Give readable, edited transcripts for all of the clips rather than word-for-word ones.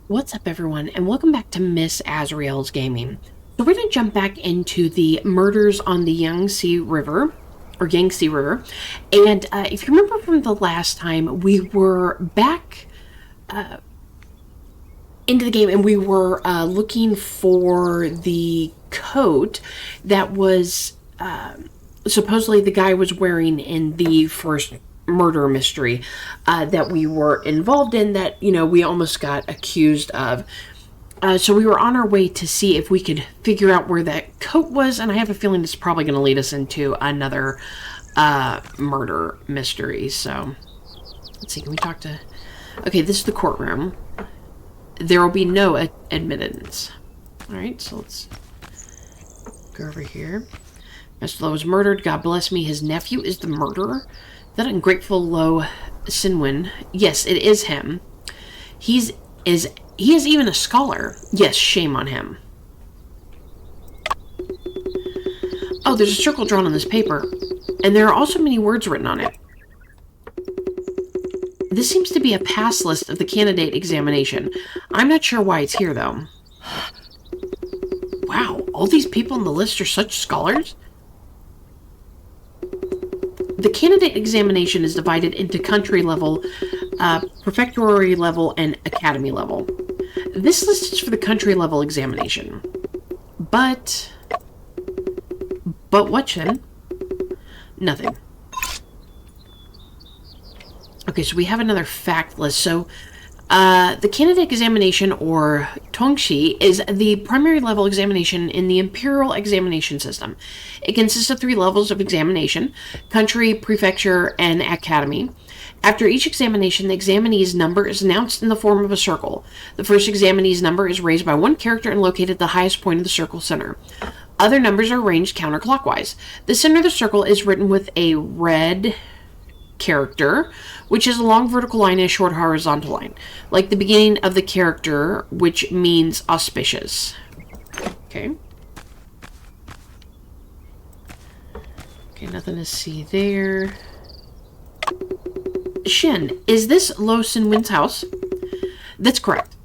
What's up, everyone, and welcome back to Miss Azrael's Gaming. So we're going to jump back into the murders on the Yangtze River, and if you remember from the last time, we were back into the game, and we were looking for the coat that was supposedly the guy was wearing in the first murder mystery that we were involved in, that we almost got accused of. So we were on our way to see if we could figure out where that coat was, and I have a feeling it's probably going to lead us into another murder mystery. So let's see, can we talk to... Okay, this is the courtroom. There will be no admittance. Alright, so let's go over here. Mr. Lowe was murdered. God bless me. His nephew is the murderer. That ungrateful Low Sinwin. Yes, it is him. He is even a scholar. Yes, shame on him. Oh, there's a circle drawn on this paper, and there are also many words written on it. This seems to be a pass list of the candidate examination. I'm not sure why it's here, though. Wow, all these people on the list are such scholars? The candidate examination is divided into country level, prefectory level, and academy level. This list is for the country level examination. But what, Shen? Nothing. Okay, so we have another fact list. So, the candidate examination, or Tongxi, is the primary level examination in the imperial examination system. It consists of 3 levels of examination: country, prefecture, and academy. After each examination, the examinee's number is announced in the form of a circle. The first examinee's number is raised by 1 character and located at the highest point of the circle center. Other numbers are arranged counterclockwise. The center of the circle is written with a red character, which is a long vertical line and a short horizontal line, like the beginning of the character, which means auspicious. Okay. Okay, nothing to see there. Shin, is this Lo Sinwin's house? That's correct.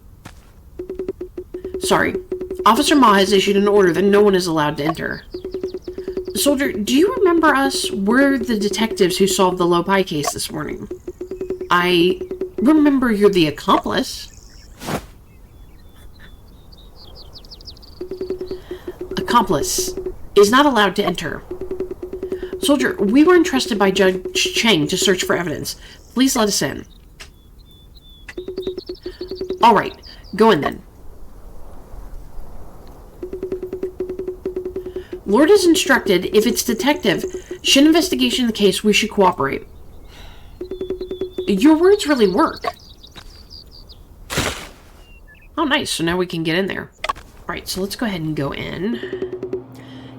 Sorry. Officer Ma has issued an order that no one is allowed to enter. Soldier, do you remember us? We're the detectives who solved the Lo Pai case this morning. I remember you're the accomplice. Accomplice is not allowed to enter. Soldier, we were entrusted by Judge Cheng to search for evidence. Please let us in. Alright, go in then. Lord is instructed, if it's detective Shin investigation of the case, we should cooperate. Your words really work. Oh, nice. So now we can get in there. Alright, so let's go ahead and go in.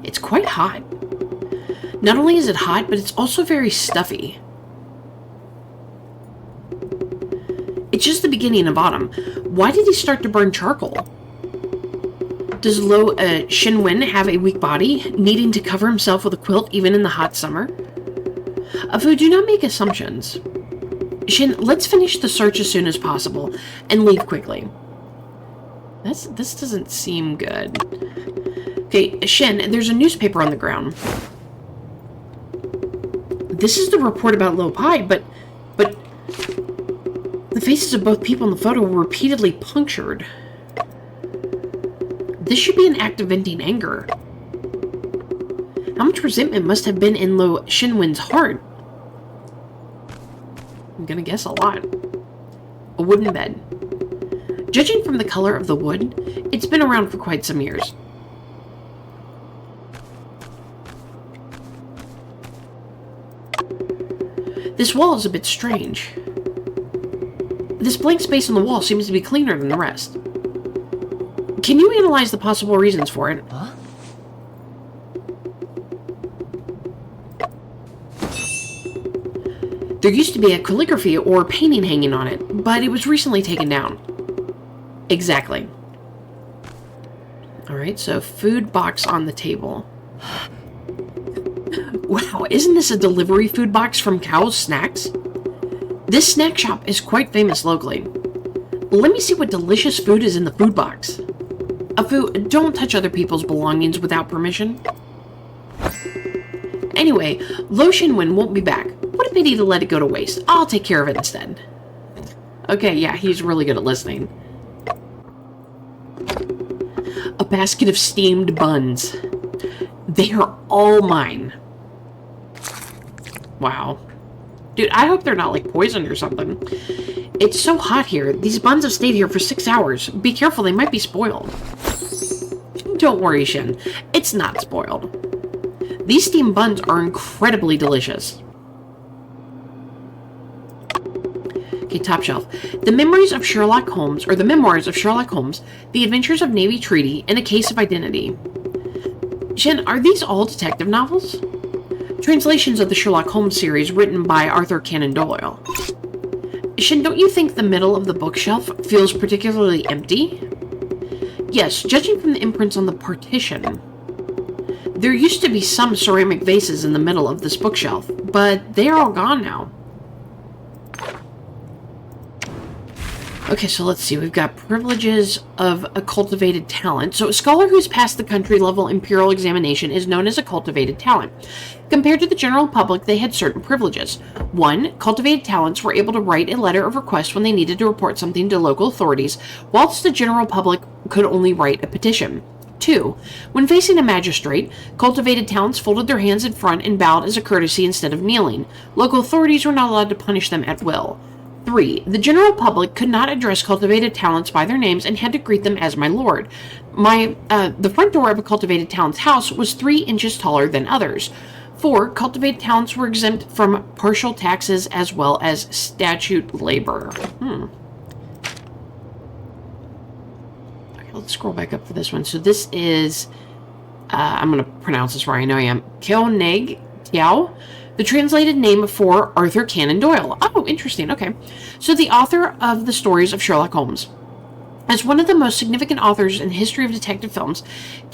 It's quite hot. Not only is it hot, but it's also very stuffy. It's just the beginning and bottom. Why did he start to burn charcoal? Does Lo Shinwen have a weak body, needing to cover himself with a quilt even in the hot summer? Afu, do not make assumptions. Shin, let's finish the search as soon as possible, and leave quickly. This doesn't seem good. Okay, Shin, there's a newspaper on the ground. This is the report about Lo Pai, but the faces of both people in the photo were repeatedly punctured. This should be an act of venting anger. How much resentment must have been in Lo Shinwen's heart? I'm gonna guess a lot. A wooden bed. Judging from the color of the wood, it's been around for quite some years. This wall is a bit strange. This blank space on the wall seems to be cleaner than the rest. Can you analyze the possible reasons for it? Huh? There used to be a calligraphy or painting hanging on it, but it was recently taken down. Exactly. Alright, so food box on the table. Wow, isn't this a delivery food box from Cow's Snacks? This snack shop is quite famous locally. Let me see what delicious food is in the food box. Don't touch other people's belongings without permission. Anyway, Lo Shinwen won't be back. What a pity to let it go to waste. I'll take care of it instead. Okay, yeah, he's really good at listening. A basket of steamed buns. They are all mine. Wow. Dude, I hope they're not, like, poisoned or something. It's so hot here. These buns have stayed here for 6 hours. Be careful, they might be spoiled. Don't worry, Shin. It's not spoiled. These steamed buns are incredibly delicious. Okay, top shelf. The Memoirs of Sherlock Holmes, The Adventures of Navy Treaty, and A Case of Identity. Shin, are these all detective novels? Translations of the Sherlock Holmes series written by Arthur Conan Doyle. Shin, don't you think the middle of the bookshelf feels particularly empty? Yes, judging from the imprints on the partition. There used to be some ceramic vases in the middle of this bookshelf, but they are all gone now. Okay, so let's see. We've got privileges of a cultivated talent. So a scholar who's passed the country-level imperial examination is known as a cultivated talent. Compared to the general public, they had certain privileges. 1. Cultivated talents were able to write a letter of request when they needed to report something to local authorities, whilst the general public could only write a petition. 2. When facing a magistrate, cultivated talents folded their hands in front and bowed as a courtesy instead of kneeling. Local authorities were not allowed to punish them at will. 3. The general public could not address cultivated talents by their names and had to greet them as my lord. The front door of a cultivated talent's house was 3 inches taller than others. 4. Cultivated talents were exempt from partial taxes as well as statute labor. Okay, let's scroll back up for this one. So this is, I'm going to pronounce this right, I know I am, Kyo Neg Tiao. The translated name for Arthur Conan Doyle. Oh, interesting. Okay. So the author of the stories of Sherlock Holmes. As one of the most significant authors in the history of detective films,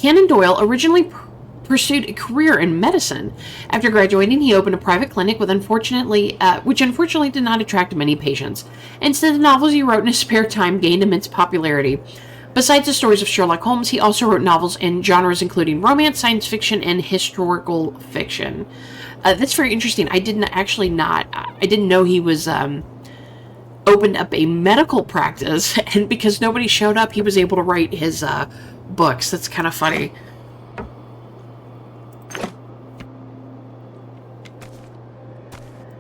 Conan Doyle originally pursued a career in medicine. After graduating, he opened a private clinic which unfortunately did not attract many patients. Instead, the novels he wrote in his spare time gained immense popularity. Besides the stories of Sherlock Holmes, he also wrote novels in genres including romance, science fiction, and historical fiction. That's very interesting. I didn't know he was opened up a medical practice, and because nobody showed up, he was able to write his books. That's kind of funny.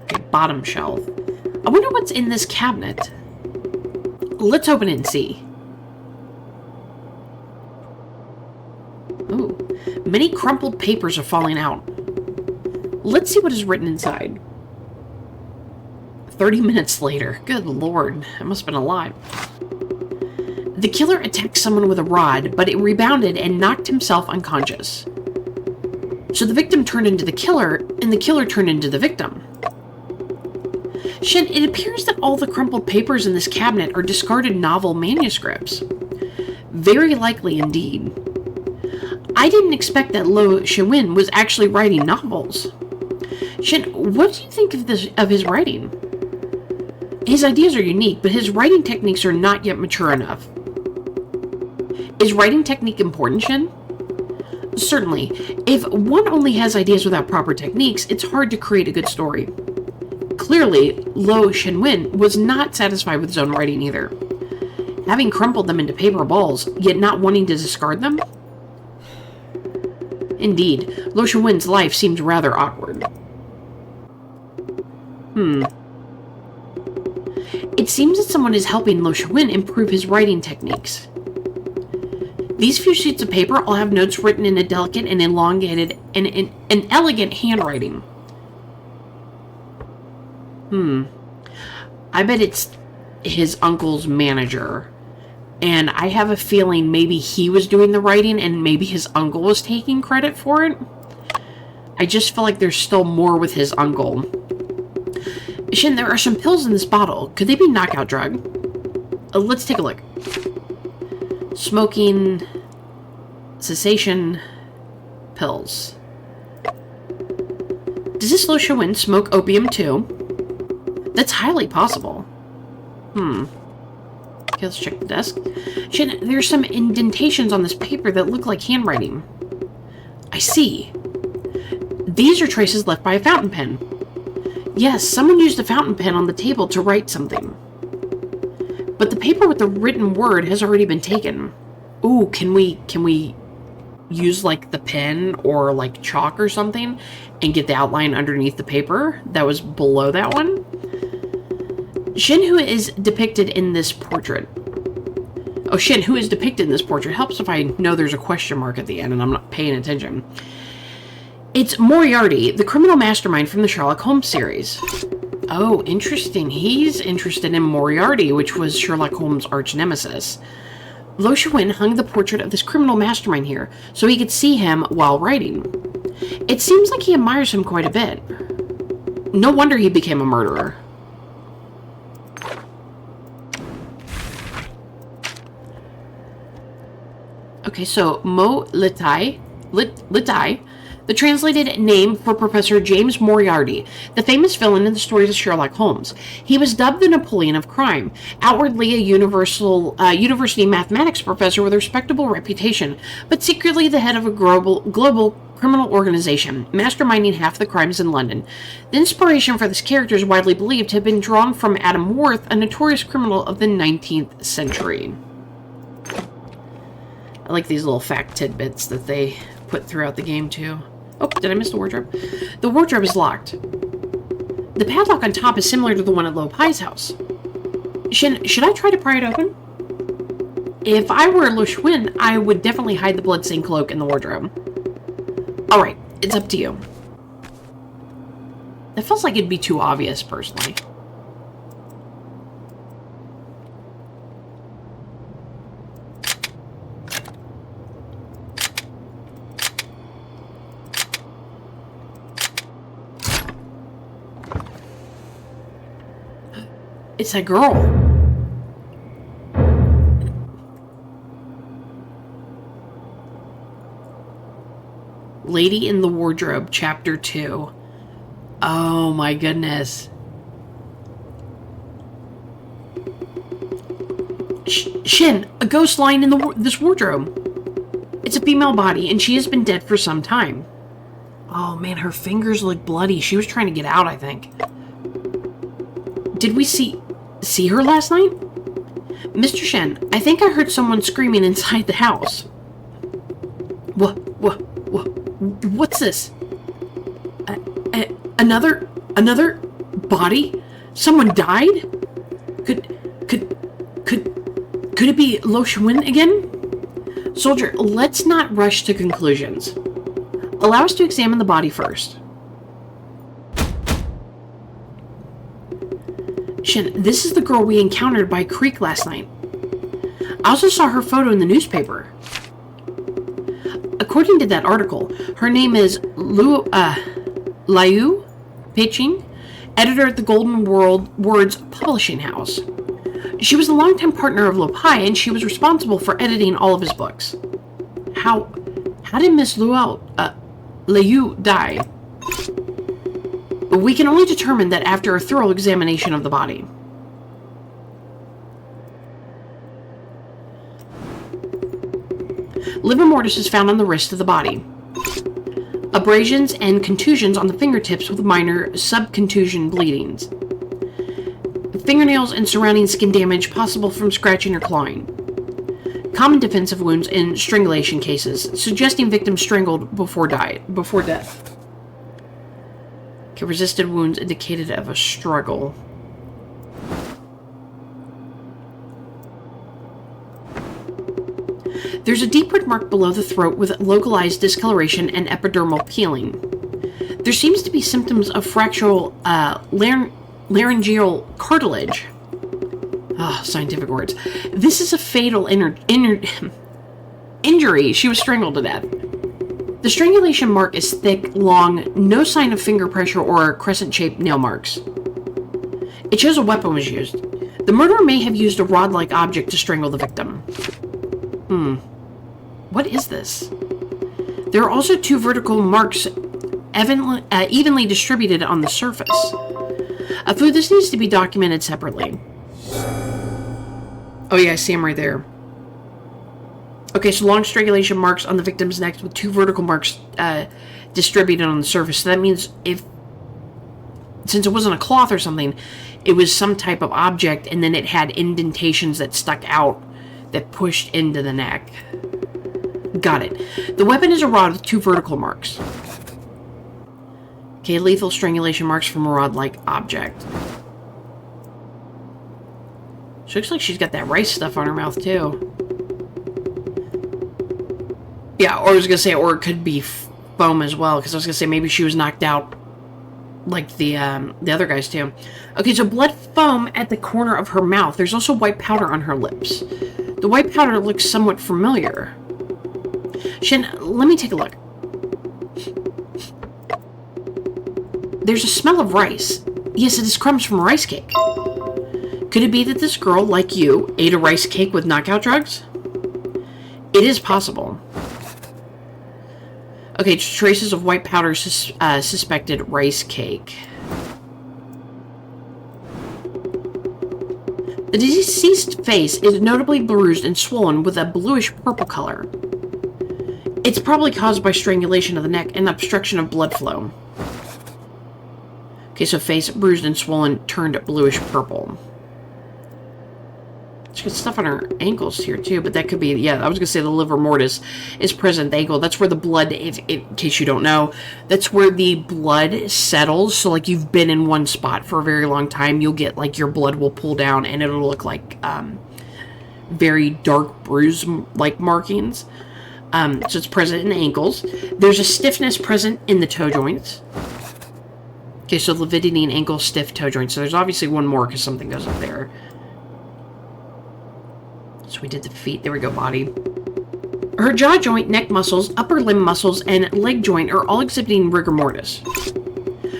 Okay, bottom shelf. I wonder what's in this cabinet. Let's open it and see. Ooh, many crumpled papers are falling out. Let's see what is written inside. 30 minutes later. Good lord, it must have been a lot. The killer attacked someone with a rod, but it rebounded and knocked himself unconscious. So the victim turned into the killer, and the killer turned into the victim. Shin, it appears that all the crumpled papers in this cabinet are discarded novel manuscripts. Very likely indeed. I didn't expect that Lo Shinwen was actually writing novels. Shin, what do you think of his writing? His ideas are unique, but his writing techniques are not yet mature enough. Is writing technique important, Shin? Certainly. If one only has ideas without proper techniques, it's hard to create a good story. Clearly, Lo Shinwen was not satisfied with his own writing either. Having crumpled them into paper balls, yet not wanting to discard them? Indeed, Lo Shinwen's life seems rather awkward. It seems that someone is helping Lo Shinwen improve his writing techniques. These few sheets of paper all have notes written in a delicate and elongated and elegant handwriting. I bet it's his uncle's manager. And I have a feeling maybe he was doing the writing and maybe his uncle was taking credit for it. I just feel like there's still more with his uncle. Shin, there are some pills in this bottle. Could they be knockout drug? Let's take a look. Smoking cessation pills. Does this Lo Shinwen smoke opium too? That's highly possible. Okay, let's check the desk. Shin, there's some indentations on this paper that look like handwriting. I see. These are traces left by a fountain pen. Yes, someone used a fountain pen on the table to write something. But the paper with the written word has already been taken. Ooh, can we use like the pen or like chalk or something and get the outline underneath the paper that was below that one? Shin, who is depicted in this portrait. Oh, Shin, who is depicted in this portrait. Helps if I know there's a question mark at the end and I'm not paying attention. It's Moriarty, the criminal mastermind from the Sherlock Holmes series. Oh, interesting. He's interested in Moriarty, which was Sherlock Holmes' arch nemesis. Lo Shiwen hung the portrait of this criminal mastermind here so he could see him while writing. It seems like he admires him quite a bit. No wonder he became a murderer. Okay, so Mo Litai, the translated name for Professor James Moriarty, the famous villain in the stories of Sherlock Holmes. He was dubbed the Napoleon of crime, outwardly a university mathematics professor with a respectable reputation, but secretly the head of a global criminal organization, masterminding half the crimes in London. The inspiration for this character is widely believed to have been drawn from Adam Worth, a notorious criminal of the 19th century. I like these little fact tidbits that they put throughout the game, too. Oh, did I miss the wardrobe? The wardrobe is locked. The padlock on top is similar to the one at Lo Pai's house. Shin, should I try to pry it open? If I were Lo Shiwen, I would definitely hide the bloodstained cloak in the wardrobe. Alright, it's up to you. That feels like it'd be too obvious, personally. It's a girl. Lady in the Wardrobe, Chapter 2. Oh my goodness. Shin, a ghost lying in this wardrobe. It's a female body, and she has been dead for some time. Oh man, her fingers look bloody. She was trying to get out, I think. Did we see her last night? Mr. Shen, I think I heard someone screaming inside the house. What's this? Another body? Someone died? Could it be Lo Shiwen again? Soldier, let's not rush to conclusions. Allow us to examine the body first. Shin, this is the girl we encountered by creek last night. I also saw her photo in the newspaper. According to that article, her name is Liu Peiqing, editor at the Golden Words Publishing House. She was a longtime partner of Lo Pai, and she was responsible for editing all of his books. How did Miss Liu die? We can only determine that after a thorough examination of the body. Livor mortis is found on the wrist of the body. Abrasions and contusions on the fingertips with minor subcontusion bleedings. Fingernails and surrounding skin damage possible from scratching or clawing. Common defensive wounds in strangulation cases, suggesting victims strangled before death. Okay, resisted wounds indicated of a struggle. There's a deep red mark below the throat with localized discoloration and epidermal peeling. There seems to be symptoms of fractural laryngeal cartilage. Scientific words. This is a fatal injury. She was strangled to death. The strangulation mark is thick, long, no sign of finger pressure or crescent-shaped nail marks. It shows a weapon was used. The murderer may have used a rod-like object to strangle the victim. What is this? There are also two vertical marks evenly distributed on the surface. This needs to be documented separately. Oh yeah, I see him right there. Okay, so long strangulation marks on the victim's neck with 2 vertical marks distributed on the surface. So that means since it wasn't a cloth or something, it was some type of object, and then it had indentations that stuck out that pushed into the neck. Got it. The weapon is a rod with 2 vertical marks. Okay, lethal strangulation marks from a rod-like object. She looks like she's got that rice stuff on her mouth, too. Yeah, or I was going to say, or it could be foam as well, because I was going to say maybe she was knocked out like the other guys, too. Okay, so blood foam at the corner of her mouth. There's also white powder on her lips. The white powder looks somewhat familiar. Shin, let me take a look. There's a smell of rice. Yes, it is crumbs from a rice cake. Could it be that this girl, like you, ate a rice cake with knockout drugs? It is possible. Okay, traces of white powder suspected rice cake. The deceased face is notably bruised and swollen with a bluish purple color. It's probably caused by strangulation of the neck and obstruction of blood flow. Okay, so face bruised and swollen turned bluish purple. She's got stuff on her ankles here too, but that could be, yeah, I was going to say the livor mortis is present at the ankle. That's where the blood, in case you don't know, that's where the blood settles. So like you've been in one spot for a very long time, you'll get like your blood will pull down and it'll look like very dark bruise-like markings. So it's present in the ankles. There's a stiffness present in the toe joints. Okay, so lividity and ankle stiff toe joints. So there's obviously one more because something goes up there. So we did the feet. There we go, body. Her jaw joint, neck muscles, upper limb muscles, and leg joint are all exhibiting rigor mortis.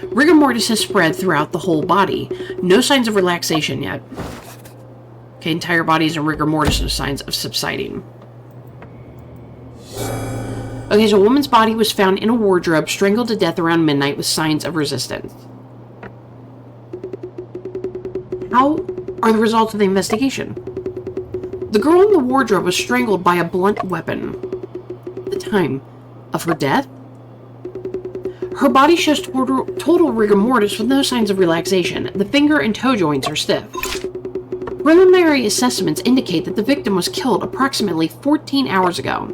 Rigor mortis has spread throughout the whole body. No signs of relaxation yet. Okay, entire body is in rigor mortis, no signs of subsiding. Okay, so a woman's body was found in a wardrobe, strangled to death around midnight with signs of resistance. How are the results of the investigation? The girl in the wardrobe was strangled by a blunt weapon. The time of her death? Her body shows total rigor mortis with no signs of relaxation. The finger and toe joints are stiff. Preliminary assessments indicate that the victim was killed approximately 14 hours ago.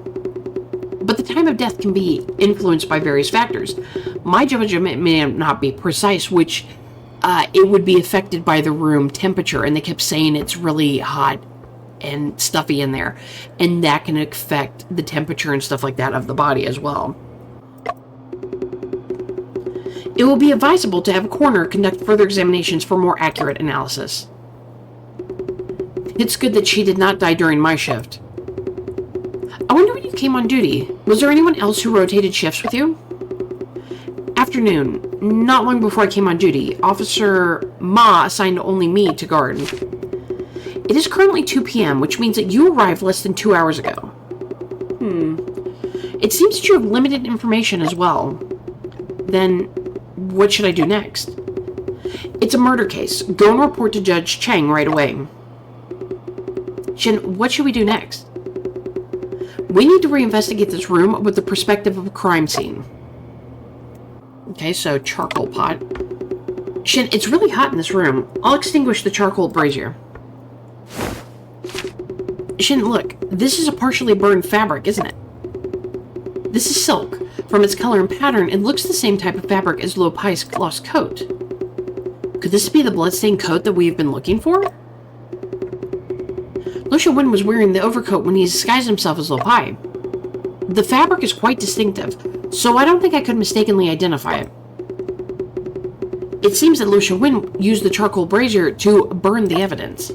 But the time of death can be influenced by various factors. My judgment may not be precise, which it would be affected by the room temperature, and they kept saying it's really hot and stuffy in there, and that can affect the temperature and stuff like that of the body as well. It will be advisable to have a coroner conduct further examinations for more accurate analysis. It's good that she did not die during my shift. I wonder when you came on duty. Was there anyone else who rotated shifts with you? Afternoon. Not long before I came on duty, Officer Ma assigned only me to guard. It is currently 2 p.m., which means that you arrived less than 2 hours ago. It seems that you have limited information as well. Then, what should I do next? It's a murder case. Go and report to Judge Chang right away. Shin, what should we do next? We need to reinvestigate this room with the perspective of a crime scene. Okay, so charcoal pot. Shin, it's really hot in this room. I'll extinguish the charcoal brazier. Shin, look, this is a partially burned fabric, isn't it? This is silk. From its color and pattern, it looks the same type of fabric as Lo Pai's lost coat. Could this be the bloodstained coat that we have been looking for? Lo Wen was wearing the overcoat when he disguised himself as Lo Pai. The fabric is quite distinctive, so I don't think I could mistakenly identify it. It seems that Lo Wen used the charcoal brazier to burn the evidence.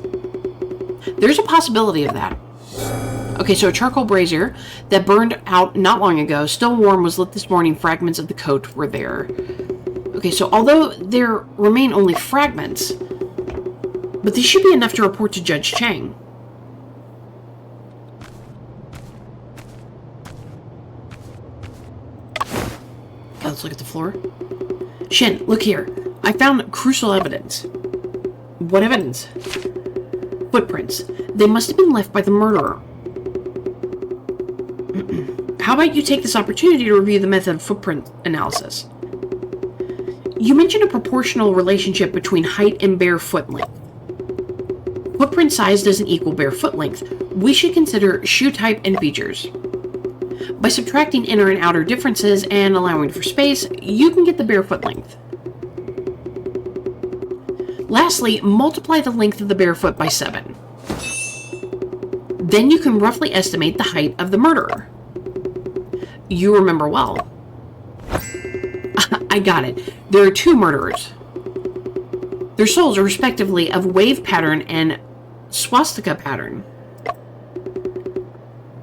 There's a possibility of that. Okay, so a charcoal brazier that burned out not long ago, still warm, was lit this morning. Fragments of the coat were there. Okay, so although there remain only fragments, but these should be enough to report to Judge Chang. Okay, let's look at the floor. Shin, look here. I found crucial evidence. What evidence? Footprints. They must have been left by the murderer. How about you take this opportunity to review the method of footprint analysis? You mentioned a proportional relationship between height and bare foot length. Footprint size doesn't equal bare foot length. We should consider shoe type and features. By subtracting inner and outer differences and allowing for space, you can get the bare foot length. Lastly, multiply the length of the bare foot by 7. Then you can roughly estimate the height of the murderer. You remember well. I got it. There are 2 murderers. Their souls are respectively of wave pattern and swastika pattern.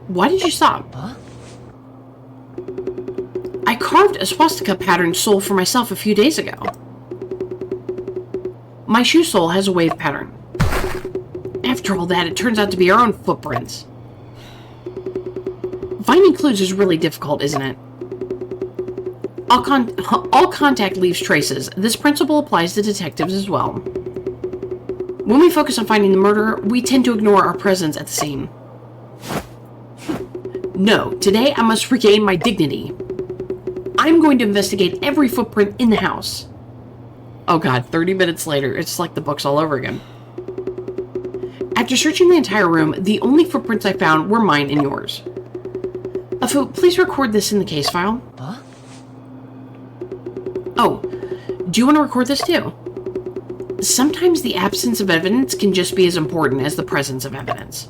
Why did you stop? Huh? I carved a swastika pattern soul for myself a few days ago. My shoe sole has a wave pattern. After all that, it turns out to be our own footprints. Finding clues is really difficult, isn't it? All contact leaves traces. This principle applies to detectives as well. When we focus on finding the murderer, we tend to ignore our presence at the scene. No, today I must regain my dignity. I'm going to investigate every footprint in the house. Oh god, 30 minutes later, it's like the books all over again. After searching the entire room, the only footprints I found were mine and yours. Afu, please record this in the case file. Huh? Oh, do you want to record this too? Sometimes the absence of evidence can just be as important as the presence of evidence.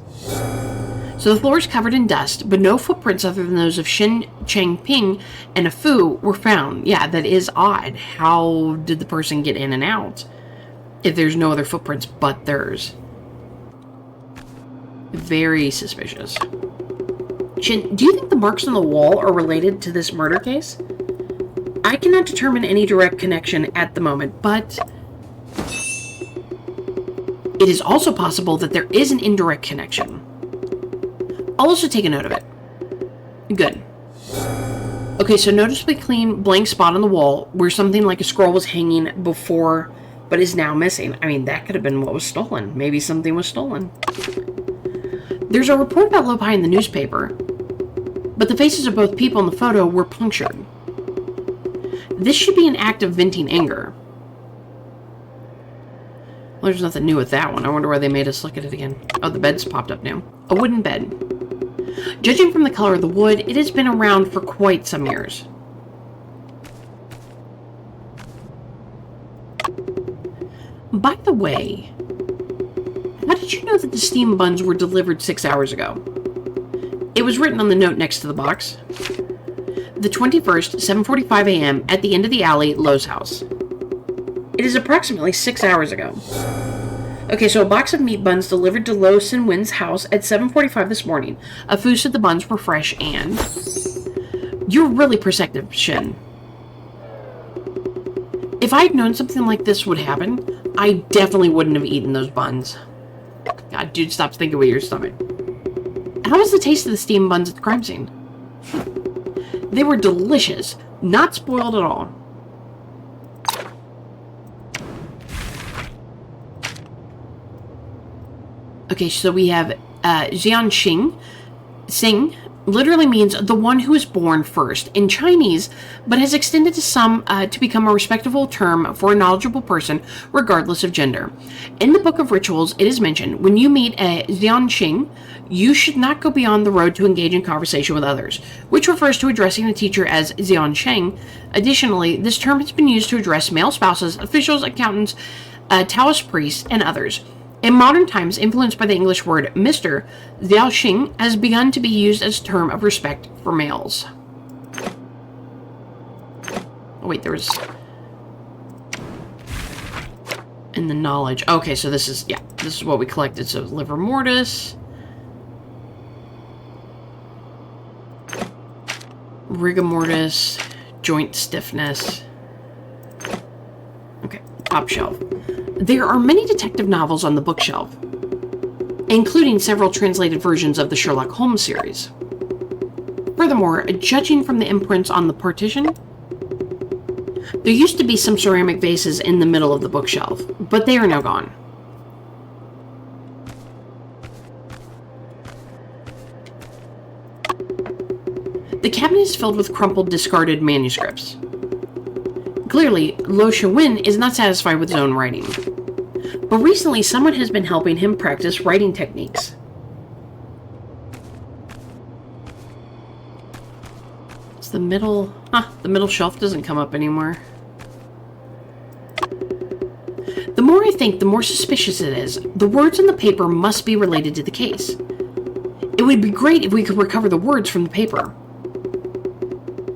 So the floor is covered in dust, but no footprints other than those of Shin Changping and Afu were found. Yeah, that is odd. How did the person get in and out if there's no other footprints but theirs? Very suspicious. Shin, do you think the marks on the wall are related to this murder case? I cannot determine any direct connection at the moment, but it is also possible that there is an indirect connection. I'll also take a note of it. Good. Okay, so noticeably clean blank spot on the wall where something like a scroll was hanging before but is now missing. I mean, that could have been what was stolen. Maybe something was stolen. There's a report about Lopai in the newspaper, but the faces of both people in the photo were punctured. This should be an act of venting anger. Well, there's nothing new with that one. I wonder why they made us look at it again. Oh, the bed's popped up now. A wooden bed. Judging from the color of the wood, it has been around for quite some years. By the way, how did you know that the steam buns were delivered 6 hours ago? It was written on the note next to the box. The 21st, 7:45 a.m. at the end of the alley, Lowe's house. It is approximately 6 hours ago. Okay, so a box of meat buns delivered to Lo Sin Win's house at 7:45 this morning. Afu said the buns were fresh and... You're really perceptive, Shin. If I had known something like this would happen, I definitely wouldn't have eaten those buns. God, dude, stop thinking with your stomach. How was the taste of the steamed buns at the crime scene? They were delicious, not spoiled at all. Okay, so we have Jian Sing literally means the one who is born first in Chinese, but has extended to some to become a respectable term for a knowledgeable person, regardless of gender. In the Book of Rituals, it is mentioned, when you meet a Jianxing, you should not go beyond the road to engage in conversation with others, which refers to addressing the teacher as Jiansheng. Additionally, this term has been used to address male spouses, officials, accountants, Taoist priests, and others. In modern times, influenced by the English word Mr., Xiaoxing has begun to be used as a term of respect for males. Oh, wait, there was... And the knowledge. Okay, so this is, yeah, this is what we collected. So livor mortis. Rigor mortis. Joint stiffness. Okay, top shelf. There are many detective novels on the bookshelf, including several translated versions of the Sherlock Holmes series. Furthermore, judging from the imprints on the partition, there used to be some ceramic vases in the middle of the bookshelf, but they are now gone. The cabinet is filled with crumpled, discarded manuscripts. Clearly, Lo Shawin is not satisfied with his own writing. But recently, someone has been helping him practice writing techniques. It's the middle... the middle shelf doesn't come up anymore. The more I think, the more suspicious it is. The words on the paper must be related to the case. It would be great if we could recover the words from the paper.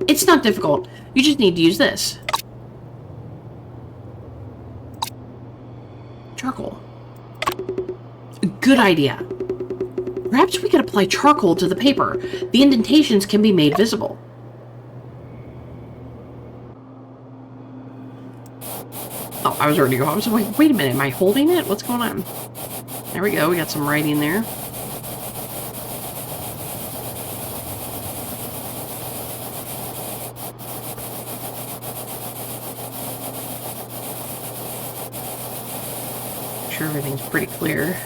It's not difficult. You just need to use this. Charcoal. Good idea. Perhaps we could apply charcoal to the paper. The indentations can be made visible. Oh, I was already going. I was like, wait a minute, am I holding it? What's going on? There we go, we got some writing there. Sure, everything's pretty clear.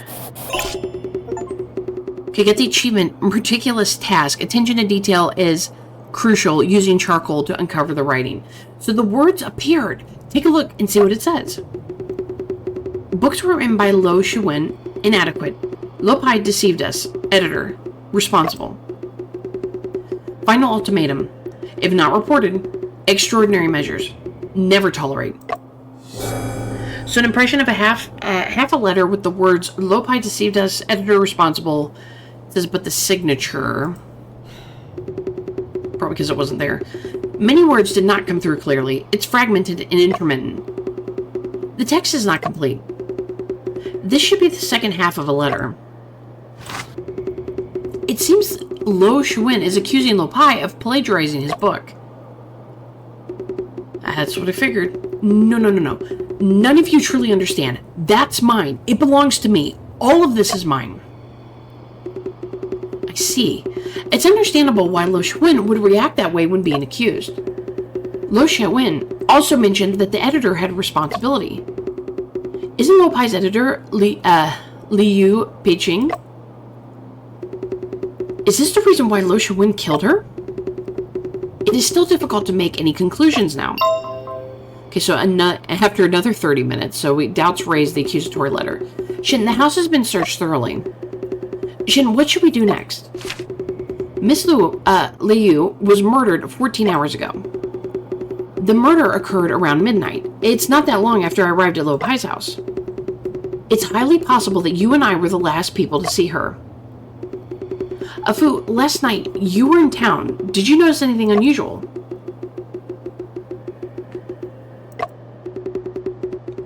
Okay, get the achievement. Meticulous task. Attention to detail is crucial, using charcoal to uncover the writing. So the words appeared. Take a look and see what it says. Books were written by Lo Shawin. Inadequate. Lopai deceived us. Editor. Responsible. Final ultimatum. If not reported, extraordinary measures. Never tolerate. So an impression of half a letter with the words Lopai deceived us, editor responsible. It says, but the signature, probably because it wasn't there. Many words did not come through clearly. It's fragmented and intermittent. The text is not complete. This should be the second half of a letter. It seems Lo Shawin is accusing Lopai of plagiarizing his book. That's what I figured. No. None of you truly understand. That's mine. It belongs to me. All of this is mine. I see. It's understandable why Lo Shawin would react that way when being accused. Lo Shawin also mentioned that the editor had a responsibility. Isn't Lopai's editor Liu Peiqing? Is this the reason why Lo Shawin killed her? It is still difficult to make any conclusions now. Okay, so after another 30 minutes, so doubts raised the accusatory letter. Shin, the house has been searched thoroughly. Shin, what should we do next? Miss Liu was murdered 14 hours ago. The murder occurred around midnight. It's not that long after I arrived at Lopai's house. It's highly possible that you and I were the last people to see her. Afu, last night, you were in town. Did you notice anything unusual?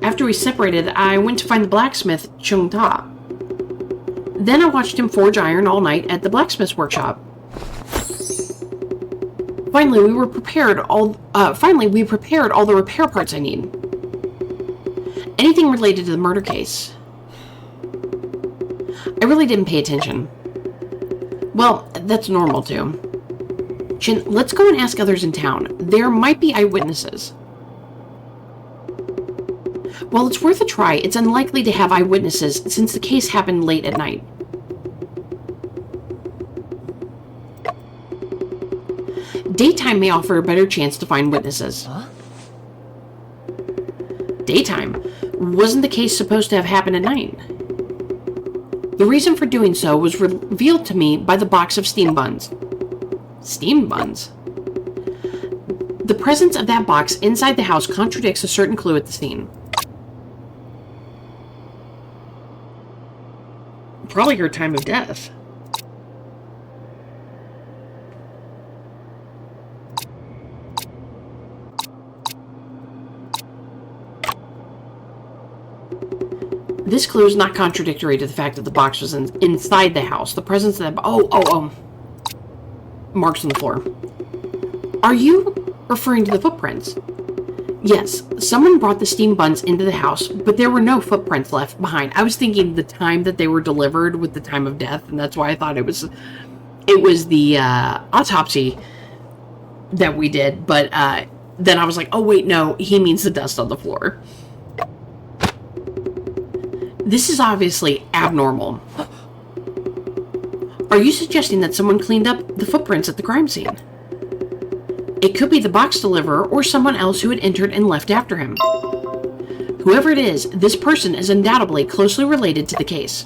After we separated, I went to find the blacksmith, Chung Ta. Then I watched him forge iron all night at the blacksmith's workshop. Finally, we prepared all the repair parts I need. Anything related to the murder case? I really didn't pay attention. Well, that's normal too. Shin, let's go and ask others in town. There might be eyewitnesses. Well, it's worth a try. It's unlikely to have eyewitnesses since the case happened late at night. Daytime may offer a better chance to find witnesses. Huh? Daytime? Wasn't the case supposed to have happened at night? The reason for doing so was revealed to me by the box of steam buns. Steam buns? The presence of that box inside the house contradicts a certain clue at the scene. Probably her time of death. This clue is not contradictory to the fact that the box was inside the house. The presence of that... marks on the floor. Are you referring to the footprints? Yes, someone brought the steam buns into the house, but there were no footprints left behind. I was thinking the time that they were delivered with the time of death, and that's why I thought it was the autopsy that we did, but then I was like, oh wait, no, he means the dust on the floor. This is obviously abnormal. Are you suggesting that someone cleaned up the footprints at the crime scene? It could be the box deliverer or someone else who had entered and left after him. Whoever it is, this person is undoubtedly closely related to the case.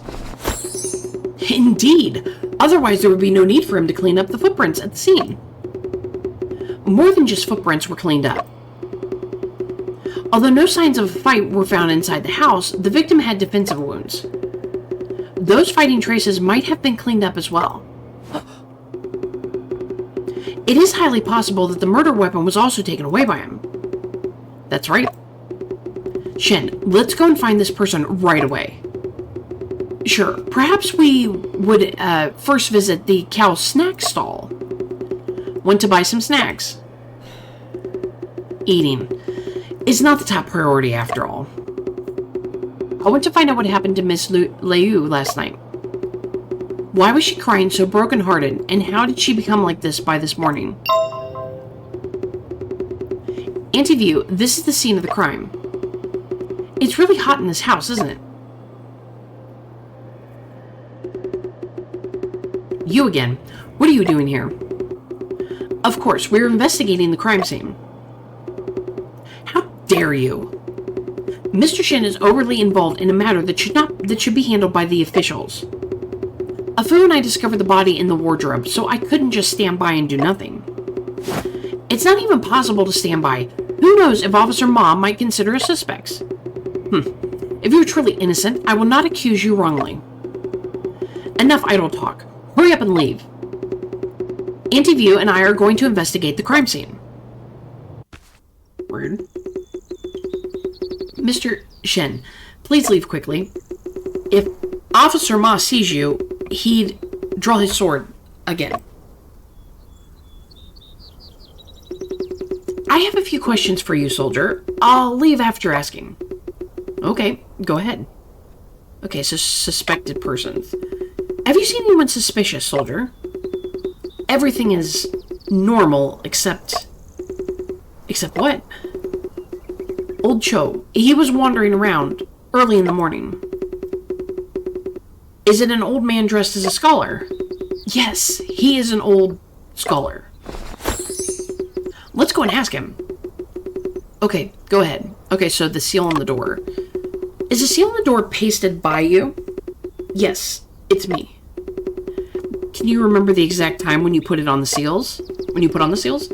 Indeed, otherwise there would be no need for him to clean up the footprints at the scene. More than just footprints were cleaned up. Although no signs of a fight were found inside the house, the victim had defensive wounds. Those fighting traces might have been cleaned up as well. It is highly possible that the murder weapon was also taken away by him. That's right. Shen, let's go and find this person right away. Sure, perhaps we would first visit the cow snack stall. Want to buy some snacks? Eating is not the top priority after all. I want to find out what happened to Miss Liu last night. Why was she crying so brokenhearted, and how did she become like this by this morning? Anti-View, this is the scene of the crime. It's really hot in this house, isn't it? You again. What are you doing here? Of course, we're investigating the crime scene. How dare you? Mr. Shen is overly involved in a matter that should be handled by the officials. Afu and I discovered the body in the wardrobe, so I couldn't just stand by and do nothing. It's not even possible to stand by. Who knows if Officer Ma might consider us suspects? If you're truly innocent, I will not accuse you wrongly. Enough idle talk. Hurry up and leave. Anti-View and I are going to investigate the crime scene. Word. Mr. Shen, please leave quickly. If Officer Ma sees you, he'd draw his sword again. I have a few questions for you, soldier. I'll leave after asking. Okay, go ahead. Okay, so suspected persons. Have you seen anyone suspicious, soldier? Everything is normal except what? Old Cho. He was wandering around early in the morning. Is it an old man dressed as a scholar? Yes, he is an old scholar. Let's go and ask him. Okay, go ahead. Okay, so the seal on the door. Is the seal on the door pasted by you? Yes, it's me. Can you remember the exact time when you put it on the seals? When you put on the seals?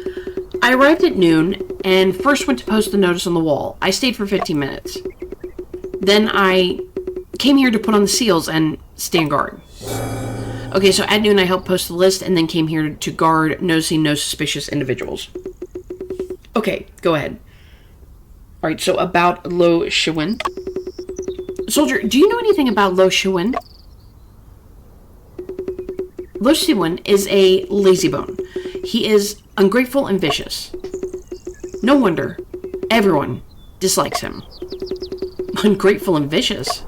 I arrived at noon and first went to post the notice on the wall. I stayed for 15 minutes. Then I came here to put on the seals and stand guard. Okay, so at noon I helped post the list and then came here to guard, noticing no suspicious individuals. Okay, go ahead. Alright, so about Lo Shiwen. Soldier, do you know anything about Lo Shiwen? Lo Shiwen is a lazybone. He is ungrateful and vicious. No wonder everyone dislikes him. Ungrateful and vicious?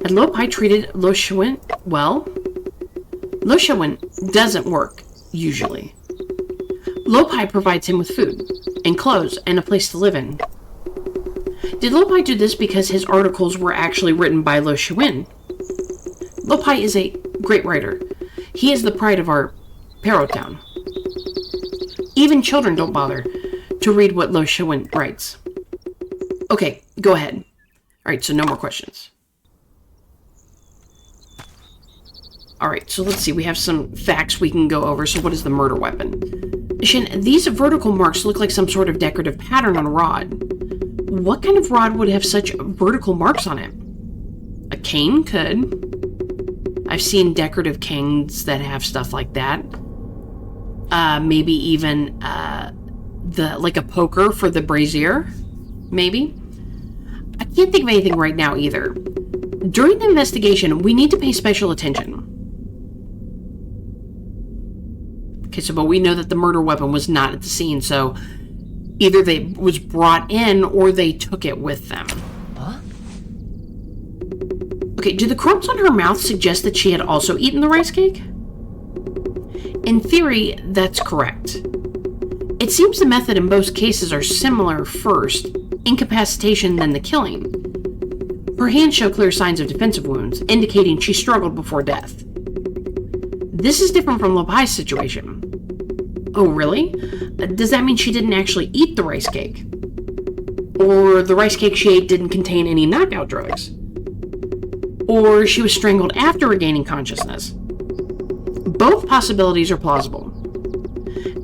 Had Lo Pai treated Lo Shiwen well? Lo Shiwen doesn't work, usually. Lo Pai provides him with food, and clothes, and a place to live in. Did Lo Pai do this because his articles were actually written by Lo Shiwen? Lo Pai is a great writer. He is the pride of our Paro town. Even children don't bother to read what Lo Shiwen writes. Okay, go ahead. Alright, so no more questions. Alright, so let's see. We have some facts we can go over. So what is the murder weapon? Shin, these vertical marks look like some sort of decorative pattern on a rod. What kind of rod would have such vertical marks on it? A cane could. I've seen decorative canes that have stuff like that. Maybe even like a poker for the brazier. Maybe. I can't think of anything right now either. During the investigation, we need to pay special attention. Okay, so but we know that the murder weapon was not at the scene, so either they was brought in or they took it with them. Huh? Okay, do the crumbs on her mouth suggest that she had also eaten the rice cake? In theory, that's correct. It seems the method in both cases are similar first, incapacitation then the killing. Her hands show clear signs of defensive wounds, indicating she struggled before death. This is different from Lo Pai's situation. Oh, really? Does that mean she didn't actually eat the rice cake? Or the rice cake she ate didn't contain any knockout drugs? Or she was strangled after regaining consciousness? Both possibilities are plausible.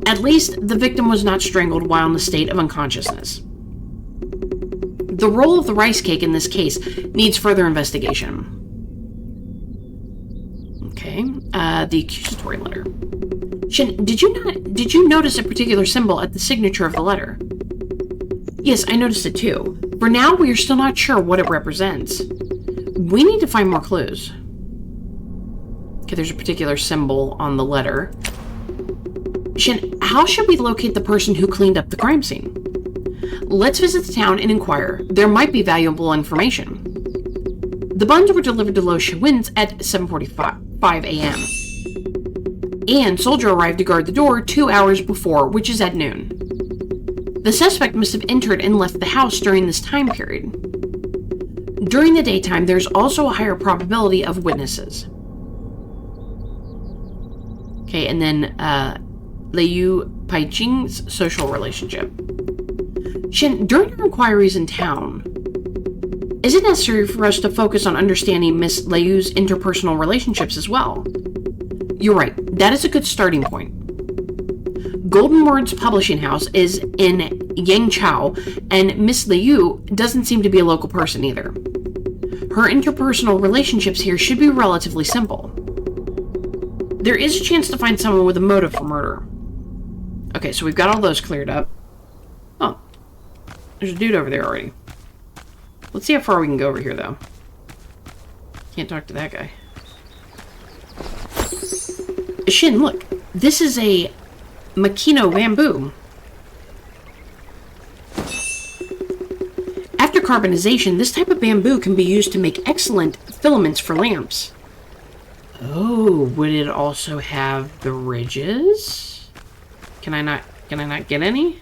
At least, the victim was not strangled while in the state of unconsciousness. The role of the rice cake in this case needs further investigation. Okay, the accusatory letter. Shin, did you notice a particular symbol at the signature of the letter? Yes, I noticed it too. For now, we are still not sure what it represents. We need to find more clues. Okay, there's a particular symbol on the letter. Shin, how should we locate the person who cleaned up the crime scene? Let's visit the town and inquire. There might be valuable information. The buns were delivered to Lo Shiwin's at 7:45 a.m. And soldier arrived to guard the door 2 hours before, which is at noon. The suspect must have entered and left the house during this time period. During the daytime, there's also a higher probability of witnesses. Okay, and then Liu Paijing's social relationship. Shin, during our inquiries in town, is it necessary for us to focus on understanding Miss Liu's interpersonal relationships as well? You're right, that is a good starting point. Golden Words Publishing House is in Yangzhou, and Miss Liu doesn't seem to be a local person either. Her interpersonal relationships here should be relatively simple. There is a chance to find someone with a motive for murder. Okay, so we've got all those cleared up. Oh, there's a dude over there already. Let's see how far we can go over here, though. Can't talk to that guy. Shin, look. This is a Makino bamboo. After carbonization, this type of bamboo can be used to make excellent filaments for lamps. Oh, would it also have the ridges? Can I not get any?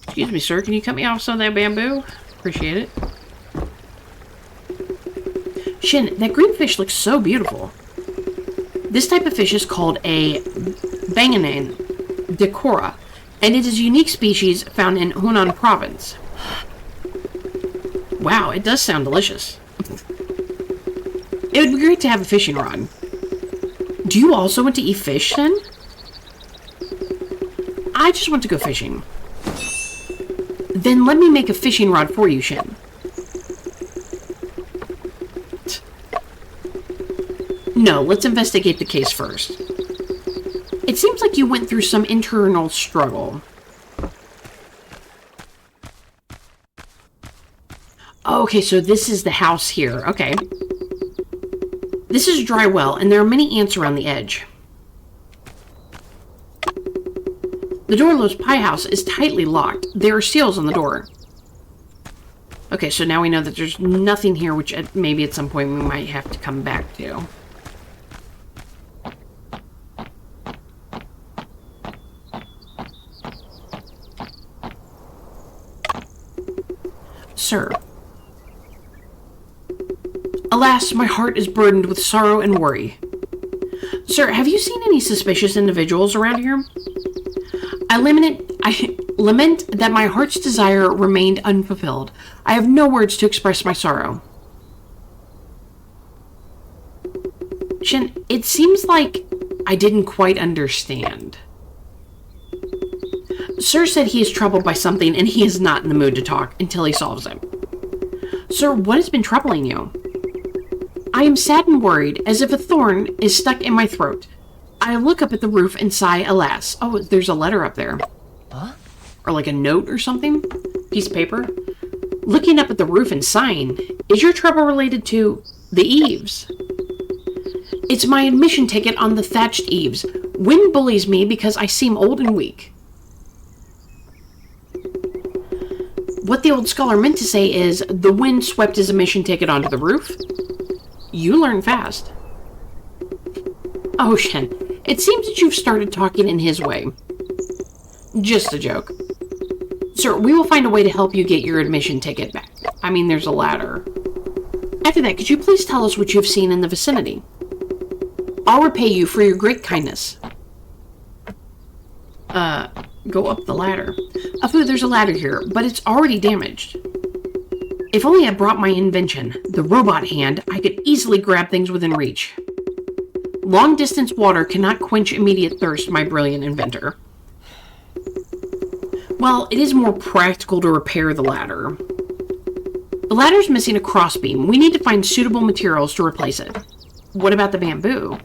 Excuse me, sir. Can you cut me off some of that bamboo? Appreciate it. Shin, that green fish looks so beautiful. This type of fish is called a banganan decora, and it is a unique species found in Hunan province. Wow, it does sound delicious. It would be great to have a fishing rod. Do you also want to eat fish, then? I just want to go fishing. Then let me make a fishing rod for you, Shin. No, let's investigate the case first. It seems like you went through some internal struggle. Okay, so this is the house here. Okay. This is a dry well, and there are many ants around the edge. The door of Lo's pie house is tightly locked. There are seals on the door. Okay, so now we know that there's nothing here, which maybe at some point we might have to come back to. Sir. Alas, my heart is burdened with sorrow and worry. Sir, have you seen any suspicious individuals around here? I lament that my heart's desire remained unfulfilled. I have no words to express my sorrow. Shin, it seems like I didn't quite understand. Sir said he is troubled by something and he is not in the mood to talk until he solves it. Sir, what has been troubling you? I am sad and worried, as if a thorn is stuck in my throat. I look up at the roof and sigh, alas. Oh, there's a letter up there. Huh? Or like a note or something? Piece of paper? Looking up at the roof and sighing. Is your trouble related to the eaves? It's my admission ticket on the thatched eaves. Wind bullies me because I seem old and weak. What the old scholar meant to say is, the wind swept his admission ticket onto the roof. You learn fast. Oh, Shen, it seems that you've started talking in his way. Just a joke. Sir, we will find a way to help you get your admission ticket back. I mean, there's a ladder. After that, could you please tell us what you've seen in the vicinity? I'll repay you for your great kindness. Go up the ladder. Afu, there's a ladder here, but it's already damaged. If only I brought my invention, the robot hand, I could easily grab things within reach. Long-distance water cannot quench immediate thirst, my brilliant inventor. Well, it is more practical to repair the ladder. The ladder's missing a crossbeam. We need to find suitable materials to replace it. What about the bamboo?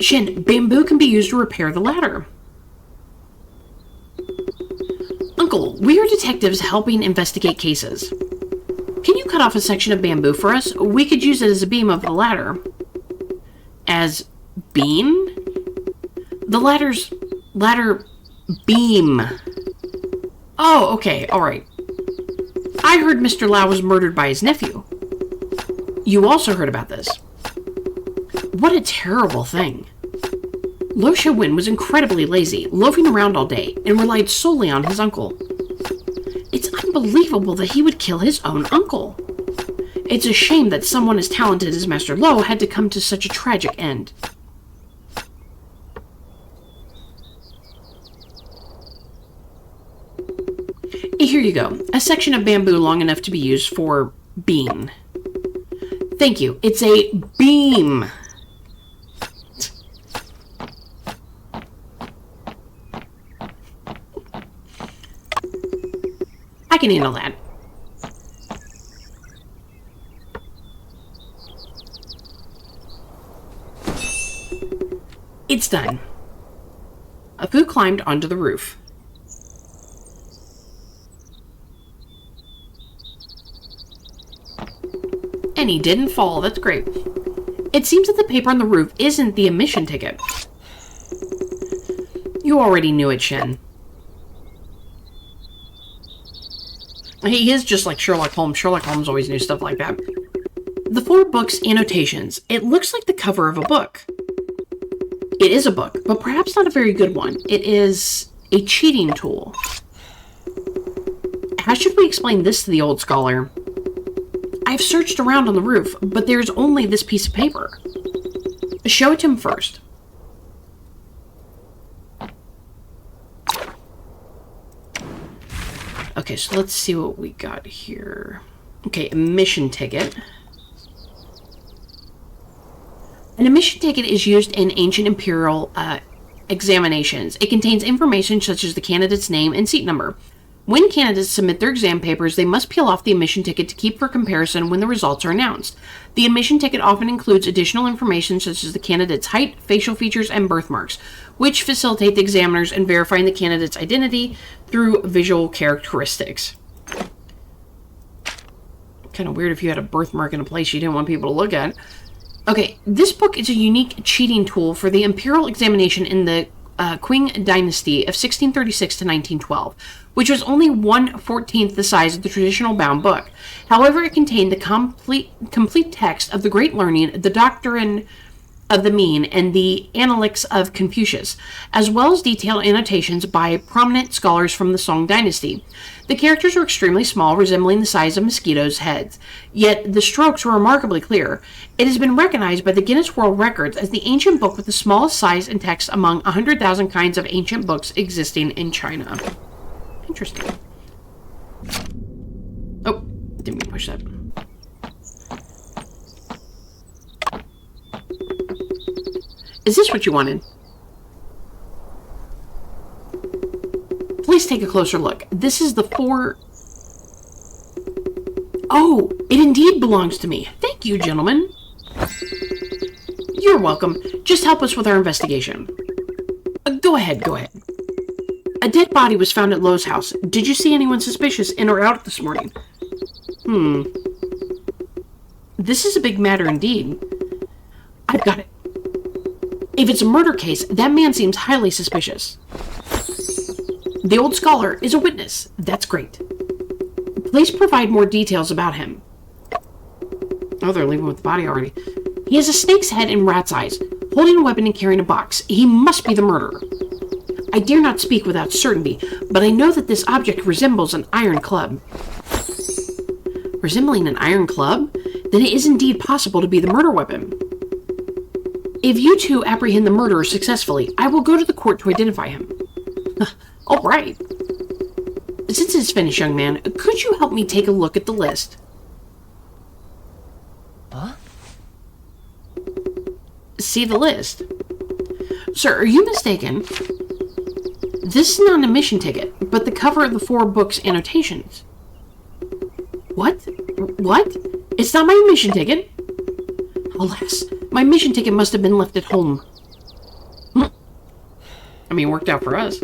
Shin, bamboo can be used to repair the ladder. Uncle, we are detectives helping investigate cases. Can you cut off a section of bamboo for us? We could use it as a beam of the ladder. As beam? The ladder beam. Oh, okay, alright. I heard Mr. Lau was murdered by his nephew. You also heard about this. What a terrible thing. Lo Shawin was incredibly lazy, loafing around all day, and relied solely on his uncle. It's unbelievable that he would kill his own uncle. It's a shame that someone as talented as Master Lo had to come to such a tragic end. Here you go. A section of bamboo long enough to be used for beam. Thank you. It's a beam. I can handle that. It's done. Apu climbed onto the roof. And he didn't fall. That's great. It seems that the paper on the roof isn't the admission ticket. You already knew it, Shen. He is just like Sherlock Holmes. Sherlock Holmes always knew stuff like that. The 4 books' annotations. It looks like the cover of a book. It is a book, but perhaps not a very good one. It is a cheating tool. How should we explain this to the old scholar? I've searched around on the roof, but there's only this piece of paper. Show it to him first. Okay, so let's see what we got here. Okay, admission ticket. An admission ticket is used in ancient imperial examinations. It contains information such as the candidate's name and seat number. When candidates submit their exam papers, they must peel off the admission ticket to keep for comparison when the results are announced. The admission ticket often includes additional information such as the candidate's height, facial features, and birthmarks, which facilitate the examiners in verifying the candidate's identity through visual characteristics. Kind of weird if you had a birthmark in a place you didn't want people to look at. Okay, this book is a unique cheating tool for the imperial examination in the Qing dynasty of 1636 to 1912, which was only 1/14 the size of the traditional bound book. However, it contained the complete text of the Great Learning, the Doctrine of the Mean, and the Analects of Confucius, as well as detailed annotations by prominent scholars from the Song dynasty. The characters were extremely small, resembling the size of mosquitoes' heads, yet the strokes were remarkably clear. It has been recognized by the Guinness World Records as the ancient book with the smallest size and text among 100,000 kinds of ancient books existing in China. Interesting. Oh, didn't mean to push that. Is this what you wanted? Please take a closer look. This is the 4... Oh, it indeed belongs to me. Thank you, gentlemen. You're welcome. Just help us with our investigation. Go ahead. A dead body was found at Lowe's house. Did you see anyone suspicious in or out this morning? This is a big matter indeed. I've got it. If it's a murder case, that man seems highly suspicious. The old scholar is a witness. That's great. Please provide more details about him. Oh, they're leaving with the body already. He has a snake's head and rat's eyes, holding a weapon and carrying a box. He must be the murderer. I dare not speak without certainty, but I know that this object resembles an iron club. Resembling an iron club? Then it is indeed possible to be the murder weapon. If you two apprehend the murderer successfully, I will go to the court to identify him. All right. Since it's finished, young man, could you help me take a look at the list? Huh? See the list. Sir, are you mistaken? This is not an admission ticket, but the cover of the 4 books' annotations. What? What? It's not my admission ticket? Alas, my admission ticket must have been left at home. I mean, it worked out for us.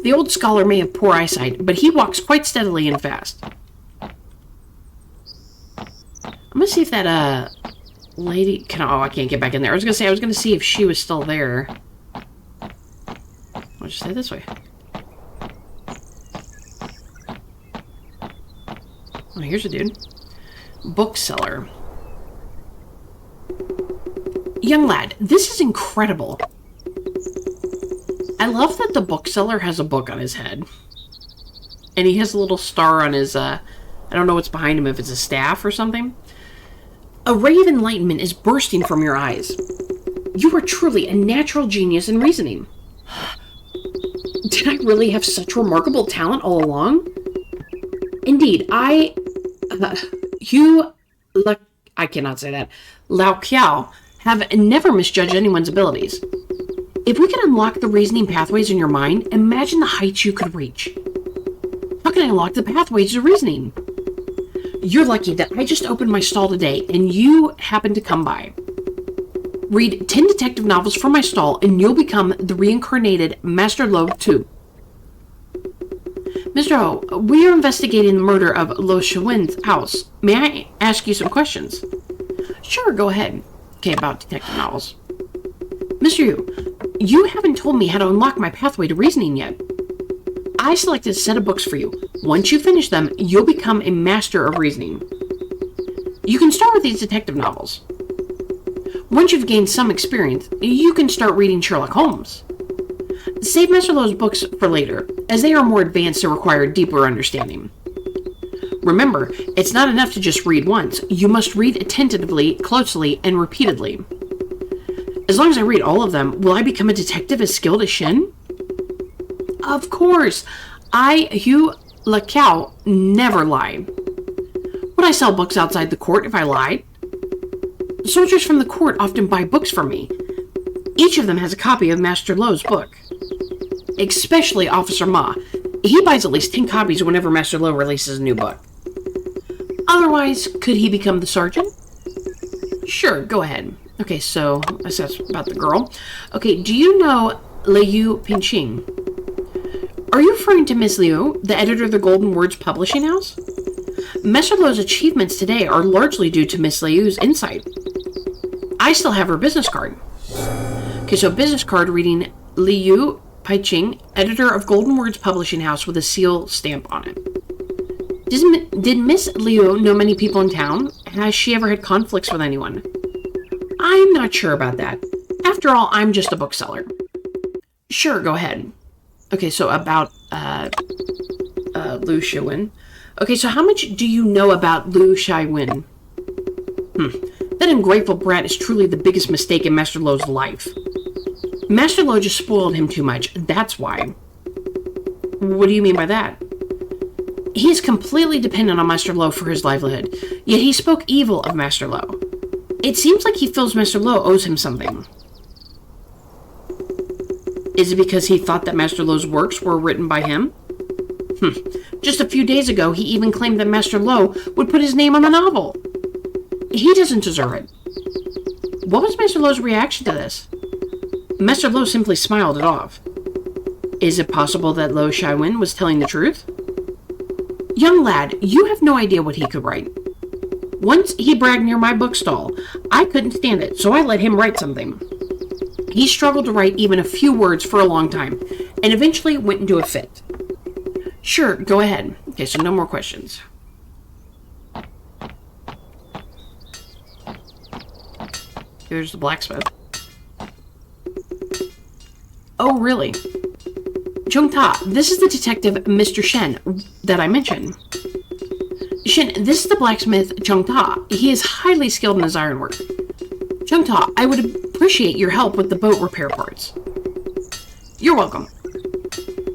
The old scholar may have poor eyesight, but he walks quite steadily and fast. I'm gonna see if that, lady can... Oh, I can't get back in there. I was gonna see if she was still there. I'll just stay this way. Oh, here's a dude. Bookseller. Young lad, this is incredible. I love that the bookseller has a book on his head. And he has a little star on his, I don't know what's behind him, if it's a staff or something. A ray of enlightenment is bursting from your eyes. You are truly a natural genius in reasoning. Did I really have such remarkable talent all along? Indeed, I cannot say that. Lao Kiao have never misjudged anyone's abilities. If we can unlock the reasoning pathways in your mind, imagine the heights you could reach. How can I unlock the pathways to reasoning? You're lucky that I just opened my stall today and you happened to come by. Read 10 detective novels from my stall and you'll become the reincarnated Master Lo too. Mr. Ho, we are investigating the murder of Lo Shiwen's house. May I ask you some questions? Sure, go ahead. Okay, about detective novels. Mr. Yu, you haven't told me how to unlock my pathway to reasoning yet. I selected a set of books for you. Once you finish them, you'll become a master of reasoning. You can start with these detective novels. Once you've gained some experience, you can start reading Sherlock Holmes. Save Master Lo's books for later, as they are more advanced and require deeper understanding. Remember, it's not enough to just read once. You must read attentively, closely, and repeatedly. As long as I read all of them, will I become a detective as skilled as Shin? Of course! Hugh Lacow, never lie. Would I sell books outside the court if I lied? Soldiers from the court often buy books from me. Each of them has a copy of Master Lo's book. Especially Officer Ma. He buys at least 10 copies whenever Master Lo releases a new book. Otherwise, could he become the sergeant? Sure, go ahead. Okay, so that's about the girl. Okay, do you know Liu Pinqing? Are you referring to Miss Liu, the editor of the Golden Words Publishing House? Master Lo's achievements today are largely due to Miss Liu's insight. I still have her business card. Okay, so business card reading Liu Pinqing, editor of Golden Words Publishing House with a seal stamp on it. Did Miss Liu know many people in town? Has she ever had conflicts with anyone? I'm not sure about that. After all, I'm just a bookseller. Sure, go ahead. Okay, so about, Lu Shiwen. Okay, so how much do you know about Lu Shiwen? That ungrateful brat is truly the biggest mistake in Master Lo's life. Master Lo just spoiled him too much, that's why. What do you mean by that? He is completely dependent on Master Lo for his livelihood, yet he spoke evil of Master Lo. It seems like he feels Master Lo owes him something. Is it because he thought that Master Lo's works were written by him? Just a few days ago, he even claimed that Master Lo would put his name on the novel. He doesn't deserve it. What was Master Lo's reaction to this? Master Lo simply smiled it off. Is it possible that Lo Shiwen was telling the truth? Young lad, you have no idea what he could write. Once he bragged near my bookstall. I couldn't stand it, so I let him write something. He struggled to write even a few words for a long time, and eventually went into a fit. Sure, go ahead. Okay, so no more questions. Here's the blacksmith. Oh, really? Chong-ta, this is the detective, Mr. Shen, that I mentioned. Shen, this is the blacksmith, Chong-ta. He is highly skilled in his ironwork. Chungta, I would appreciate your help with the boat repair parts. You're welcome.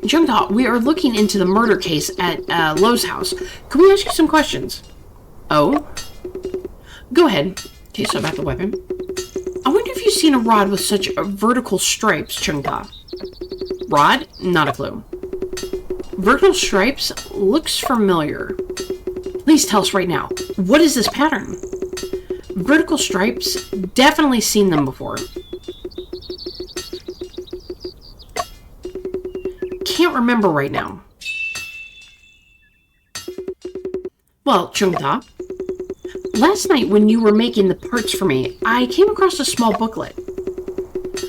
Chungta, we are looking into the murder case at Lo's house. Can we ask you some questions? Oh? Go ahead. Okay, so about the weapon. I wonder if you've seen a rod with such vertical stripes, Chungta. Rod? Not a clue. Vertical stripes? Looks familiar. Please tell us right now. What is this pattern? Vertical stripes? Definitely seen them before. Can't remember right now. Well, Chungta, last night when you were making the parts for me, I came across a small booklet.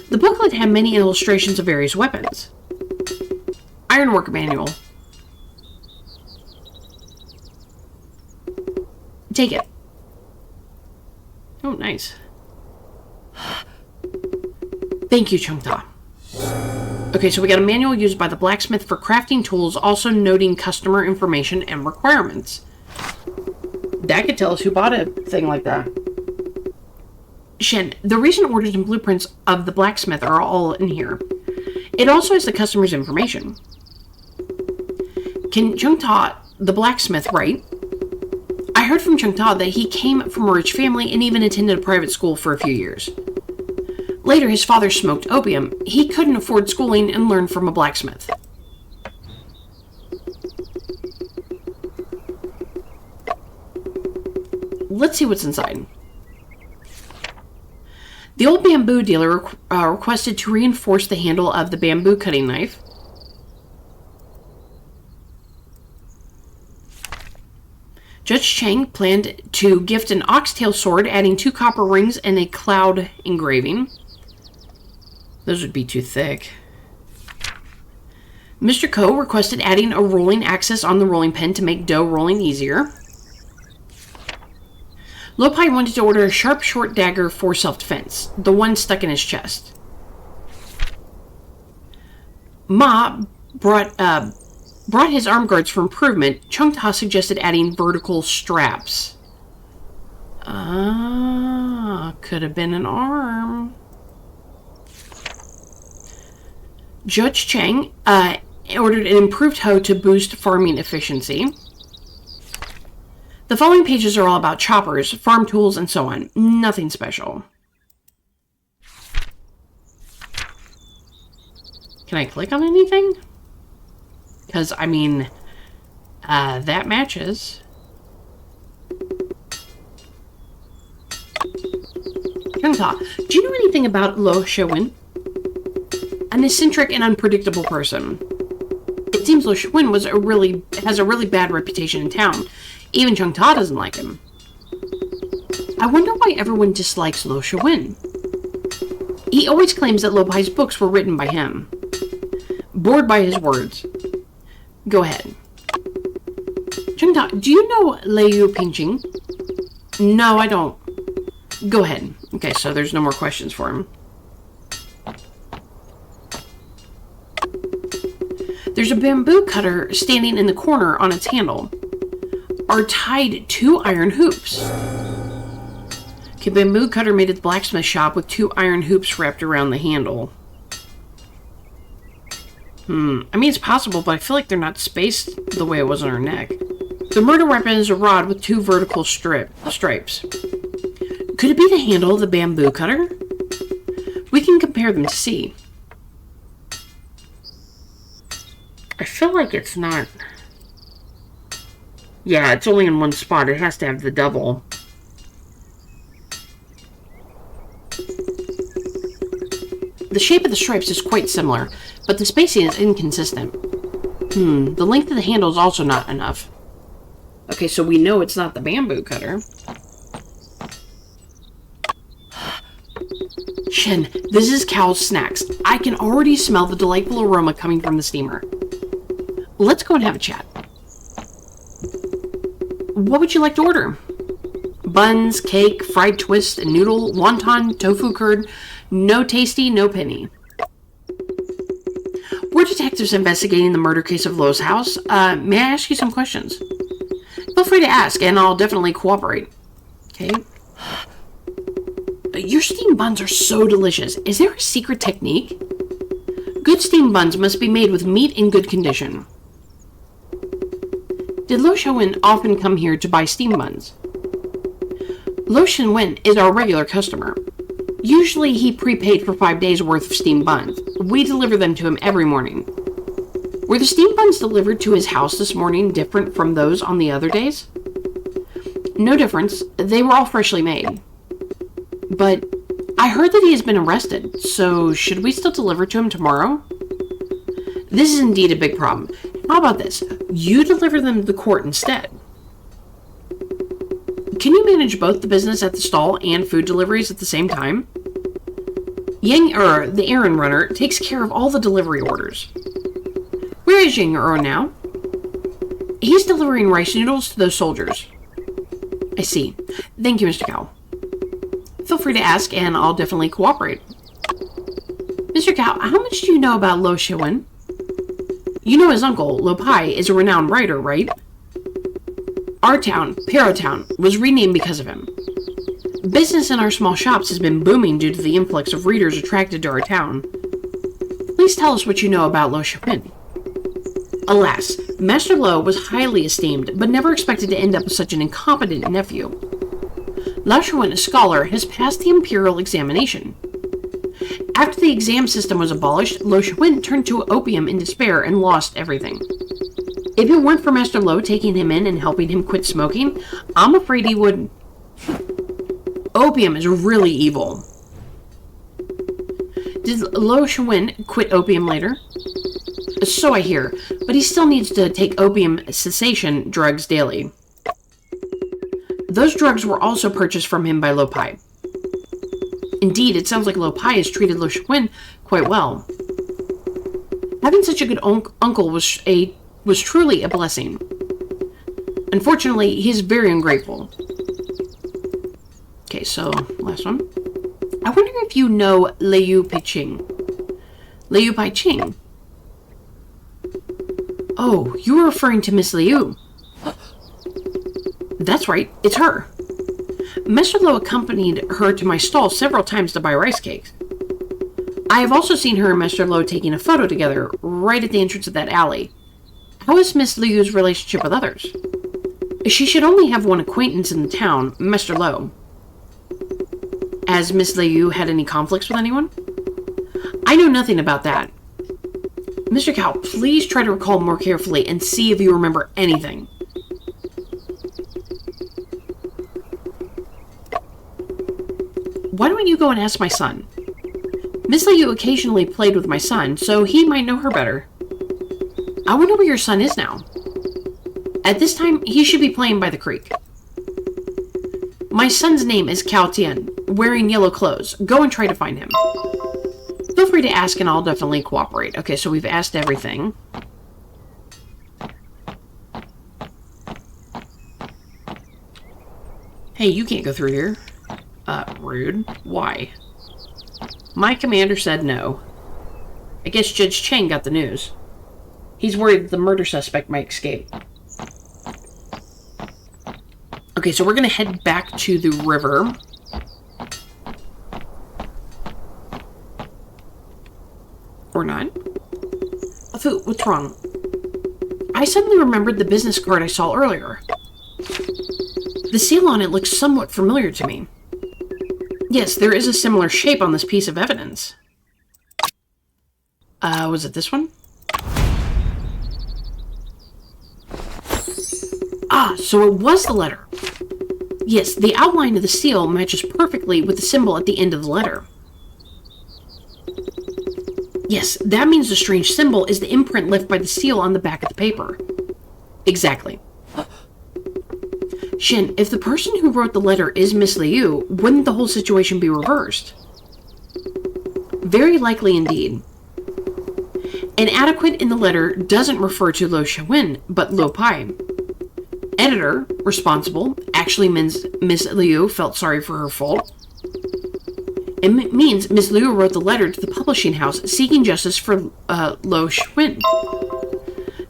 The booklet had many illustrations of various weapons. Ironwork manual. Take it. Oh, nice. Thank you, Chungta. Okay, so we got a manual used by the blacksmith for crafting tools, also noting customer information and requirements. That could tell us who bought a thing like that. Shen, the recent orders and blueprints of the blacksmith are all in here. It also has the customer's information. Can Chungta, the blacksmith, write? I heard from Chungta that he came from a rich family and even attended a private school for a few years. Later, his father smoked opium. He couldn't afford schooling and learned from a blacksmith. Let's see what's inside. The old bamboo dealer requested to reinforce the handle of the bamboo cutting knife. Judge Chang planned to gift an oxtail sword, adding 2 copper rings and a cloud engraving. Those would be too thick. Mr. Ko requested adding a rolling axis on the rolling pin to make dough rolling easier. Lopai wanted to order a sharp, short dagger for self-defense, the one stuck in his chest. Ma brought his arm guards for improvement. Chungta suggested adding vertical straps. Could have been an arm. Judge Chang ordered an improved hoe to boost farming efficiency. The following pages are all about choppers, farm tools, and so on. Nothing special. Can I click on anything? Because, I mean, that matches. Chungta, do you know anything about Lo Shewin? An eccentric and unpredictable person. It seems Lo Shewin has a really bad reputation in town. Even Chungta doesn't like him. I wonder why everyone dislikes Lo Shewin. He always claims that Lopai's books were written by him. Bored by his words. Go ahead. Chungta, do you know Liu Pingqing? No, I don't. Go ahead. Okay, so there's no more questions for him. There's a bamboo cutter standing in the corner on its handle. Are tied 2 iron hoops. Okay, bamboo cutter made at the blacksmith shop with 2 iron hoops wrapped around the handle. I mean, it's possible, but I feel like they're not spaced the way it was on her neck. The murder weapon is a rod with 2 vertical stripes. Could it be the handle of the bamboo cutter? We can compare them to see. I feel like it's not... Yeah, it's only in one spot. It has to have the double. The shape of the stripes is quite similar, but the spacing is inconsistent. The length of the handle is also not enough. Okay, so we know it's not the bamboo cutter. Shen, this is Cal's snacks. I can already smell the delightful aroma coming from the steamer. Let's go and have a chat. What would you like to order? Buns, cake, fried twist, noodle, wonton, tofu curd. No tasty, no penny. We're detectives investigating the murder case of Lo's house. May I ask you some questions? Feel free to ask, and I'll definitely cooperate. Okay. Your steamed buns are so delicious. Is there a secret technique? Good steamed buns must be made with meat in good condition. Did Lo Xiaowen often come here to buy steamed buns? Lo Xiaowen is our regular customer. Usually he prepaid for 5 days worth of steamed buns. We deliver them to him every morning. Were the steamed buns delivered to his house this morning different from those on the other days? No difference. They were all freshly made. But I heard that he has been arrested, so should we still deliver to him tomorrow? This is indeed a big problem. How about this? You deliver them to the court instead. Can you manage both the business at the stall and food deliveries at the same time? The errand runner, takes care of all the delivery orders. Where is Yang now? He's delivering rice noodles to those soldiers. I see. Thank you, Mr. Cao. Feel free to ask, and I'll definitely cooperate. Mr. Cao, how much do you know about Lo Xiaowen? You know his uncle, Lo Pai, is a renowned writer, right? Our town, Pero Town, was renamed because of him. Business in our small shops has been booming due to the influx of readers attracted to our town. Please tell us what you know about Lo Xiaowen. Alas, Master Lo was highly esteemed, but never expected to end up with such an incompetent nephew. Lo Xiaowen, a scholar, has passed the imperial examination. After the exam system was abolished, Lo Xiaowen turned to opium in despair and lost everything. If it weren't for Master Lo taking him in and helping him quit smoking, I'm afraid he would. Opium is really evil. Did Lo Xiaowen quit opium later? So I hear, but he still needs to take opium cessation drugs daily. Those drugs were also purchased from him by Lo Pai. Indeed, it sounds like Lo Pai has treated Lo Xiaowen quite well. Having such a good uncle was truly a blessing. Unfortunately, he's very ungrateful. Okay, so, last one. I wonder if you know Liu Peiqing. Liu Peiqing? Oh, you were referring to Miss Liu. That's right, it's her. Master Lo accompanied her to my stall several times to buy rice cakes. I have also seen her and Master Lo taking a photo together right at the entrance of that alley. How is Miss Liu's relationship with others? She should only have one acquaintance in the town, Master Lo. Has Miss Liu had any conflicts with anyone? I know nothing about that. Mr. Cao, please try to recall more carefully and see if you remember anything. Why don't you go and ask my son? Miss Liu occasionally played with my son, so he might know her better. I wonder where your son is now. At this time, he should be playing by the creek. My son's name is Cao Tian, wearing yellow clothes. Go and try to find him. Feel free to ask and I'll definitely cooperate. Okay, so we've asked everything. Hey, you can't go through here. Rude. Why? My commander said no. I guess Judge Cheng got the news. He's worried the murder suspect might escape. Okay, so we're gonna head back to the river. Or not. Fu, what's wrong? I suddenly remembered the business card I saw earlier. The seal on it looks somewhat familiar to me. Yes, there is a similar shape on this piece of evidence. Was it this one? Ah, so it was the letter. Yes, the outline of the seal matches perfectly with the symbol at the end of the letter. Yes, that means the strange symbol is the imprint left by the seal on the back of the paper. Exactly. Shen, if the person who wrote the letter is Miss Liu, wouldn't the whole situation be reversed? Very likely indeed. Inadequate in the letter doesn't refer to Lo Xiaowen, but Lo Pai. Editor, responsible, actually means Miss Liu felt sorry for her fault. It means Miss Liu wrote the letter to the publishing house seeking justice for Lo Xiaowen.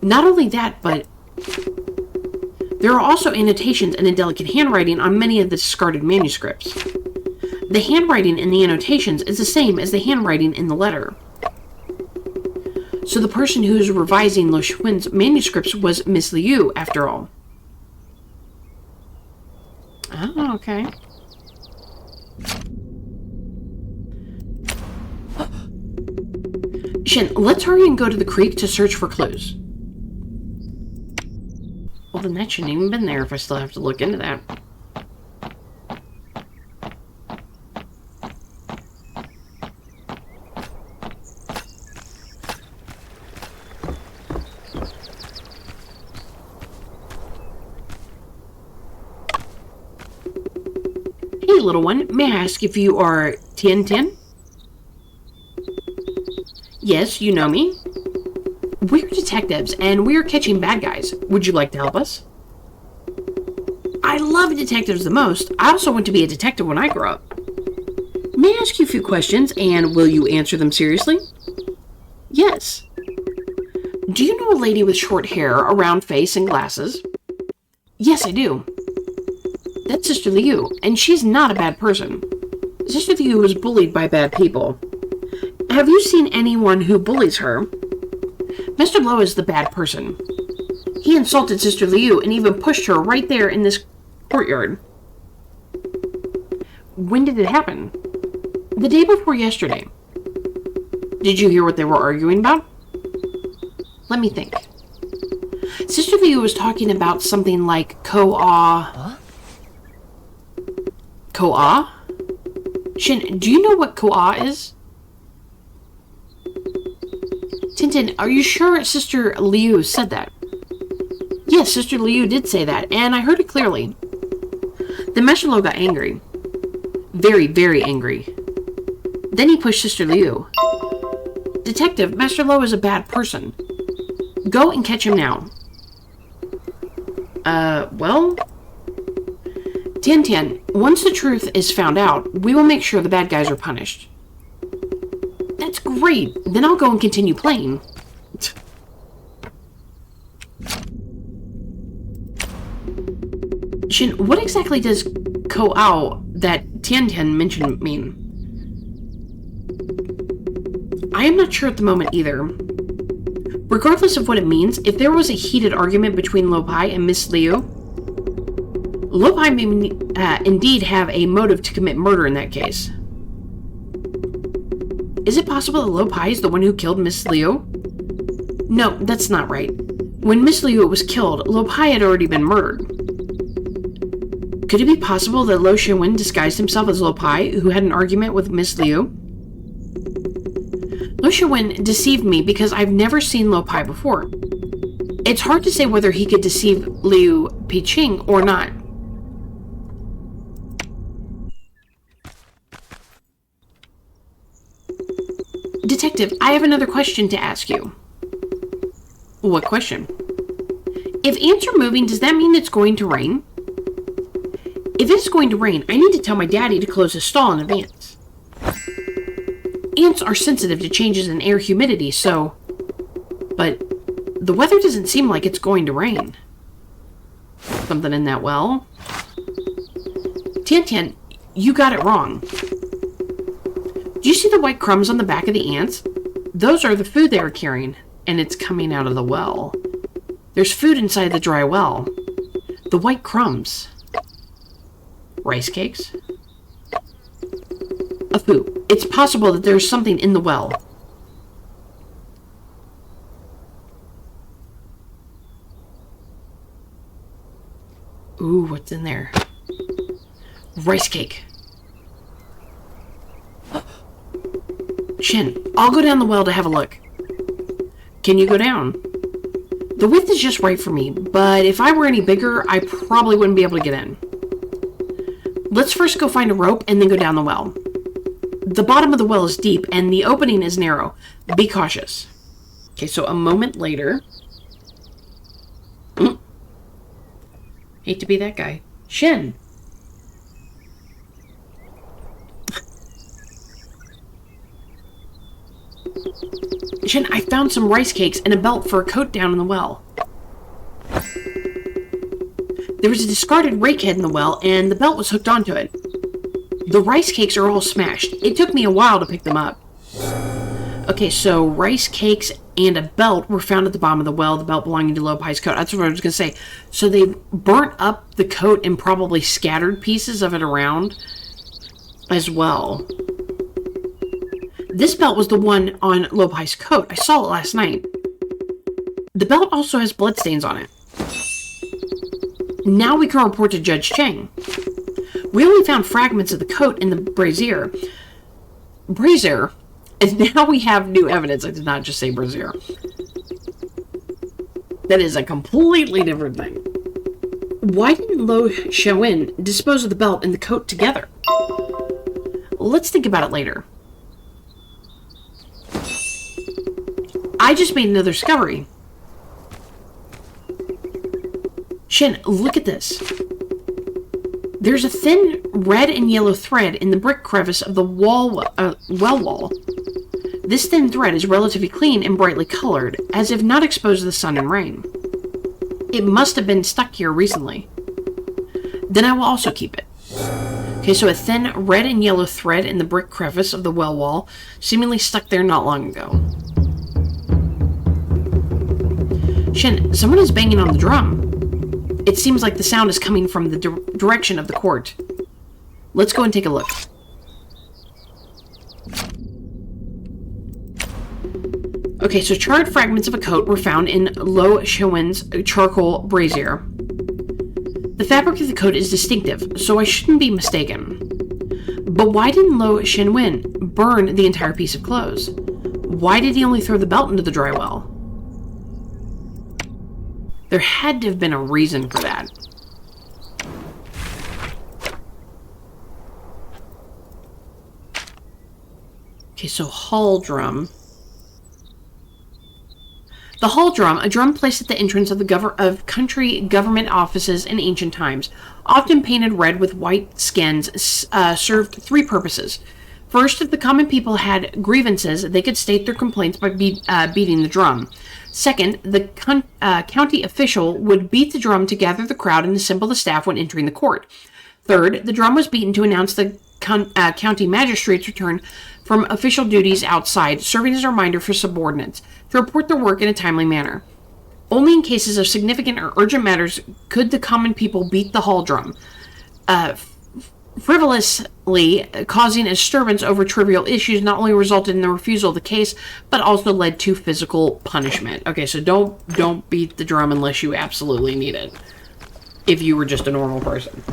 Not only that, but there are also annotations and indelicate handwriting on many of the discarded manuscripts. The handwriting in the annotations is the same as the handwriting in the letter. So the person who's revising Lo Xuan's manuscripts was Miss Liu, after all. Oh, okay. Shen, let's hurry and go to the creek to search for clues. Well, then that shouldn't even been there if I still have to look into that. Hey, little one, may I ask if you are Tian Tian? Yes, you know me. We're detectives, and we're catching bad guys. Would you like to help us? I love detectives the most. I also want to be a detective when I grow up. May I ask you a few questions, and will you answer them seriously? Yes. Do you know a lady with short hair, a round face, and glasses? Yes, I do. That's Sister Liu, and she's not a bad person. Sister Liu was bullied by bad people. Have you seen anyone who bullies her? Mr. Lo is the bad person. He insulted Sister Liu and even pushed her right there in this courtyard. When did it happen? The day before yesterday. Did you hear what they were arguing about? Let me think. Sister Liu was talking about something like Ko-ah. Huh? Ko-ah? Shin, do you know what Ko-ah is? Tintin, are you sure Sister Liu said that? Yes, Sister Liu did say that, and I heard it clearly. The Master Lo got angry. Very, very angry. Then he pushed Sister Liu. Detective, Master Lo is a bad person. Go and catch him now. Well? Tian Tian, once the truth is found out, we will make sure the bad guys are punished. That's great. Then I'll go and continue playing. Shin, what exactly does Ko-ao that Tian Tian mentioned mean? I am not sure at the moment either. Regardless of what it means, if there was a heated argument between Lo Pai and Miss Liu, Lo Pai may indeed have a motive to commit murder in that case. Is it possible that Lo Pai is the one who killed Miss Liu? No, that's not right. When Miss Liu was killed, Lo Pai had already been murdered. Could it be possible that Lo Xuan disguised himself as Lo Pai, who had an argument with Miss Liu? Lo Xuan deceived me because I've never seen Lo Pai before. It's hard to say whether he could deceive Liu Piqing or not. Detective, I have another question to ask you. What question? If ants are moving, does that mean it's going to rain? If it's going to rain, I need to tell my daddy to close his stall in advance. Ants are sensitive to changes in air humidity, so... But the weather doesn't seem like it's going to rain. Something in that well? Tian Tian, you got it wrong. Do you see the white crumbs on the back of the ants? Those are the food they are carrying, and it's coming out of the well. There's food inside the dry well. The white crumbs. Rice cakes? A food. It's possible that there's something in the well. Ooh, what's in there? Rice cake. Shin, I'll go down the well to have a look. Can you go down? The width is just right for me, but if I were any bigger, I probably wouldn't be able to get in. Let's first go find a rope and then go down the well. The bottom of the well is deep and the opening is narrow. Be cautious. Okay, so a moment later. Hate to be that guy. Shin. Shin, I found some rice cakes and a belt for a coat down in the well. There was a discarded rake head in the well, and the belt was hooked onto it. The rice cakes are all smashed. It took me a while to pick them up. Okay, so rice cakes and a belt were found at the bottom of the well, the belt belonging to Lopai's coat. That's what I was going to say. So they burnt up the coat and probably scattered pieces of it around as well. This belt was the one on Lopai's coat. I saw it last night. The belt also has bloodstains on it. Now we can report to Judge Cheng. We only found fragments of the coat in the brazier. Brazier? And now we have new evidence. I did not just say brazier. That is a completely different thing. Why didn't Lo Xiaowen dispose of the belt and the coat together? Let's think about it later. I just made another discovery. Shen, look at this. There's a thin red and yellow thread in the brick crevice of the well wall. This thin thread is relatively clean and brightly colored, as if not exposed to the sun and rain. It must have been stuck here recently. Then I will also keep it. Okay, so a thin red and yellow thread in the brick crevice of the well wall, seemingly stuck there not long ago. Shen, someone is banging on the drum. It seems like the sound is coming from the direction of the court. Let's go and take a look. Okay, so charred fragments of a coat were found in Lo Xiaowen's charcoal brazier. The fabric of the coat is distinctive, so I shouldn't be mistaken. But why didn't Lo Xiaowen burn the entire piece of clothes? Why did he only throw the belt into the dry well? There had to have been a reason for that. Okay, so hall drum. The hall drum, a drum placed at the entrance of the country government offices in ancient times, often painted red with white skins, served three purposes. First, if the common people had grievances, they could state their complaints by beating the drum. Second, the county official would beat the drum to gather the crowd and assemble the staff when entering the court. Third, the drum was beaten to announce the county magistrate's return from official duties outside, serving as a reminder for subordinates to report their work in a timely manner. Only in cases of significant or urgent matters could the common people beat the hall drum, frivolously causing a disturbance over trivial issues. Not only resulted in the refusal of the case, but also led to physical punishment. Okay, so don't beat the drum unless you absolutely need it. If you were just a normal person.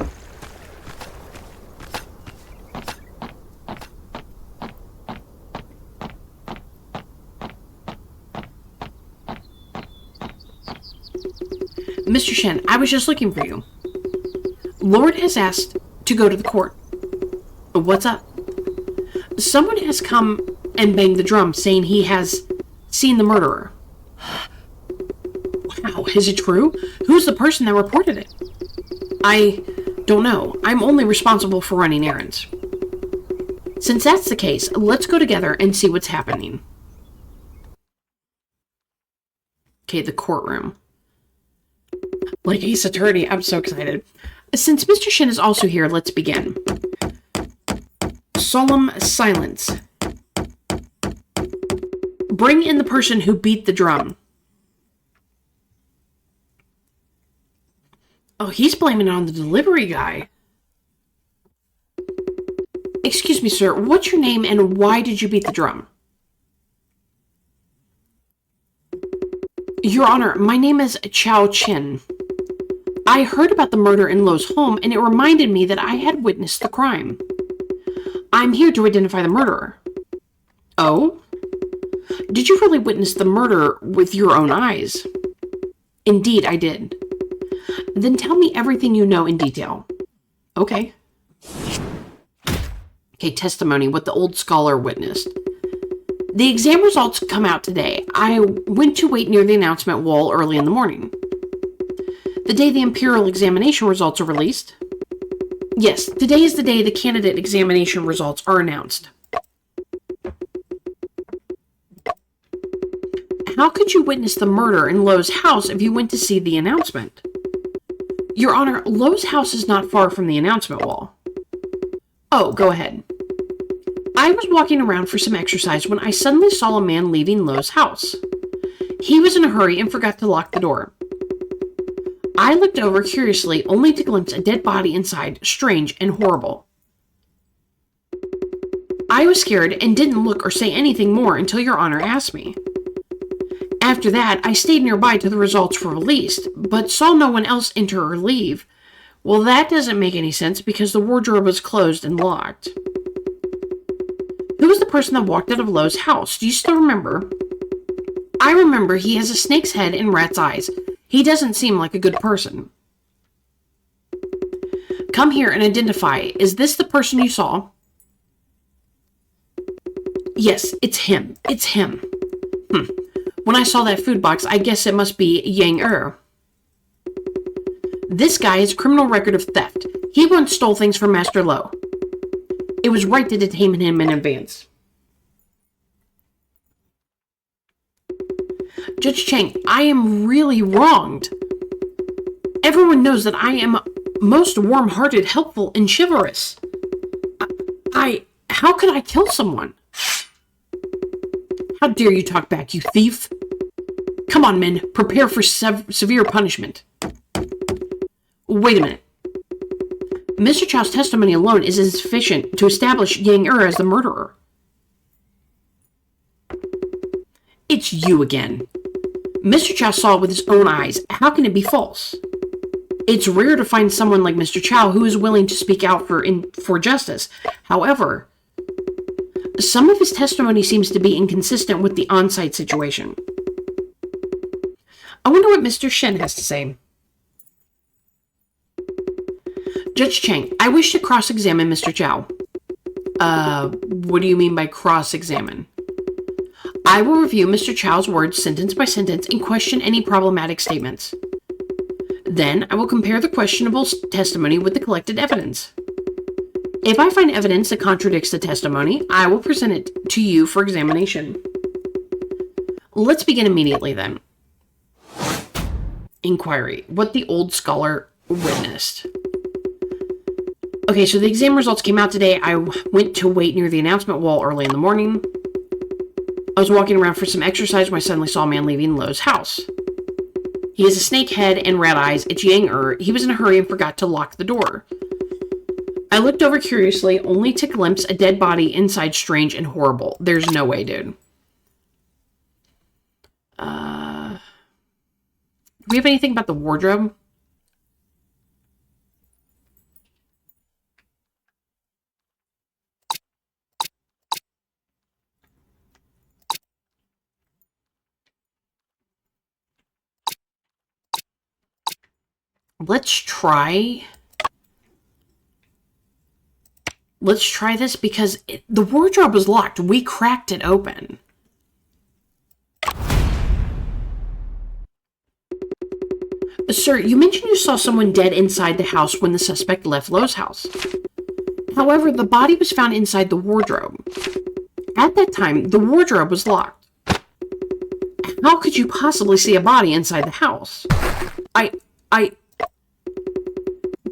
Mr. Shen, I was just looking for you. Lord has asked to go to the court. What's up? Someone has come and banged the drum, saying he has seen the murderer. Wow, is it true? Who's the person that reported it? I don't know. I'm only responsible for running errands. Since that's the case, let's go together and see what's happening. Okay, the courtroom. Like Ace Attorney, I'm so excited. Since Mr. Shen is also here, let's begin. Solemn silence. Bring in the person who beat the drum. Oh, he's blaming it on the delivery guy. Excuse me, sir. What's your name and why did you beat the drum? Your Honor, my name is Chao Chin. I heard about the murder in Lo's home, and it reminded me that I had witnessed the crime. I'm here to identify the murderer. Oh? Did you really witness the murder with your own eyes? Indeed, I did. Then tell me everything you know in detail. Okay. Okay, testimony, what the old scholar witnessed. The exam results come out today. I went to wait near the announcement wall early in the morning. The day the imperial examination results are released? Yes, today is the day the candidate examination results are announced. How could you witness the murder in Lo's house if you went to see the announcement? Your Honor, Lo's house is not far from the announcement wall. Oh, go ahead. I was walking around for some exercise when I suddenly saw a man leaving Lowe's house. He was in a hurry and forgot to lock the door. I looked over curiously, only to glimpse a dead body inside, strange and horrible. I was scared and didn't look or say anything more until Your Honor asked me. After that, I stayed nearby till the results were released, but saw no one else enter or leave. Well, that doesn't make any sense because the wardrobe was closed and locked. Who was the person that walked out of Lowe's house? Do you still remember? I remember he has a snake's head and rat's eyes. He doesn't seem like a good person. Come here and identify. Is this the person you saw? Yes, it's him. It's him. When I saw that food box, I guess it must be Yangtze. This guy has a criminal record of theft. He once stole things from Master Lo. It was right to detain him in advance. Judge Chang, I am really wronged. Everyone knows that I am most warm-hearted, helpful, and chivalrous. How could I kill someone? How dare you talk back, you thief? Come on, men, prepare for severe punishment. Wait a minute. Mr. Chow's testimony alone is insufficient to establish Yangtze as the murderer. It's you again. Mr. Chow saw it with his own eyes. How can it be false? It's rare to find someone like Mr. Chow who is willing to speak out for justice. However, some of his testimony seems to be inconsistent with the on-site situation. I wonder what Mr. Shen has to say. Judge Chang, I wish to cross-examine Mr. Chow. What do you mean by cross-examine? I will review Mr. Chow's words sentence by sentence and question any problematic statements. Then I will compare the questionable testimony with the collected evidence. If I find evidence that contradicts the testimony, I will present it to you for examination. Let's begin immediately then. Inquiry. What the old scholar witnessed. Okay, so the exam results came out today. I went to wait near the announcement wall early in the morning. I was walking around for some exercise when I suddenly saw a man leaving Lowe's house. He has a snake head and rat eyes. It's Yangtze. He was in a hurry and forgot to lock the door. I looked over curiously, only to glimpse a dead body inside, strange and horrible. There's no way, dude. Do we have anything about the wardrobe? Let's try this because the wardrobe was locked. We cracked it open. Sir, you mentioned you saw someone dead inside the house when the suspect left Lowe's house. However, the body was found inside the wardrobe. At that time, the wardrobe was locked. How could you possibly see a body inside the house?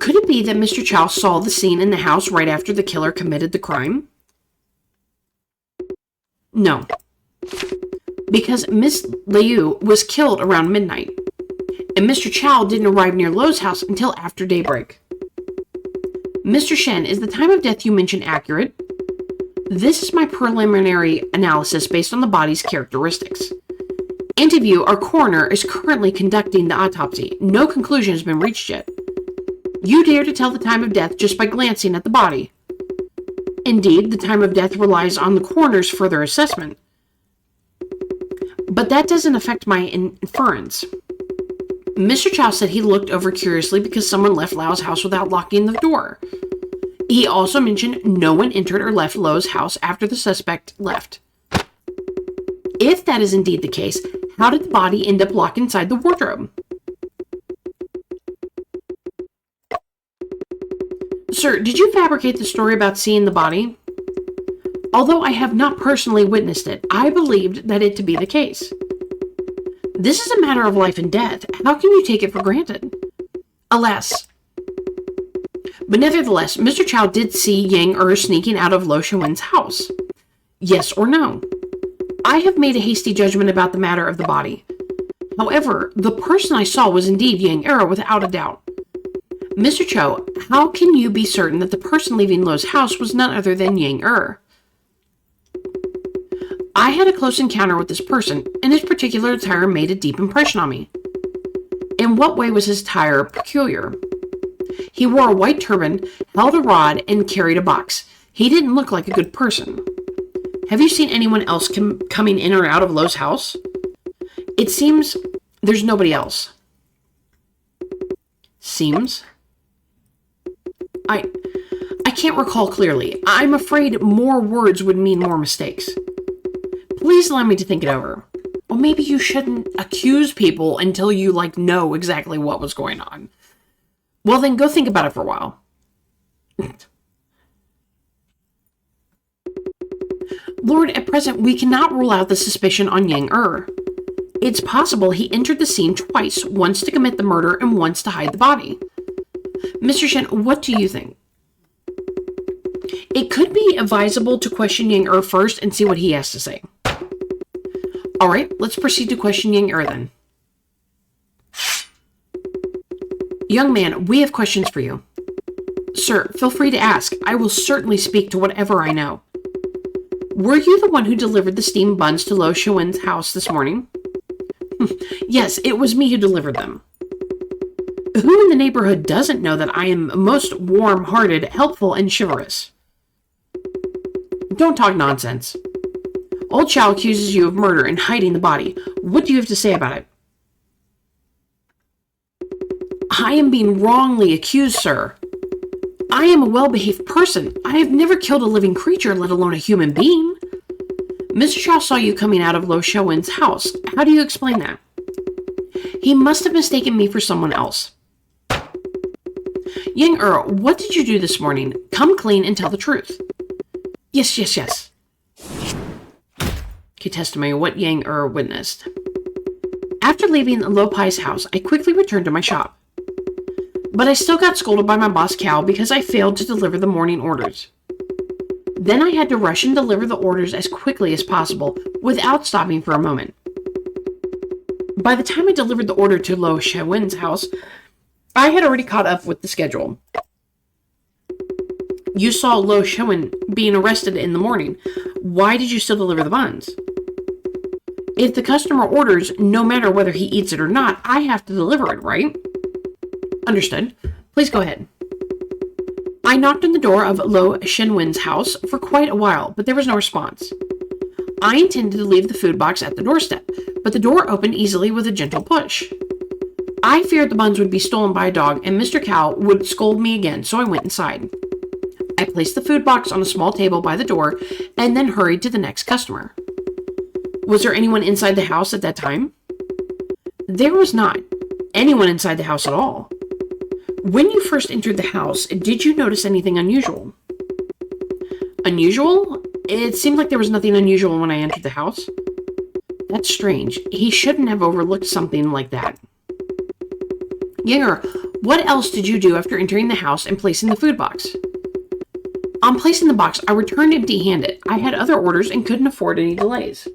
Could it be that Mr. Chow saw the scene in the house right after the killer committed the crime? No. Because Miss Liu was killed around midnight, and Mr. Chow didn't arrive near Lowe's house until after daybreak. Mr. Shen, is the time of death you mentioned accurate? This is my preliminary analysis based on the body's characteristics. Interview, our coroner, is currently conducting the autopsy. No conclusion has been reached yet. You dare to tell the time of death just by glancing at the body. Indeed, the time of death relies on the coroner's further assessment. But that doesn't affect my inference. Mr. Chow said he looked over curiously because someone left Lau's house without locking the door. He also mentioned no one entered or left Lowe's house after the suspect left. If that is indeed the case, how did the body end up locked inside the wardrobe? Sir, did you fabricate the story about seeing the body? Although I have not personally witnessed it, I believed that it to be the case. This is a matter of life and death. How can you take it for granted? Alas, But nevertheless, Mr. Chow did see Yang sneaking out of Lo Shenwen's house. Yes or no? I have made a hasty judgment about the matter of the body. However, the person I saw was indeed Yang without a doubt. Mr. Cho, how can you be certain that the person leaving Lo's house was none other than Yang I had a close encounter with this person, and his particular attire made a deep impression on me. In what way was his attire peculiar? He wore a white turban, held a rod, and carried a box. He didn't look like a good person. Have you seen anyone else coming in or out of Lo's house? It seems there's nobody else. Seems? I can't recall clearly. I'm afraid more words would mean more mistakes. Please allow me to think it over. Or maybe you shouldn't accuse people until you, know exactly what was going on. Well, then go think about it for a while. Lord, at present, we cannot rule out the suspicion on Yang It's possible he entered the scene twice, once to commit the murder and once to hide the body. Mr. Shen, what do you think? It could be advisable to question Yang first and see what he has to say. All right, let's proceed to question Yang then. Young man, we have questions for you. Sir, feel free to ask. I will certainly speak to whatever I know. Were you the one who delivered the steamed buns to Lo Shenwen's house this morning? Yes, it was me who delivered them. Who in the neighborhood doesn't know that I am most warm-hearted, helpful, and chivalrous? Don't talk nonsense. Old Chow accuses you of murder and hiding the body. What do you have to say about it? I am being wrongly accused, sir. I am a well-behaved person. I have never killed a living creature, let alone a human being. Mr. Chow saw you coming out of Lo Shenwen's house. How do you explain that? He must have mistaken me for someone else. Yang what did you do this morning? Come clean and tell the truth. Yes. Okay, testimony what Yang witnessed. After leaving Lo Pai's house, I quickly returned to my shop. But I still got scolded by my boss Cal because I failed to deliver the morning orders. Then I had to rush and deliver the orders as quickly as possible without stopping for a moment. By the time I delivered the order to Lo Shenwen's house, I had already caught up with the schedule. You saw Lo Shenwen being arrested in the morning. Why did you still deliver the buns? If the customer orders, no matter whether he eats it or not, I have to deliver it, right? Understood. Please go ahead. I knocked on the door of Lo Shenwen's house for quite a while, but there was no response. I intended to leave the food box at the doorstep, but the door opened easily with a gentle push. I feared the buns would be stolen by a dog and Mr. Cow would scold me again, so I went inside. I placed the food box on a small table by the door and then hurried to the next customer. Was there anyone inside the house at that time? There was not anyone inside the house at all. When you first entered the house, did you notice anything unusual? Unusual? It seemed like there was nothing unusual when I entered the house. That's strange. He shouldn't have overlooked something like that. Yanger, what else did you do after entering the house and placing the food box? On placing the box, I returned empty-handed. I had other orders and couldn't afford any delays.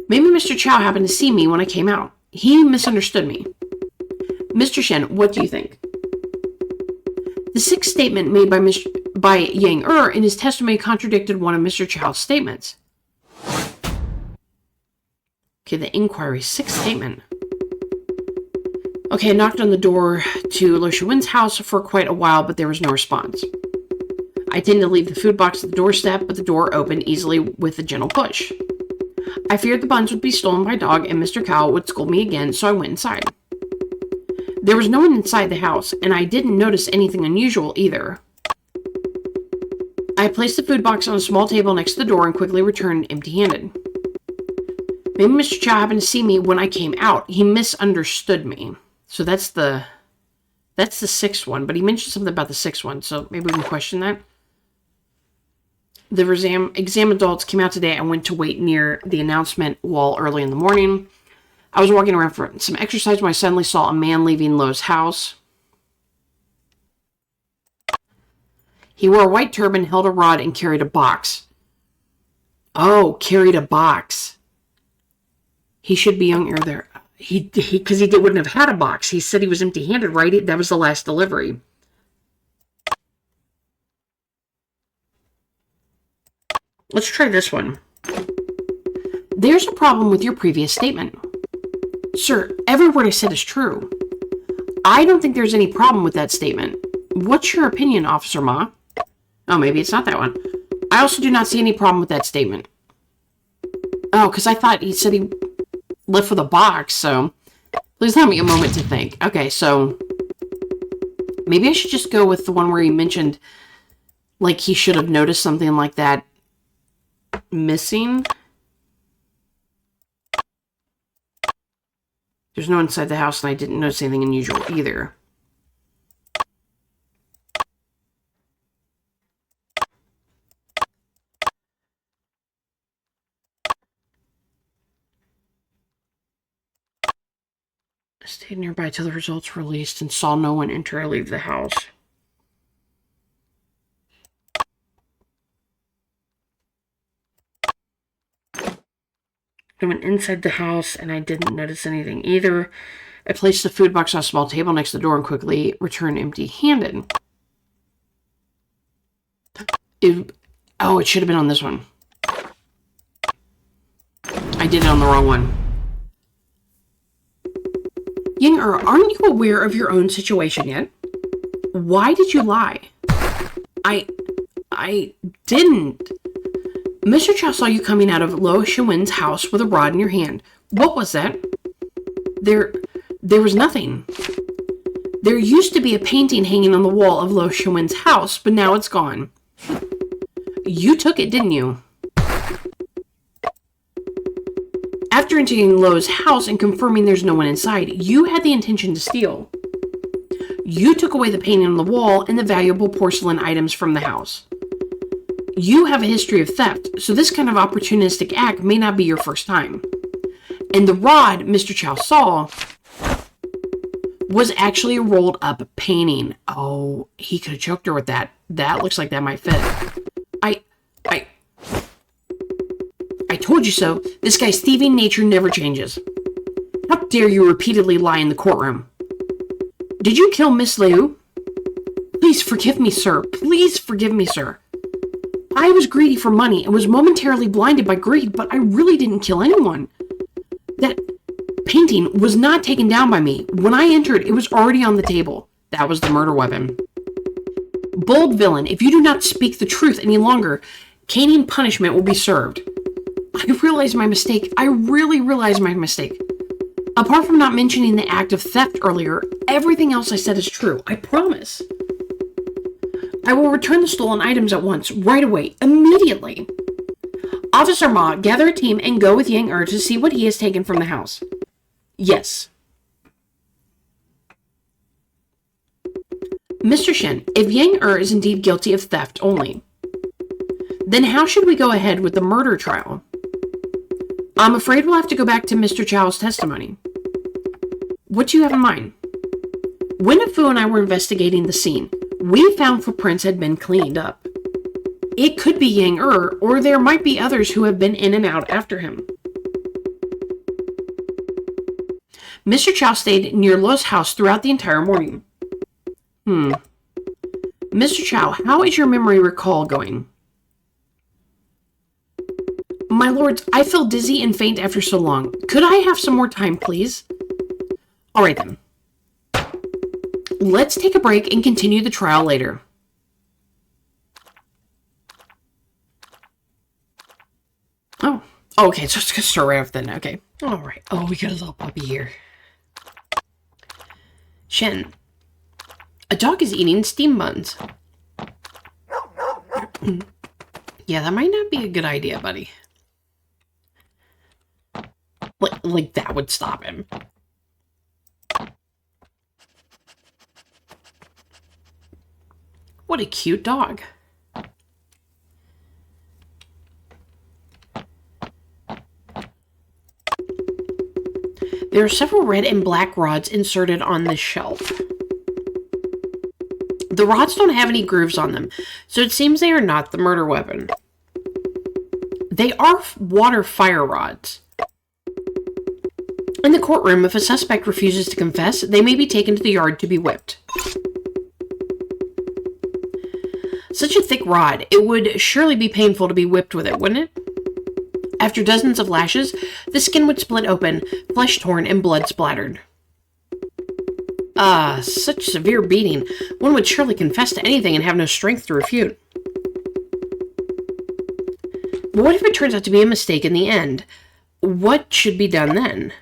Maybe Mr. Chow happened to see me when I came out. He misunderstood me. Mr. Shen, what do you think? The sixth statement made by Yang in his testimony contradicted one of Mr. Chow's statements. Okay, the inquiry, sixth statement. Okay, I knocked on the door to Lo Shenwen's house for quite a while, but there was no response. I intended to leave the food box at the doorstep, but the door opened easily with a gentle push. I feared the buns would be stolen by a dog and Mr. Cow would scold me again, so I went inside. There was no one inside the house, and I didn't notice anything unusual either. I placed the food box on a small table next to the door and quickly returned empty-handed. Maybe Mr. Chow happened to see me when I came out. He misunderstood me. So that's the sixth one, but he mentioned something about the sixth one, so maybe we can question that. The exam adults came out today and went to wait near the announcement wall early in the morning. I was walking around for some exercise when I suddenly saw a man leaving Lo's house. He wore a white turban, held a rod, and carried a box. Oh, carried a box. He should be younger there. Because he wouldn't have had a box. He said he was empty-handed, right? That was the last delivery. Let's try this one. There's a problem with your previous statement. Sir, every word I said is true. I don't think there's any problem with that statement. What's your opinion, Officer Ma? Oh, maybe it's not that one. I also do not see any problem with that statement. Oh, because I thought he said he left with a box, so please allow me a moment to think. Okay, so maybe I should just go with the one where he mentioned, like, he should have noticed something like that missing. There's no one inside the house, and I didn't notice anything unusual either. I stayed nearby till the results were released and saw no one enter or leave the house. I went inside the house, and I didn't notice anything either. I placed the food box on a small table next to the door and quickly returned empty-handed. It should have been on this one. I did it on the wrong one. Yang aren't you aware of your own situation yet? Why did you lie? I didn't. Mr. Chow saw you coming out of Lo Shiwen's house with a rod in your hand. What was that? There was nothing. There used to be a painting hanging on the wall of Lo Shiwen's house, but now it's gone. You took it, didn't you? After entering Lo's house and confirming there's no one inside, you had the intention to steal. You took away the painting on the wall and the valuable porcelain items from the house. You have a history of theft, so this kind of opportunistic act may not be your first time. And the rod Mr. Chow saw was actually a rolled up painting. Oh, he could have choked her with that. That looks like that might fit. I told you so. This guy's thieving nature never changes. How dare you repeatedly lie in the courtroom? Did you kill Miss Liu? Please forgive me, sir. Please forgive me, sir. I was greedy for money and was momentarily blinded by greed, but I really didn't kill anyone. That painting was not taken down by me. When I entered, it was already on the table. That was the murder weapon. Bold villain, if you do not speak the truth any longer, caning punishment will be served. I realize my mistake. I really realize my mistake. Apart from not mentioning the act of theft earlier, everything else I said is true. I promise. I will return the stolen items at once, right away, immediately. Officer Ma, gather a team and go with Yang to see what he has taken from the house. Yes. Mr. Shen, if Yang is indeed guilty of theft only, then how should we go ahead with the murder trial? I'm afraid we'll have to go back to Mr. Chow's testimony. What do you have in mind? When Fu and I were investigating the scene, we found footprints had been cleaned up. It could be Yang or there might be others who have been in and out after him. Mr. Chow stayed near Lo's house throughout the entire morning. Mr. Chow, how is your memory recall going? My lords, I feel dizzy and faint after so long. Could I have some more time, please? All right, then. Let's take a break and continue the trial later. Oh, okay, so it's going to start right off then. Okay. All right. Oh, we got a little puppy here. Shen, a dog is eating steam buns. Yeah, that might not be a good idea, buddy. Like that would stop him. What a cute dog. There are several red and black rods inserted on this shelf. The rods don't have any grooves on them, so it seems they are not the murder weapon. They are water fire rods. In the courtroom, if a suspect refuses to confess, they may be taken to the yard to be whipped. Such a thick rod, it would surely be painful to be whipped with it, wouldn't it? After dozens of lashes, the skin would split open, flesh torn, and blood splattered. Such severe beating. One would surely confess to anything and have no strength to refute. But what if it turns out to be a mistake in the end? What should be done then?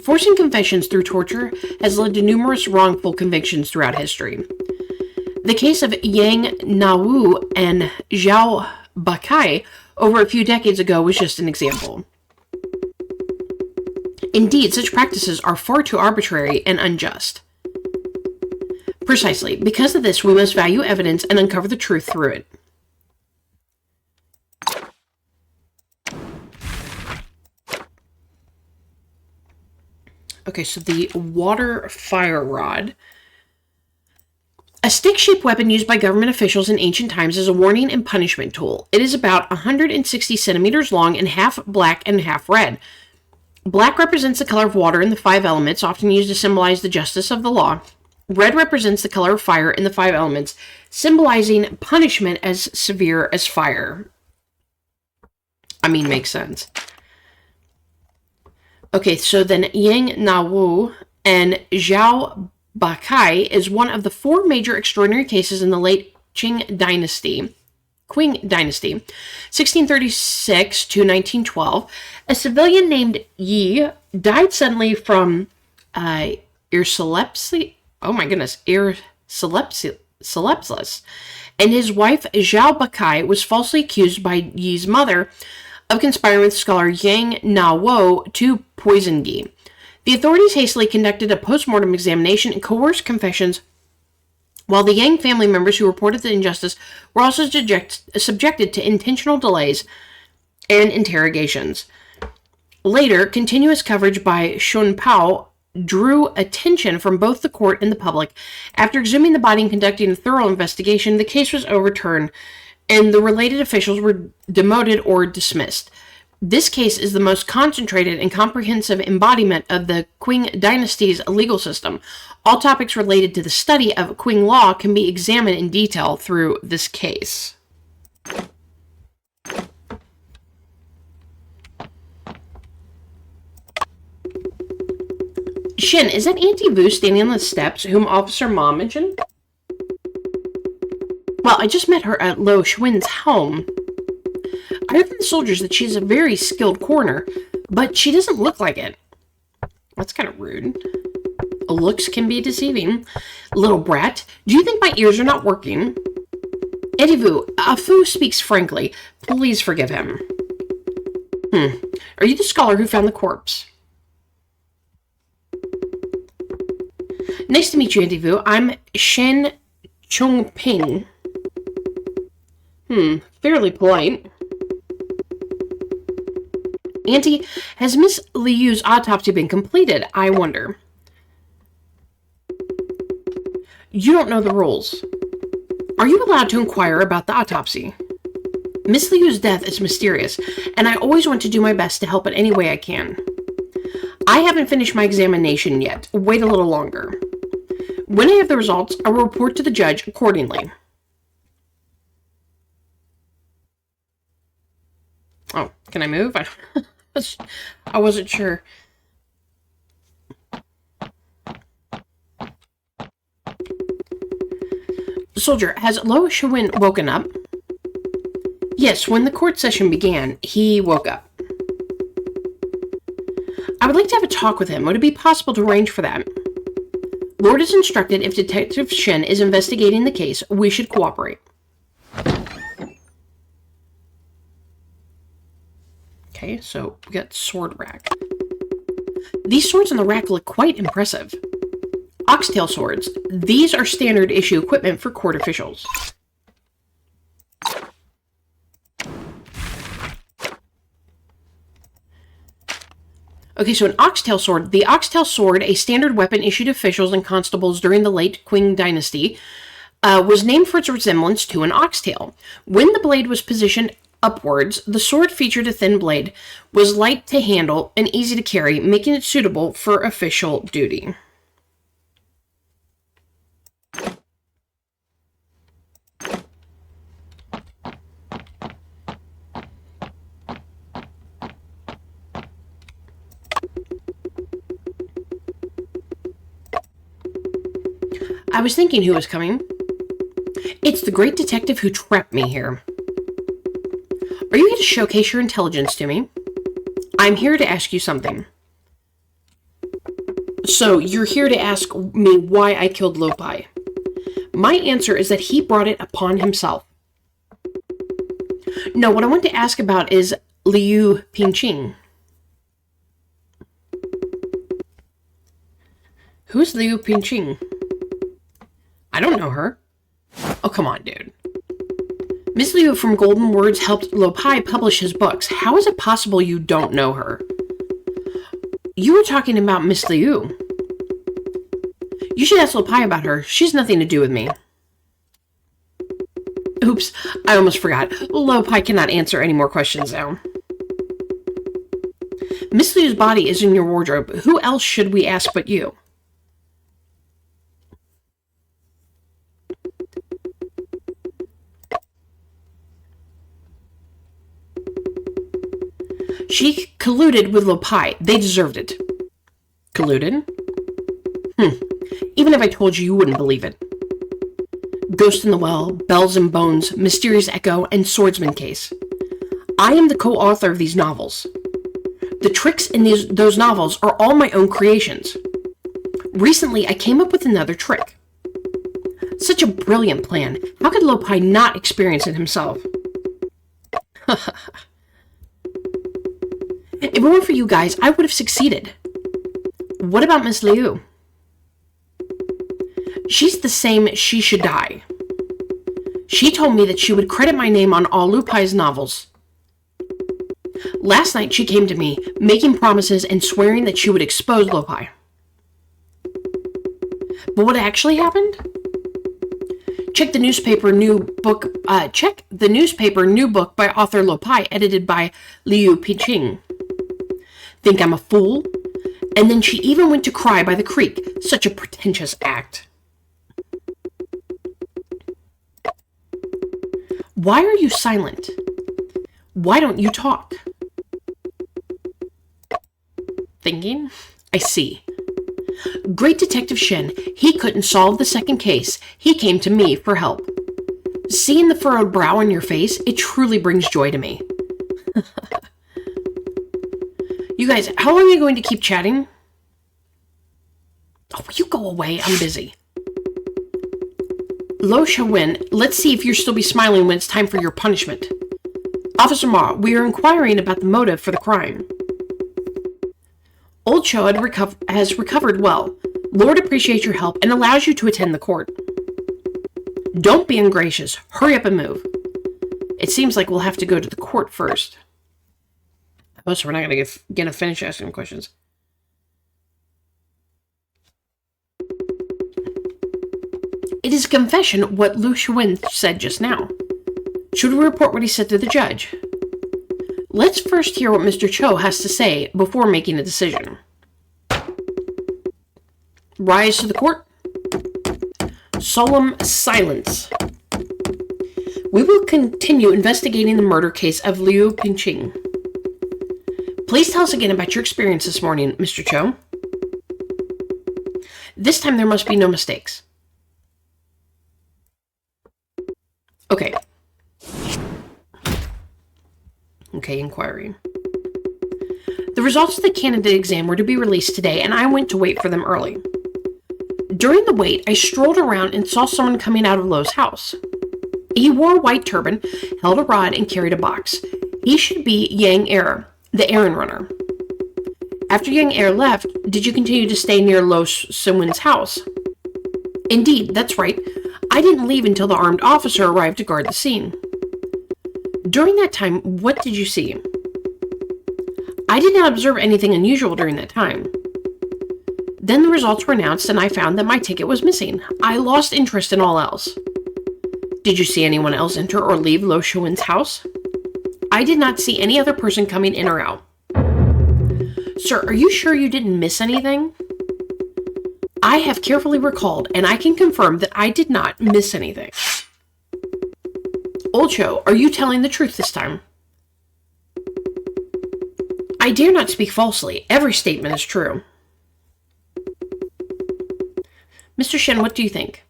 Forcing confessions through torture has led to numerous wrongful convictions throughout history. The case of Yang Na-wu and Zhao Bakai over a few decades ago was just an example. Indeed, such practices are far too arbitrary and unjust. Precisely, because of this, we must value evidence and uncover the truth through it. Okay, so the water fire rod. A stick-shaped weapon used by government officials in ancient times as a warning and punishment tool. It is about 160 centimeters long and half black and half red. Black represents the color of water in the 5 elements, often used to symbolize the justice of the law. Red represents the color of fire in the 5 elements, symbolizing punishment as severe as fire. I mean, makes sense. Okay, so then Yang Na-wu and Zhao Bakai is one of the 4 major extraordinary cases in the late Qing Dynasty, 1636 to 1912. A civilian named Yi died suddenly from epilepsy. Oh my goodness, epilepsy. And his wife Zhao Bakai was falsely accused by Yi's mother of conspiring with scholar Yang Na-wu to poison Yi. The authorities hastily conducted a post-mortem examination and coerced confessions, while the Yang family members who reported the injustice were also subjected to intentional delays and interrogations. Later, continuous coverage by Shun Pao drew attention from both the court and the public. After exhuming the body and conducting a thorough investigation, the case was overturned, and the related officials were demoted or dismissed. This case is the most concentrated and comprehensive embodiment of the Qing dynasty's legal system. All topics related to the study of Qing law can be examined in detail through this case. Shin, is that Auntie Vu standing on the steps whom Officer Ma mentioned? Well, I just met her at Lo Xuan's home. I heard from the soldiers that she's a very skilled coroner, but she doesn't look like it. That's kind of rude. Looks can be deceiving. Little brat, do you think my ears are not working? Auntie Vu, Fu speaks frankly. Please forgive him. Are you the scholar who found the corpse? Nice to meet you, Auntie Vu. I'm Shen Chongping. Fairly polite. Auntie, has Miss Liu's autopsy been completed? I wonder. You don't know the rules. Are you allowed to inquire about the autopsy? Miss Liu's death is mysterious, and I always want to do my best to help in any way I can. I haven't finished my examination yet. Wait a little longer. When I have the results, I will report to the judge accordingly. Oh, can I move? I wasn't sure. Soldier, has Lo Xuan woken up? Yes, when the court session began, he woke up. I would like to have a talk with him. Would it be possible to arrange for that? Lord is instructed if Detective Shen is investigating the case, we should cooperate. Okay, so we got sword rack. These swords on the rack look quite impressive. Oxtail swords. These are standard issue equipment for court officials. Okay, so an oxtail sword. The oxtail sword, a standard weapon issued to officials and constables during the late Qing dynasty, was named for its resemblance to an oxtail. When the blade was positioned upwards, the sword featured a thin blade, was light to handle, and easy to carry, making it suitable for official duty. I was thinking who was coming. It's the great detective who trapped me here. Are you here to showcase your intelligence to me? I'm here to ask you something. So, you're here to ask me why I killed Lopai. My answer is that he brought it upon himself. No, what I want to ask about is Liu Pingqing. Who's Liu Pingqing? I don't know her. Oh, come on, dude. Miss Liu from Golden Words helped Lopai publish his books. How is it possible you don't know her? You were talking about Miss Liu. You should ask Lopai about her. She's nothing to do with me. Oops, I almost forgot. Lopai cannot answer any more questions now. Miss Liu's body is in your wardrobe. Who else should we ask but you? She colluded with Lopai. They deserved it. Colluded? Even if I told you, you wouldn't believe it. Ghost in the Well, Bells and Bones, Mysterious Echo, and Swordsman Case. I am the co-author of these novels. The tricks in those novels are all my own creations. Recently, I came up with another trick. Such a brilliant plan. How could Lopai not experience it himself? If it weren't for you guys, I would have succeeded. What about Miss Liu? She's the same. She should die. She told me that she would credit my name on all Lupai's novels. Last night she came to me, making promises and swearing that she would expose Lopai. But what actually happened? Check the newspaper new book by author Lopai, edited by Liu Pingqing. Think I'm a fool? And then she even went to cry by the creek. Such a pretentious act. Why are you silent? Why don't you talk? Thinking? I see. Great Detective Shen, he couldn't solve the second case. He came to me for help. Seeing the furrowed brow on your face, it truly brings joy to me. You guys, how long are you going to keep chatting? Oh, will you go away? I'm busy. Lo Shawin, let's see if you'll still be smiling when it's time for your punishment. Officer Ma, we are inquiring about the motive for the crime. Old Cho has recovered well. Lord appreciates your help and allows you to attend the court. Don't be ungracious. Hurry up and move. It seems like we'll have to go to the court first. Oh, so we're not going to get to finish asking questions. It is a confession what Lu Shuwen said just now. Should we report what he said to the judge? Let's first hear what Mr. Cho has to say before making a decision. Rise to the court. Solemn silence. We will continue investigating the murder case of Liu Pingqing. Please tell us again about your experience this morning, Mr. Cho. This time there must be no mistakes. Okay. Okay, inquiry. The results of the candidate exam were to be released today, and I went to wait for them early. During the wait, I strolled around and saw someone coming out of Lo's house. He wore a white turban, held a rod, and carried a box. He should be Yang Er, the errand runner. After Yang Er left, did you continue to stay near Lo Seungwon's house? Indeed, that's right. I didn't leave until the armed officer arrived to guard the scene. During that time, what did you see? I did not observe anything unusual during that time. Then the results were announced and I found that my ticket was missing. I lost interest in all else. Did you see anyone else enter or leave Lo Shuin's house? I did not see any other person coming in or out. Sir, are you sure you didn't miss anything? I have carefully recalled, and I can confirm that I did not miss anything. Old Cho, are you telling the truth this time? I dare not speak falsely. Every statement is true. Mr. Shen, what do you think?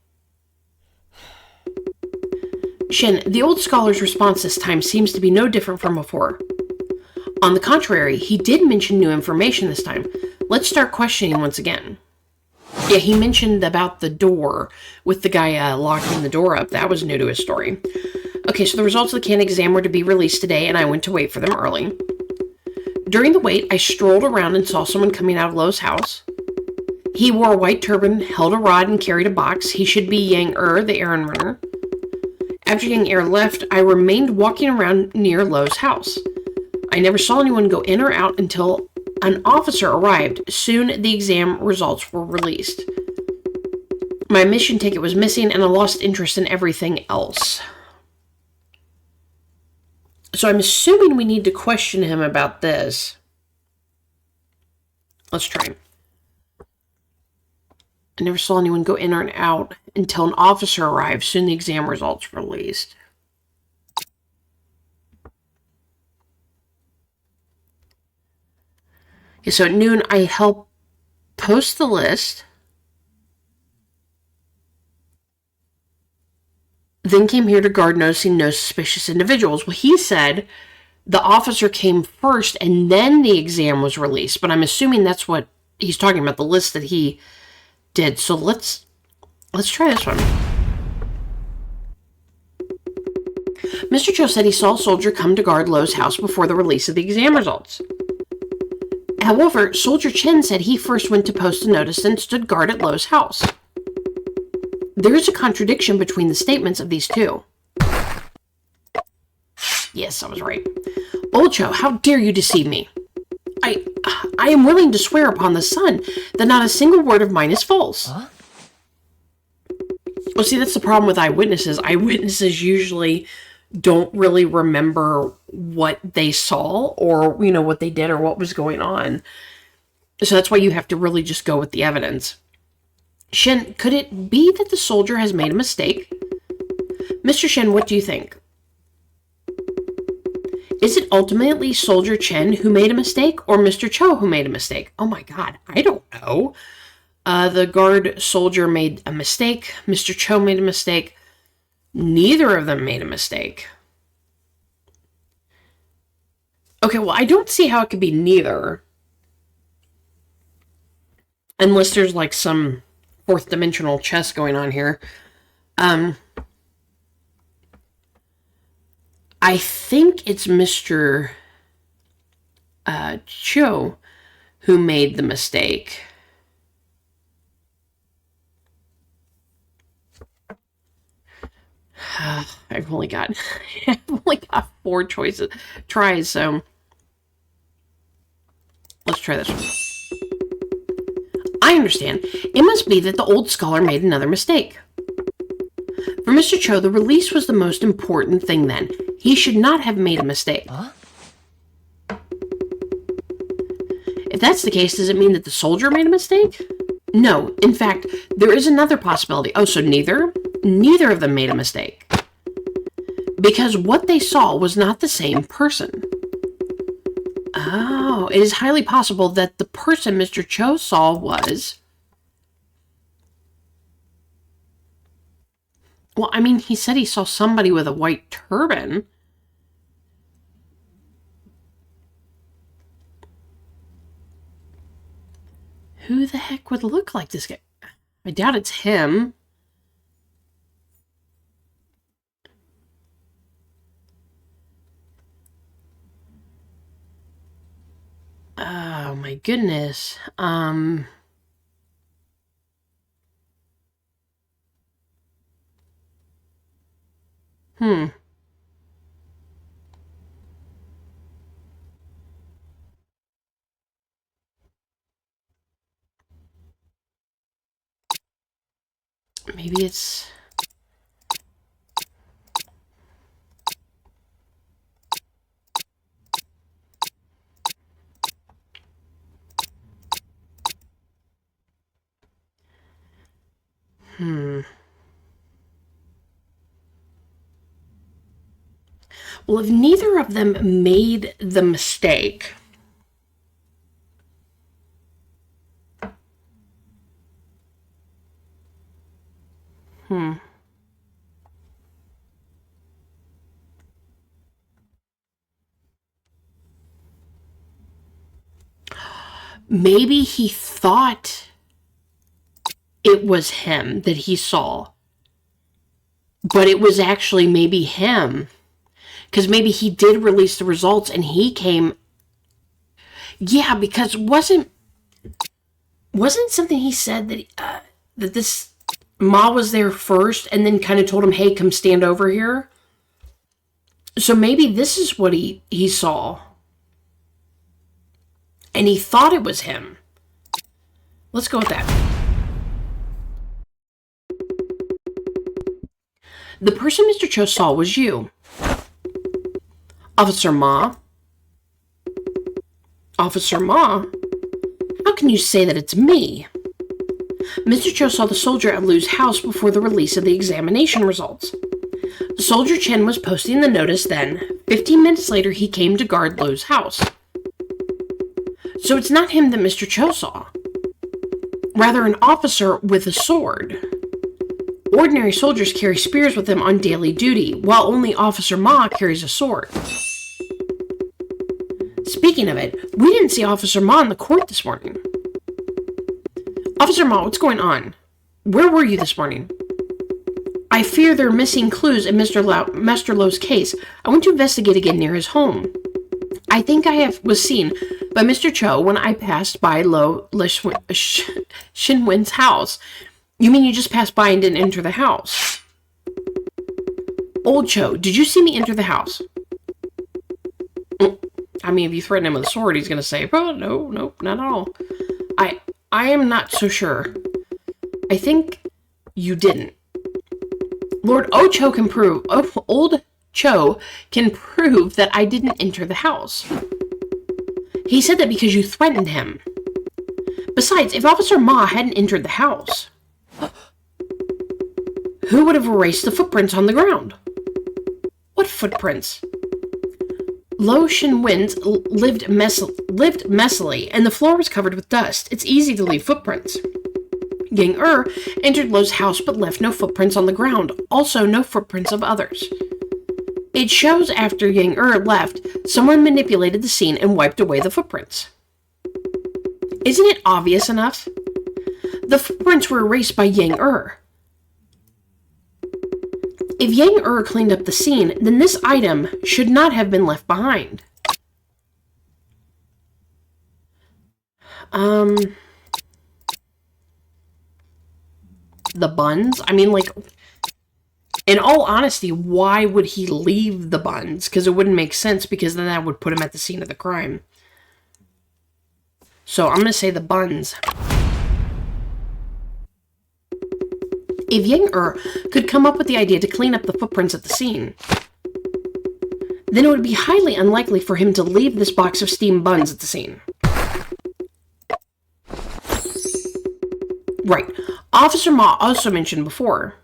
Shen, the old scholar's response this time seems to be no different from before. On the contrary, he did mention new information this time. Let's start questioning once again. Yeah, he mentioned about the door with the guy locking the door up. That was new to his story. Okay, so the results of the CAN exam were to be released today, and I went to wait for them early. During the wait, I strolled around and saw someone coming out of Lo's house. He wore a white turban, held a rod, and carried a box. He should be Yang the errand runner. After Yang left, I remained walking around near Lo's house. I never saw anyone go in or out until an officer arrived. Soon, the exam results were released. My admission ticket was missing, and I lost interest in everything else. So I'm assuming we need to question him about this. Let's try. I never saw anyone go in or out until an officer arrived. Soon the exam results were released. Okay, so at noon, I helped post the list. Then came here to guard, noticing no suspicious individuals. Well, he said the officer came first and then the exam was released. But I'm assuming that's what he's talking about, the list that he did. So let's try this one. Mr. Cho said he saw a soldier come to guard Lo's house before the release of the exam results. However, Soldier Chen said he first went to post a notice and stood guard at Lo's house. There is a contradiction between the statements of these two. Yes, I was right. Old Cho, how dare you deceive me? I am willing to swear upon the sun that not a single word of mine is false. Huh? Well, see, that's the problem with eyewitnesses. Eyewitnesses usually don't really remember what they saw or, what they did or what was going on. So that's why you have to really just go with the evidence. Shen, could it be that the soldier has made a mistake? Mr. Shen, what do you think? Is it ultimately Soldier Chen who made a mistake or Mr. Cho who made a mistake? Oh my god, I don't know. The guard soldier made a mistake. Mr. Cho made a mistake. Neither of them made a mistake. Okay, well, I don't see how it could be neither. Unless there's like some fourth dimensional chess going on here. I think it's Mr. Cho who made the mistake. I've only got 4 tries, so let's try this one. I understand. It must be that the old scholar made another mistake. For Mr. Cho, the release was the most important thing then. He should not have made a mistake. Huh? If that's the case, does it mean that the soldier made a mistake? No. In fact, there is another possibility. Oh, so neither? Neither of them made a mistake. Because what they saw was not the same person. Oh, it is highly possible that the person Mr. Cho saw was... Well, I mean, he said he saw somebody with a white turban. Who the heck would look like this guy? I doubt it's him. Oh my goodness. Maybe it's... Well, if neither of them made the mistake... Maybe he thought it was him that he saw. But it was actually maybe him. Because maybe he did release the results and he came... Yeah, because wasn't something he said that that this Ma was there first and then kind of told him, hey, come stand over here? So maybe this is what he saw. And he thought it was him. Let's go with that. The person Mr. Cho saw was you. Officer Ma? Officer Ma? How can you say that it's me? Mr. Cho saw the soldier at Liu's house before the release of the examination results. Soldier Chen was posting the notice then. 15 minutes later, he came to guard Liu's house. So it's not him that Mr. Cho saw. Rather, an officer with a sword. Ordinary soldiers carry spears with them on daily duty, while only Officer Ma carries a sword. Speaking of it, we didn't see Officer Ma in the court this morning. Officer Ma, what's going on? Where were you this morning? I fear there are missing clues in Mr. Lo's case. I want to investigate again near his home. I think I was seen by Mr. Cho when I passed by Shinwen's house. You mean you just passed by and didn't enter the house? Old Cho, did you see me enter the house? I mean, if you threaten him with a sword, he's going to say, oh, no, not at all. I am not so sure. I think you didn't. Lord Old Cho can prove that I didn't enter the house. He said that because you threatened him. Besides, if Officer Ma hadn't entered the house, who would have erased the footprints on the ground? What footprints? Lo Shinwen's lived messily, and the floor was covered with dust. It's easy to leave footprints. Yang entered Lo's house but left no footprints on the ground, also no footprints of others. It shows after Yang left, someone manipulated the scene and wiped away the footprints. Isn't it obvious enough? The footprints were erased by Yang If Yang cleaned up the scene, then this item should not have been left behind. The buns? I mean, like, in all honesty, why would he leave the buns? Because it wouldn't make sense, because then that would put him at the scene of the crime. So I'm going to say the buns. If Yang could come up with the idea to clean up the footprints at the scene, then it would be highly unlikely for him to leave this box of steamed buns at the scene. Right. Officer Ma also mentioned before.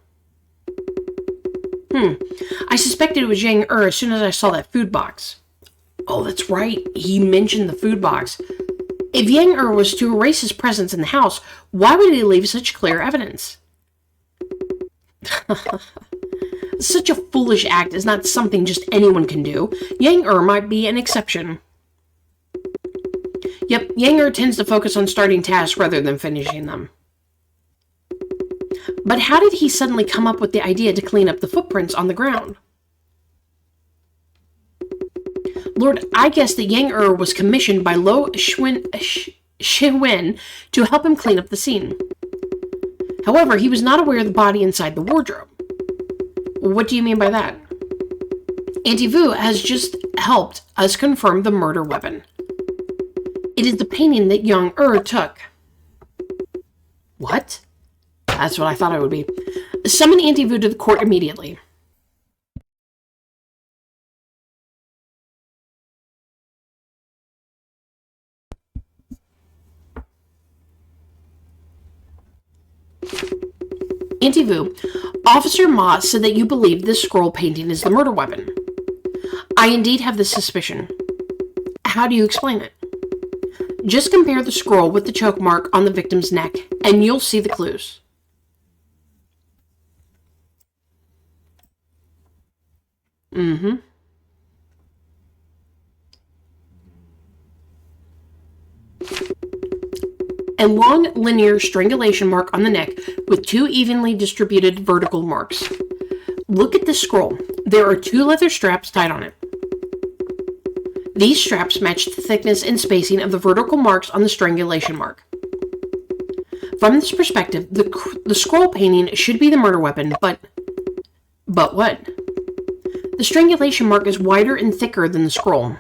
I suspected it was Yang as soon as I saw that food box. Oh, that's right. He mentioned the food box. If Yang was to erase his presence in the house, why would he leave such clear evidence? Such a foolish act is not something just anyone can do. Yang might be an exception. Yep, Yang tends to focus on starting tasks rather than finishing them. But how did he suddenly come up with the idea to clean up the footprints on the ground? Lord, I guess that Yang was commissioned by Lo Shinwen to help him clean up the scene. However, he was not aware of the body inside the wardrobe. What do you mean by that? Auntie Vu has just helped us confirm the murder weapon. It is the painting that Yang took. What? That's what I thought it would be. Summon Auntie Vu to the court immediately. Auntie Vu, Officer Ma said that you believe this scroll painting is the murder weapon. I indeed have this suspicion. How do you explain it? Just compare the scroll with the choke mark on the victim's neck, and you'll see the clues. Mm-hmm. A long linear strangulation mark on the neck with 2 evenly distributed vertical marks. Look at this scroll. There are 2 leather straps tied on it. These straps match the thickness and spacing of the vertical marks on the strangulation mark. From this perspective, the scroll painting should be the murder weapon, but what? The strangulation mark is wider and thicker than the scroll.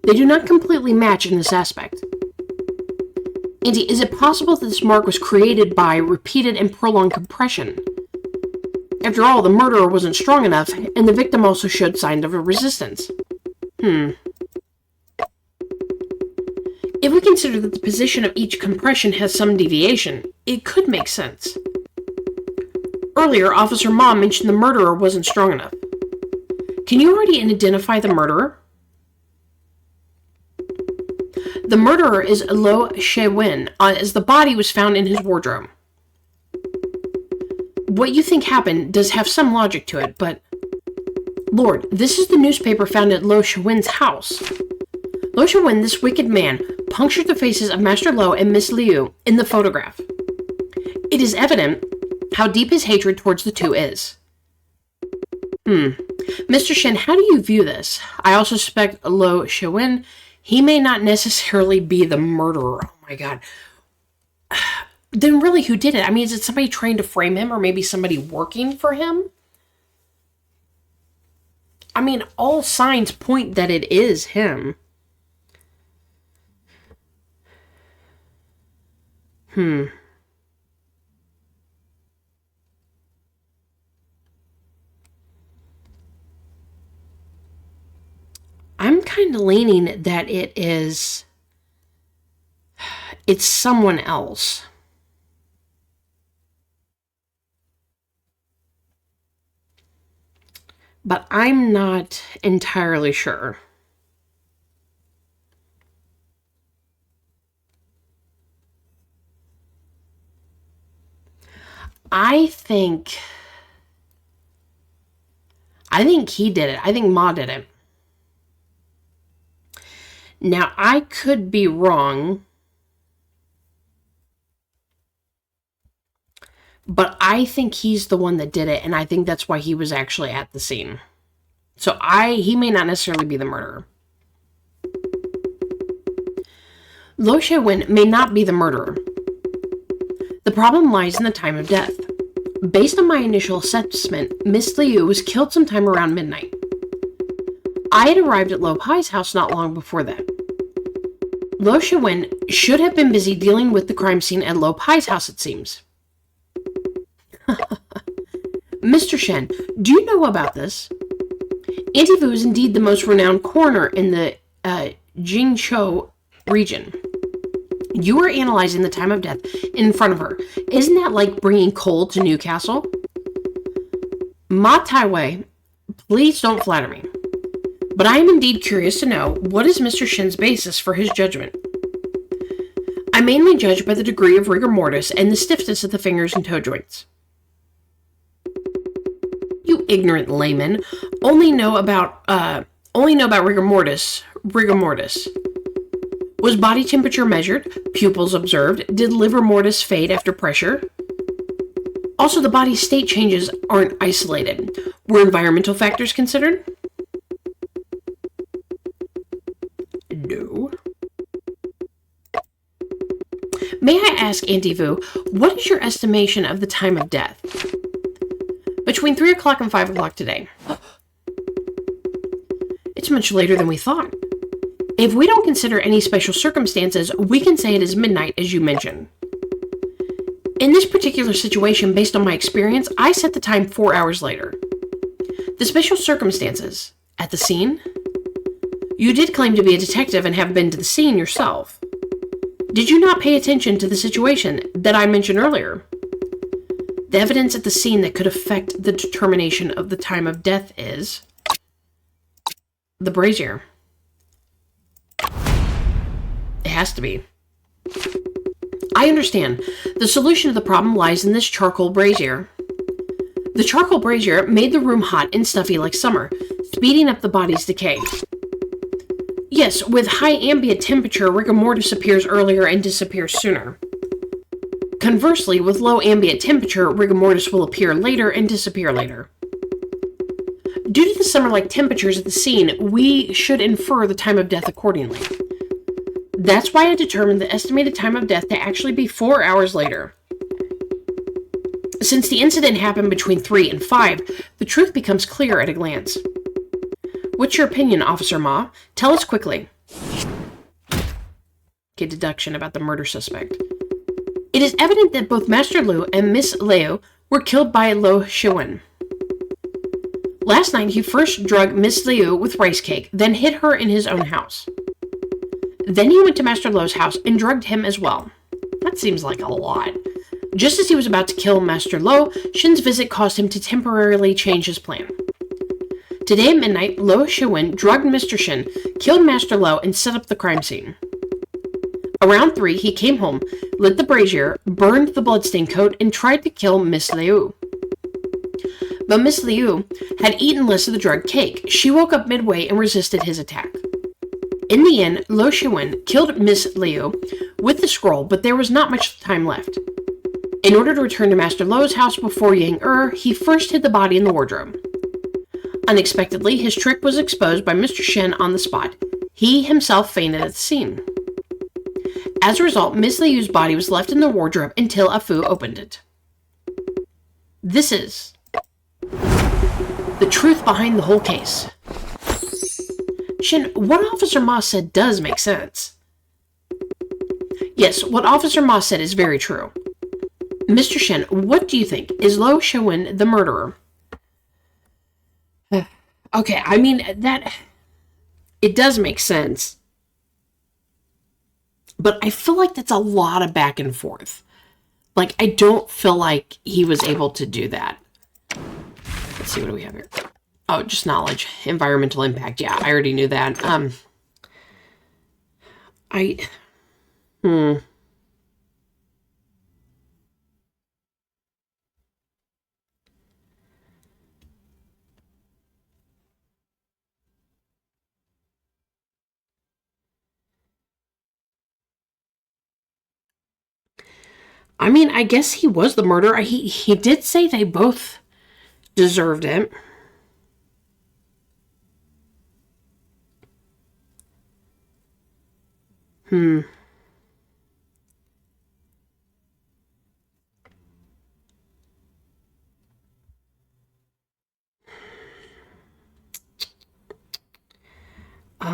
They do not completely match in this aspect. Auntie, is it possible that this mark was created by repeated and prolonged compression? After all, the murderer wasn't strong enough, and the victim also showed signs of a resistance. If we consider that the position of each compression has some deviation, it could make sense. Earlier, Officer Ma mentioned the murderer wasn't strong enough. Can you already identify the murderer? The murderer is Lo She-Wen, as the body was found in his wardrobe. What you think happened does have some logic to it, but... Lord, this is the newspaper found at Lo She-Wen's house. Lo She-Wen, this wicked man, punctured the faces of Master Lo and Miss Liu in the photograph. It is evident how deep his hatred towards the two is. Mr. Shen, how do you view this? I also suspect Lo She-Wen, he may not necessarily be the murderer. Oh my god. Then really, who did it? I mean, is it somebody trying to frame him, or maybe somebody working for him? I mean, all signs point that it is him. I'm kind of leaning that it's someone else. But I'm not entirely sure. I think he did it. I think Ma did it. Now, I could be wrong, but I think he's the one that did it, and I think that's why he was actually at the scene. So he may not necessarily be the murderer. Lo She-Wen may not be the murderer. The problem lies in the time of death. Based on my initial assessment, Miss Liu was killed sometime around midnight. I had arrived at Lo Pai's house not long before that. Lo She-Wen should have been busy dealing with the crime scene at Lo Pai's house, it seems. Mr. Shen, do you know about this? Auntie Vu is indeed the most renowned coroner in the Jingzhou region. You are analyzing the time of death in front of her. Isn't that like bringing coal to Newcastle? Ma Taiwei, please don't flatter me. But I am indeed curious to know, what is Mr. Shen's basis for his judgment? I mainly judge by the degree of rigor mortis and the stiffness of the fingers and toe joints. You ignorant layman only know about rigor mortis. Rigor mortis. Was body temperature measured? Pupils observed? Did livor mortis fade after pressure? Also, the body's state changes aren't isolated. Were environmental factors considered? No. May I ask, Auntie Vu, what is your estimation of the time of death? Between 3 o'clock and 5 o'clock today. It's much later than we thought. If we don't consider any special circumstances, we can say it is midnight, as you mentioned. In this particular situation, based on my experience, I set the time 4 hours later. The special circumstances. At the scene? You did claim to be a detective and have been to the scene yourself. Did you not pay attention to the situation that I mentioned earlier? The evidence at the scene that could affect the determination of the time of death is the brazier. It has to be. I understand. The solution to the problem lies in this charcoal brazier. The charcoal brazier made the room hot and stuffy like summer, speeding up the body's decay. Yes, with high ambient temperature, rigor mortis appears earlier and disappears sooner. Conversely, with low ambient temperature, rigor mortis will appear later and disappear later. Due to the summer-like temperatures at the scene, we should infer the time of death accordingly. That's why I determined the estimated time of death to actually be 4 hours later. Since the incident happened between 3 and 5, the truth becomes clear at a glance. What's your opinion, Officer Ma? Tell us quickly. Okay, deduction about the murder suspect. It is evident that both Master Liu and Miss Liu were killed by Lo Shiwen. Last night, he first drugged Miss Liu with rice cake, then hid her in his own house. Then he went to Master Liu's house and drugged him as well. That seems like a lot. Just as he was about to kill Master Liu, Shin's visit caused him to temporarily change his plan. Today at midnight, Lo Shiwen drugged Mr. Shin, killed Master Liu, and set up the crime scene. Around 3, he came home, lit the brazier, burned the bloodstained coat, and tried to kill Miss Liu. But Miss Liu had eaten less of the drugged cake. She woke up midway and resisted his attack. In the end, Lo Shiwen killed Miss Liu with the scroll, but there was not much time left. In order to return to Master Liu's house before Yang he first hid the body in the wardrobe. Unexpectedly, his trick was exposed by Mr. Shen on the spot. He himself fainted at the scene. As a result, Miss Liu's body was left in the wardrobe until A Fu opened it. This is the truth behind the whole case. Shin, what Officer Ma said does make sense. Yes, what Officer Ma said is very true. Mr. Shen, what do you think? Is Lo Shiwen the murderer? Okay, I mean, it does make sense. But I feel like that's a lot of back and forth. Like, I don't feel like he was able to do that. Let's see, what do we have here? Oh, just knowledge. Environmental impact. Yeah, I already knew that. I mean, I guess he was the murderer. He did say they both deserved it. Oh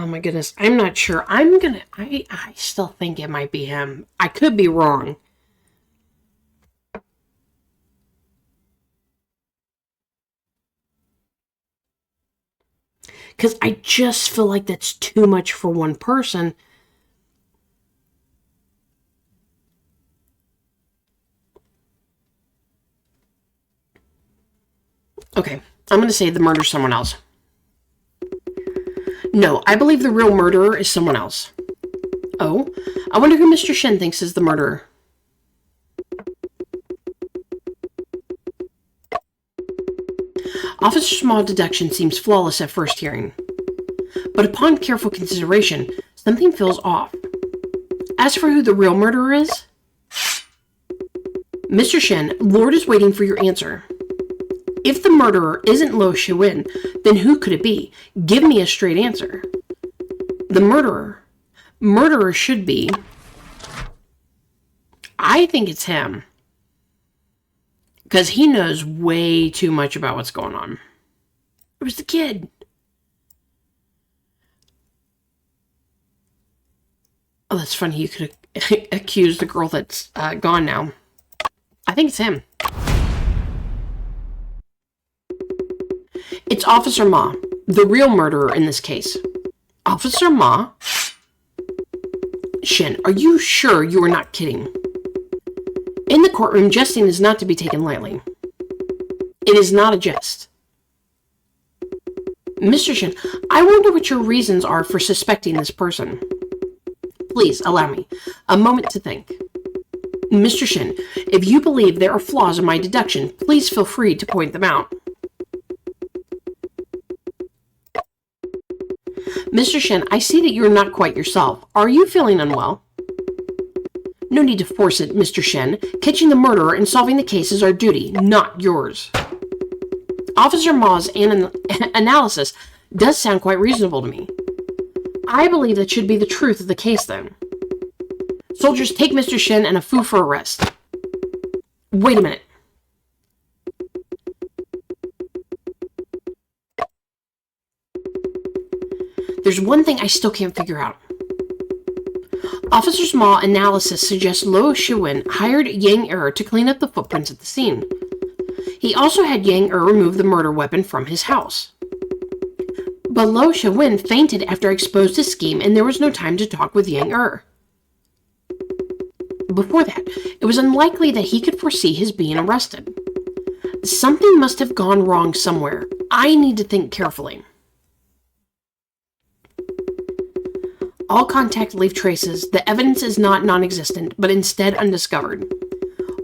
my goodness. I'm not sure. I still think it might be him. I could be wrong. Because I just feel like that's too much for one person. Okay, I'm going to say the murder's someone else. No, I believe the real murderer is someone else. Oh, I wonder who Mr. Shen thinks is the murderer. Officer Small's deduction seems flawless at first hearing. But upon careful consideration, something feels off. As for who the real murderer is, Mr. Shen, Lord is waiting for your answer. If the murderer isn't Lo Shiwen, then who could it be? Give me a straight answer. The murderer should be... I think it's him. Because he knows way too much about what's going on. It was the kid. Oh, that's funny. You could accuse the girl that's gone now. I think it's him. It's Officer Ma, the real murderer in this case. Officer Ma? Shen, are you sure you are not kidding? In the courtroom, jesting is not to be taken lightly. It is not a jest. Mr. Shen, I wonder what your reasons are for suspecting this person. Please, allow me a moment to think. Mr. Shen, if you believe there are flaws in my deduction, please feel free to point them out. Mr. Shen, I see that you are not quite yourself. Are you feeling unwell? No need to force it, Mr. Shen. Catching the murderer and solving the case is our duty, not yours. Officer Ma's analysis does sound quite reasonable to me. I believe that should be the truth of the case, then. Soldiers, take Mr. Shen and a Fu for arrest. Wait a minute. There's one thing I still can't figure out. Officer Ma analysis suggests Lo Shiwen hired Yang Er to clean up the footprints at the scene. He also had Yang Er remove the murder weapon from his house. But Lo Shiwen fainted after I exposed his scheme, and there was no time to talk with Yang Er. Before that, it was unlikely that he could foresee his being arrested. Something must have gone wrong somewhere. I need to think carefully. All contact leave traces. The evidence is not non-existent, but instead undiscovered.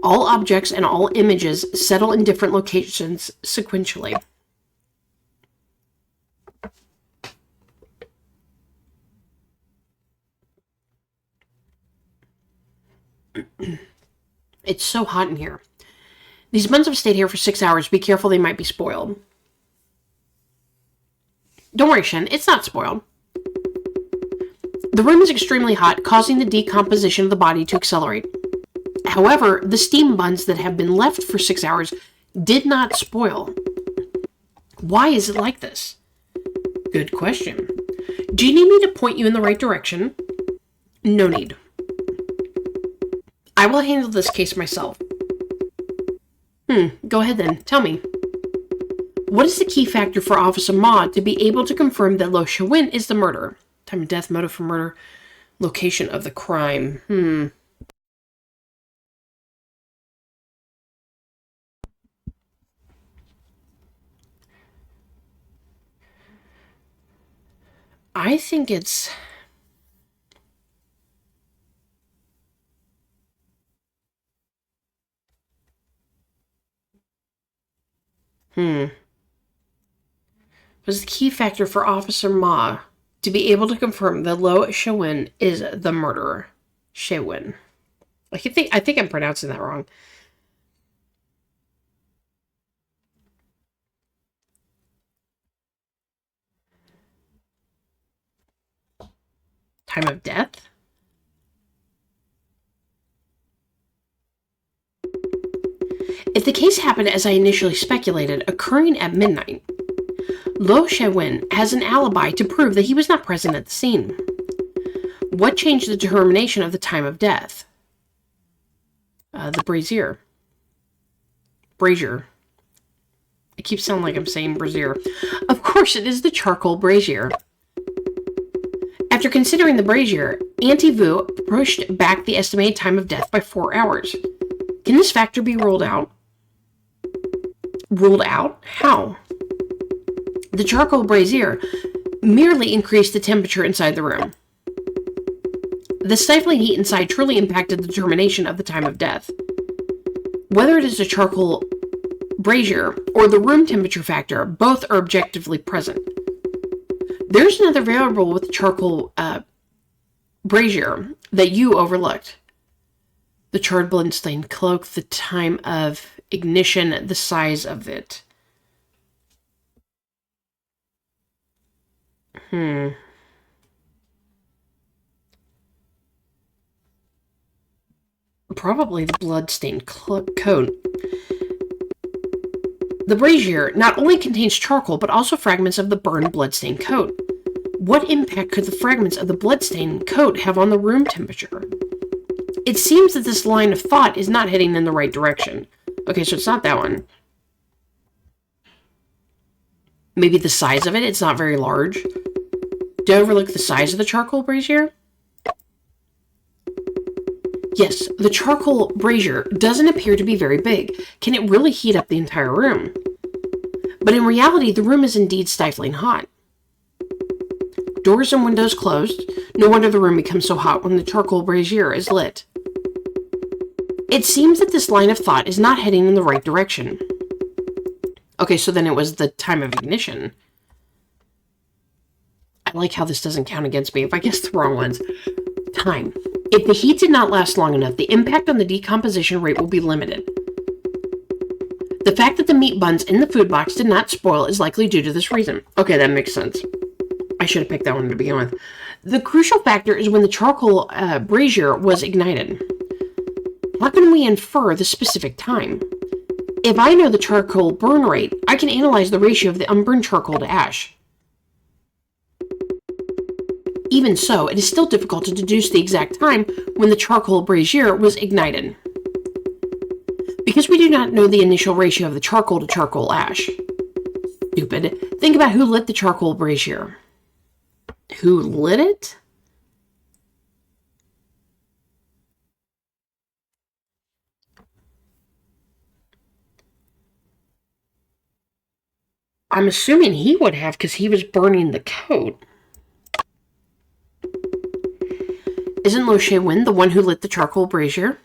All objects and all images settle in different locations sequentially. It's so hot in here. These buns have stayed here for 6 hours. Be careful, they might be spoiled. Don't worry, Shen. It's not spoiled. The room is extremely hot, causing the decomposition of the body to accelerate. However, the steam buns that have been left for 6 hours did not spoil. Why is it like this? Good question. Do you need me to point you in the right direction? No need. I will handle this case myself. Go ahead then. Tell me. What is the key factor for Officer Ma to be able to confirm that Lo Shiwen is the murderer? Time of death, motive for murder, location of the crime. I think it's... Was the key factor for Officer Ma to be able to confirm that Lo Shiwen is the murderer? Shiwen. I think I'm pronouncing that wrong. Time of death? If the case happened as I initially speculated, occurring at midnight, Lo Shiwen has an alibi to prove that he was not present at the scene. What changed the determination of the time of death? The brazier. Brazier. It keeps sounding like I'm saying brazier. Of course, it is the charcoal brazier. After considering the brazier, Auntie Vu pushed back the estimated time of death by 4 hours. Can this factor be ruled out? Ruled out? How? The charcoal brazier merely increased the temperature inside the room. The stifling heat inside truly impacted the determination of the time of death. Whether it is a charcoal brazier or the room temperature factor, both are objectively present. There's another variable with the charcoal brazier that you overlooked. The charred blood-stained cloak, the time of ignition, the size of it. Probably the blood-stained coat. The brazier not only contains charcoal, but also fragments of the burned blood-stained coat. What impact could the fragments of the blood-stained coat have on the room temperature? It seems that this line of thought is not heading in the right direction. Okay, so it's not that one. Maybe the size of it, it's not very large. Did I overlook the size of the charcoal brazier? Yes, the charcoal brazier doesn't appear to be very big. Can it really heat up the entire room? But in reality, the room is indeed stifling hot. Doors and windows closed. No wonder the room becomes so hot when the charcoal brazier is lit. It seems that this line of thought is not heading in the right direction. Okay, so then it was the time of ignition. I like how this doesn't count against me if I guess the wrong ones. Time. If the heat did not last long enough, the impact on the decomposition rate will be limited. The fact that the meat buns in the food box did not spoil is likely due to this reason. Okay, that makes sense. I should have picked that one to begin with. The crucial factor is when the charcoal brazier was ignited. How can we infer the specific time? If I know the charcoal burn rate, I can analyze the ratio of the unburned charcoal to ash. Even so, it is still difficult to deduce the exact time when the charcoal brazier was ignited, because we do not know the initial ratio of the charcoal to charcoal ash. Stupid. Think about who lit the charcoal brazier. Who lit it? I'm assuming he would have, because he was burning the coat. Isn't Lo Shewin the one who lit the charcoal brazier?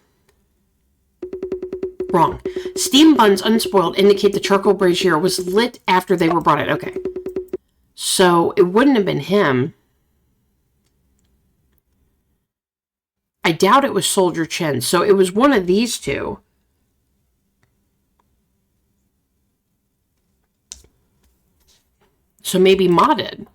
Wrong. Steam buns unspoiled indicate the charcoal brazier was lit after they were brought in. Okay. So it wouldn't have been him. I doubt it was Soldier Chen. So it was one of these two. So maybe Ma did.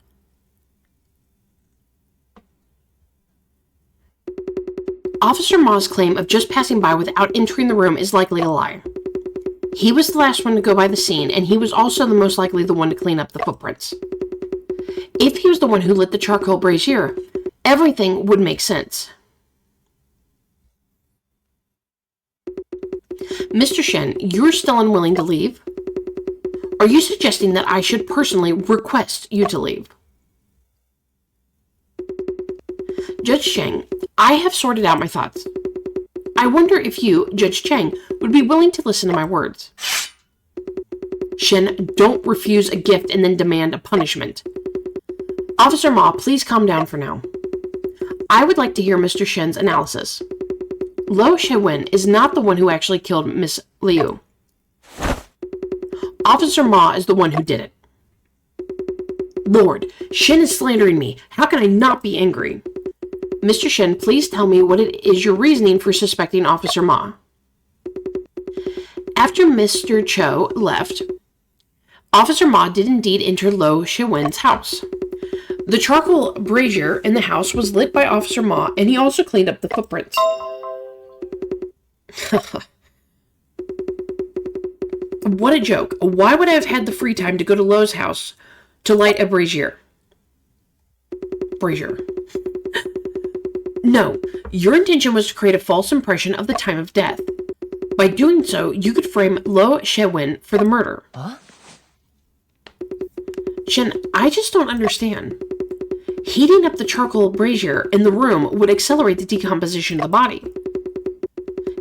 Officer Ma's claim of just passing by without entering the room is likely a lie. He was the last one to go by the scene, and he was also the most likely the one to clean up the footprints. If he was the one who lit the charcoal brazier, everything would make sense. Mr. Shen, you're still unwilling to leave? Are you suggesting that I should personally request you to leave? Judge Cheng, I have sorted out my thoughts. I wonder if you, Judge Cheng, would be willing to listen to my words. Shen, don't refuse a gift and then demand a punishment. Officer Ma, please calm down for now. I would like to hear Mr. Shen's analysis. Lo Shewin is not the one who actually killed Miss Liu. Officer Ma is the one who did it. Lord, Shen is slandering me. How can I not be angry? Mr. Shen, please tell me what it is your reasoning for suspecting Officer Ma. After Mr. Cho left, Officer Ma did indeed enter Lo Shewin's house. The charcoal brazier in the house was lit by Officer Ma, and he also cleaned up the footprints. What a joke. Why would I have had the free time to go to Lo's house to light a brazier? No, your intention was to create a false impression of the time of death. By doing so, you could frame Lo Shewin for the murder. Huh? Shen, I just don't understand. Heating up the charcoal brazier in the room would accelerate the decomposition of the body.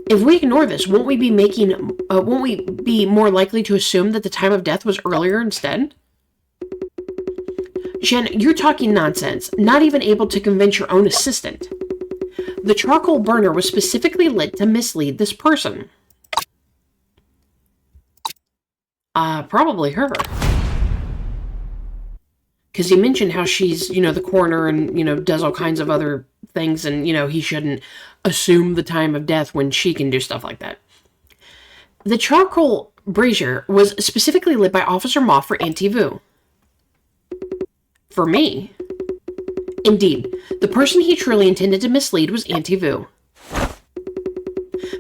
If we ignore this, won't we be more likely to assume that the time of death was earlier instead? Shen, you're talking nonsense, not even able to convince your own assistant. The charcoal burner was specifically lit to mislead this person. Probably her. Because he mentioned how she's, the coroner and, does all kinds of other things, and, he shouldn't assume the time of death when she can do stuff like that. The charcoal brazier was specifically lit by Officer Ma for Auntie Vu. For me? Indeed, the person he truly intended to mislead was Auntie Vu.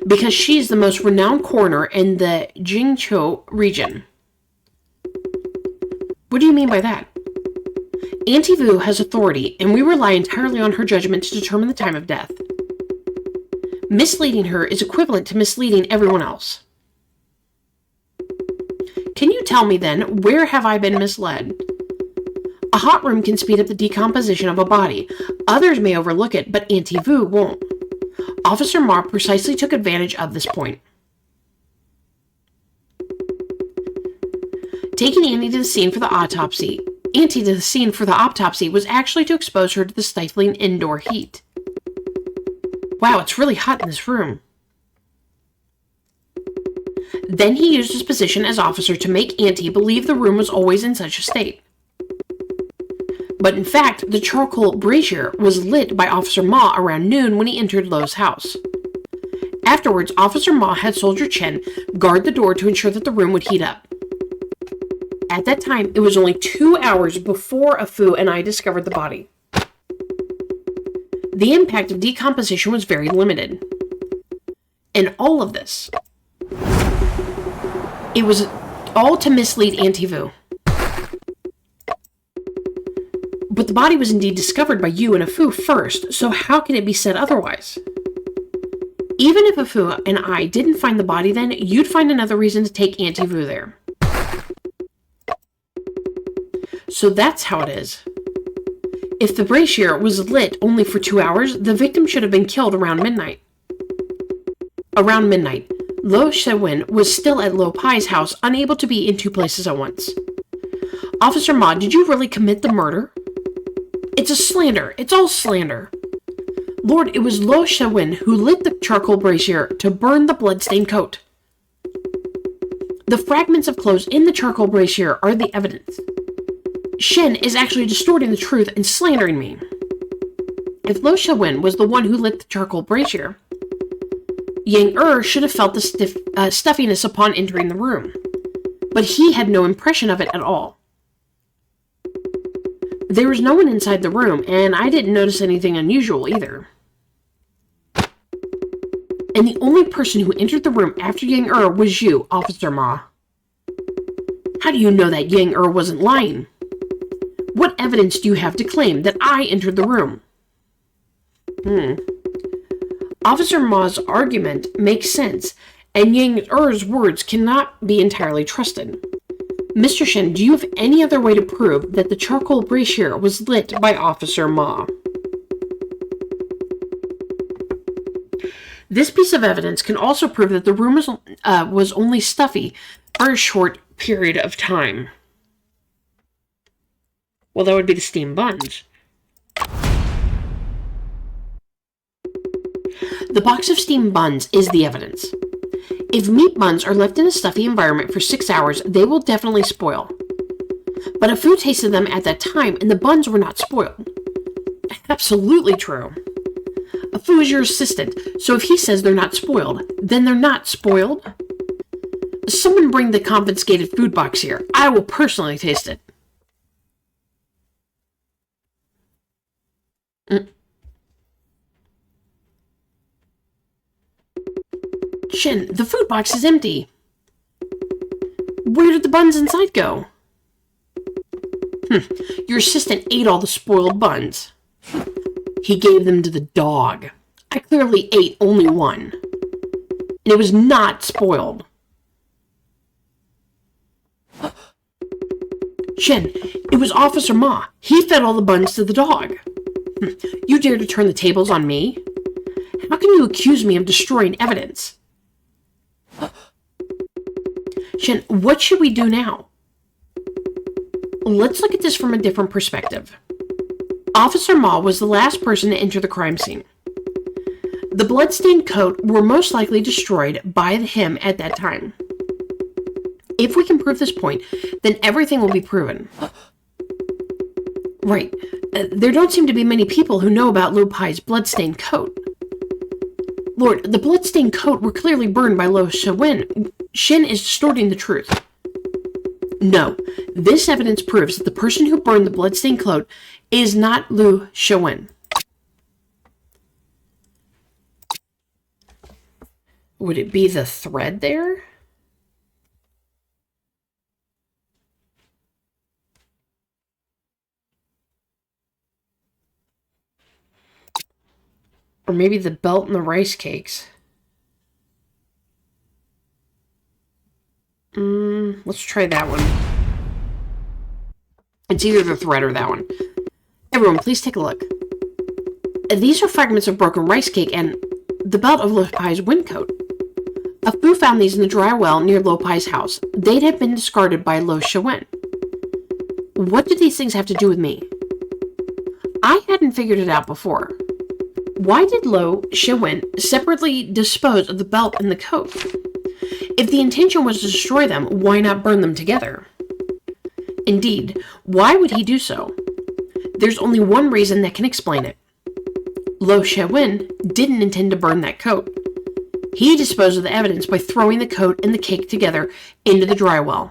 Because she's the most renowned coroner in the Jingzhou region. What do you mean by that? Auntie Vu has authority, and we rely entirely on her judgment to determine the time of death. Misleading her is equivalent to misleading everyone else. Can you tell me then, where have I been misled? A hot room can speed up the decomposition of a body. Others may overlook it, but Auntie Vu won't. Officer Ma precisely took advantage of this point. Taking Auntie to the scene for the autopsy was actually to expose her to the stifling indoor heat. Wow, it's really hot in this room. Then he used his position as officer to make Auntie believe the room was always in such a state. But in fact, the charcoal brazier was lit by Officer Ma around noon when he entered Lo's house. Afterwards, Officer Ma had Soldier Chen guard the door to ensure that the room would heat up. At that time, it was only 2 hours before Afu and I discovered the body. The impact of decomposition was very limited. And all of this, it was all to mislead Auntie Vu. But the body was indeed discovered by you and Afu first, so how can it be said otherwise? Even if Afu and I didn't find the body then, you'd find another reason to take Auntie Vu there. So that's how it is. If the brazier was lit only for 2 hours, the victim should have been killed around midnight. Around midnight, Lo Shewin was still at Lo Pai's house, unable to be in 2 places at once. Officer Ma, did you really commit the murder? It's a slander. It's all slander. Lord, it was Lo Shewin who lit the charcoal brazier to burn the bloodstained coat. The fragments of clothes in the charcoal brazier are the evidence. Shen is actually distorting the truth and slandering me. If Lo Shewin was the one who lit the charcoal brazier, Yang should have felt the stuffiness upon entering the room, but he had no impression of it at all. There was no one inside the room, and I didn't notice anything unusual either. And the only person who entered the room after Yang was you, Officer Ma. How do you know that Yang wasn't lying? What evidence do you have to claim that I entered the room? Officer Ma's argument makes sense, and Yang words cannot be entirely trusted. Mr. Shen, do you have any other way to prove that the charcoal brazier was lit by Officer Ma? This piece of evidence can also prove that the room was only stuffy for a short period of time. Well, that would be the steamed buns. The box of steamed buns is the evidence. If meat buns are left in a stuffy environment for 6 hours, they will definitely spoil. But Afu tasted them at that time, and the buns were not spoiled. Absolutely true. Afu is your assistant, so if he says they're not spoiled, then they're not spoiled. Someone bring the confiscated food box here. I will personally taste it. Shen, the food box is empty. Where did the buns inside go? Your assistant ate all the spoiled buns. He gave them to the dog. I clearly ate only one. And it was not spoiled. Shen, it was Officer Ma. He fed all the buns to the dog. You dare to turn the tables on me? How can you accuse me of destroying evidence? Shen, what should we do now? Let's look at this from a different perspective. Officer Ma was the last person to enter the crime scene. The bloodstained coat were most likely destroyed by him at that time. If we can prove this point, then everything will be proven. Right. There don't seem to be many people who know about Lo Pai's bloodstained coat. Lord, the bloodstained coat were clearly burned by Lo Shewin. Shen is distorting the truth. No, this evidence proves that the person who burned the bloodstained coat is not Lo Shewin. Would it be the thread there? Or maybe the belt and the rice cakes. Let's try that one. It's either the thread or that one. Everyone, please take a look. These are fragments of broken rice cake and the belt of Lopai's windcoat. A Fu found these in the dry well near Lopai's house. They'd have been discarded by Lo Shiwen. What do these things have to do with me? I hadn't figured it out before. Why did Lo Shiwen separately dispose of the belt and the coat? If the intention was to destroy them, why not burn them together? Indeed, why would he do so? There's only one reason that can explain it. Lo Shiwen didn't intend to burn that coat. He disposed of the evidence by throwing the coat and the cake together into the dry well.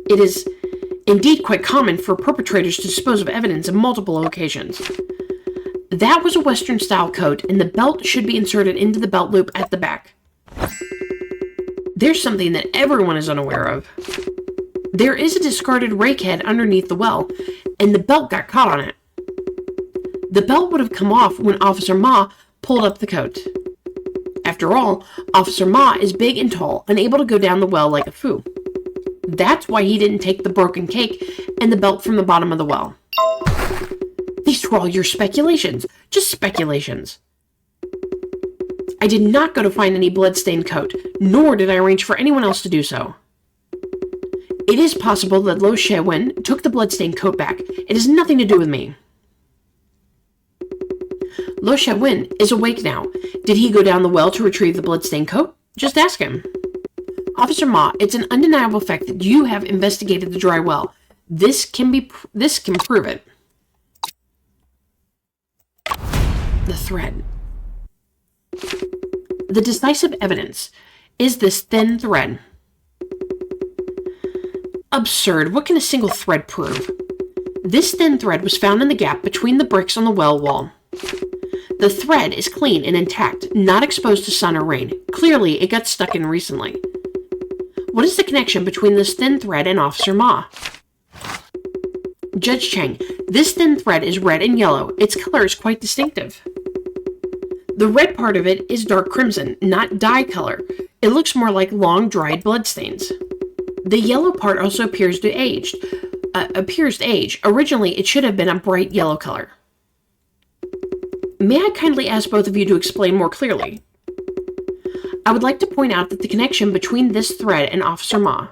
It is indeed quite common for perpetrators to dispose of evidence in multiple occasions. That was a Western-style coat, and the belt should be inserted into the belt loop at the back. There's something that everyone is unaware of. There is a discarded rake head underneath the well, and the belt got caught on it. The belt would have come off when Officer Ma pulled up the coat. After all, Officer Ma is big and tall, unable to go down the well like a Fu. That's why he didn't take the broken cake and the belt from the bottom of the well. These were all your speculations. Just speculations. I did not go to find any blood-stained coat, nor did I arrange for anyone else to do so. It is possible that Lo Shiwen took the blood-stained coat back. It has nothing to do with me. Lo Shiwen is awake now. Did he go down the well to retrieve the blood-stained coat? Just ask him. Officer Ma, it's an undeniable fact that you have investigated the dry well. This can prove it. The thread. The decisive evidence is this thin thread. Absurd. What can a single thread prove? This thin thread was found in the gap between the bricks on the well wall. The thread is clean and intact, not exposed to sun or rain. Clearly, it got stuck in recently. What is the connection between this thin thread and Officer Ma? Judge Chang, this thin thread is red and yellow. Its color is quite distinctive. The red part of it is dark crimson, not dye color. It looks more like long, dried bloodstains. The yellow part also appears to age. Originally, it should have been a bright yellow color. May I kindly ask both of you to explain more clearly? I would like to point out that the connection between this thread and Officer Ma.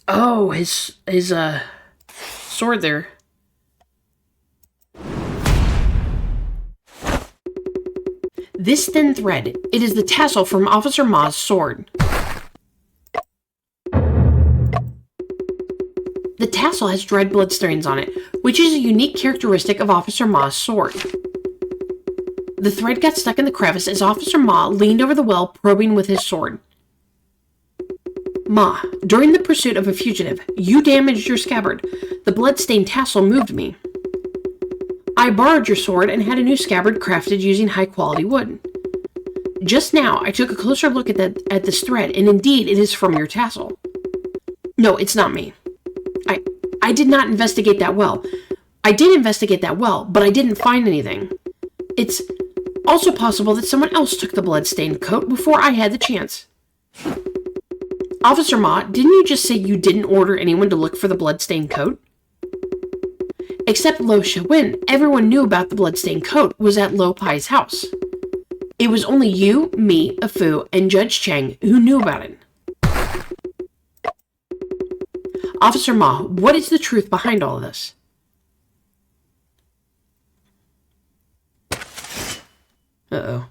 Oh, his sword there. This thin thread, it is the tassel from Officer Ma's sword. The tassel has dried bloodstains on it, which is a unique characteristic of Officer Ma's sword. The thread got stuck in the crevice as Officer Ma leaned over the well, probing with his sword. Ma, during the pursuit of a fugitive, you damaged your scabbard. The blood-stained tassel moved me. I borrowed your sword and had a new scabbard crafted using high-quality wood. Just now, I took a closer look at this thread, and indeed, it is from your tassel. No, it's not me. I did not investigate that well. I did investigate that well, but I didn't find anything. It's also possible that someone else took the blood-stained coat before I had the chance. Officer Ma, didn't you just say you didn't order anyone to look for the blood-stained coat? Except Lo Shiwen, everyone knew about the blood-stained coat was at Lo Pai's house. It was only you, me, a Fu, and Judge Chang who knew about it. Officer Ma, what is the truth behind all of this? Uh-oh.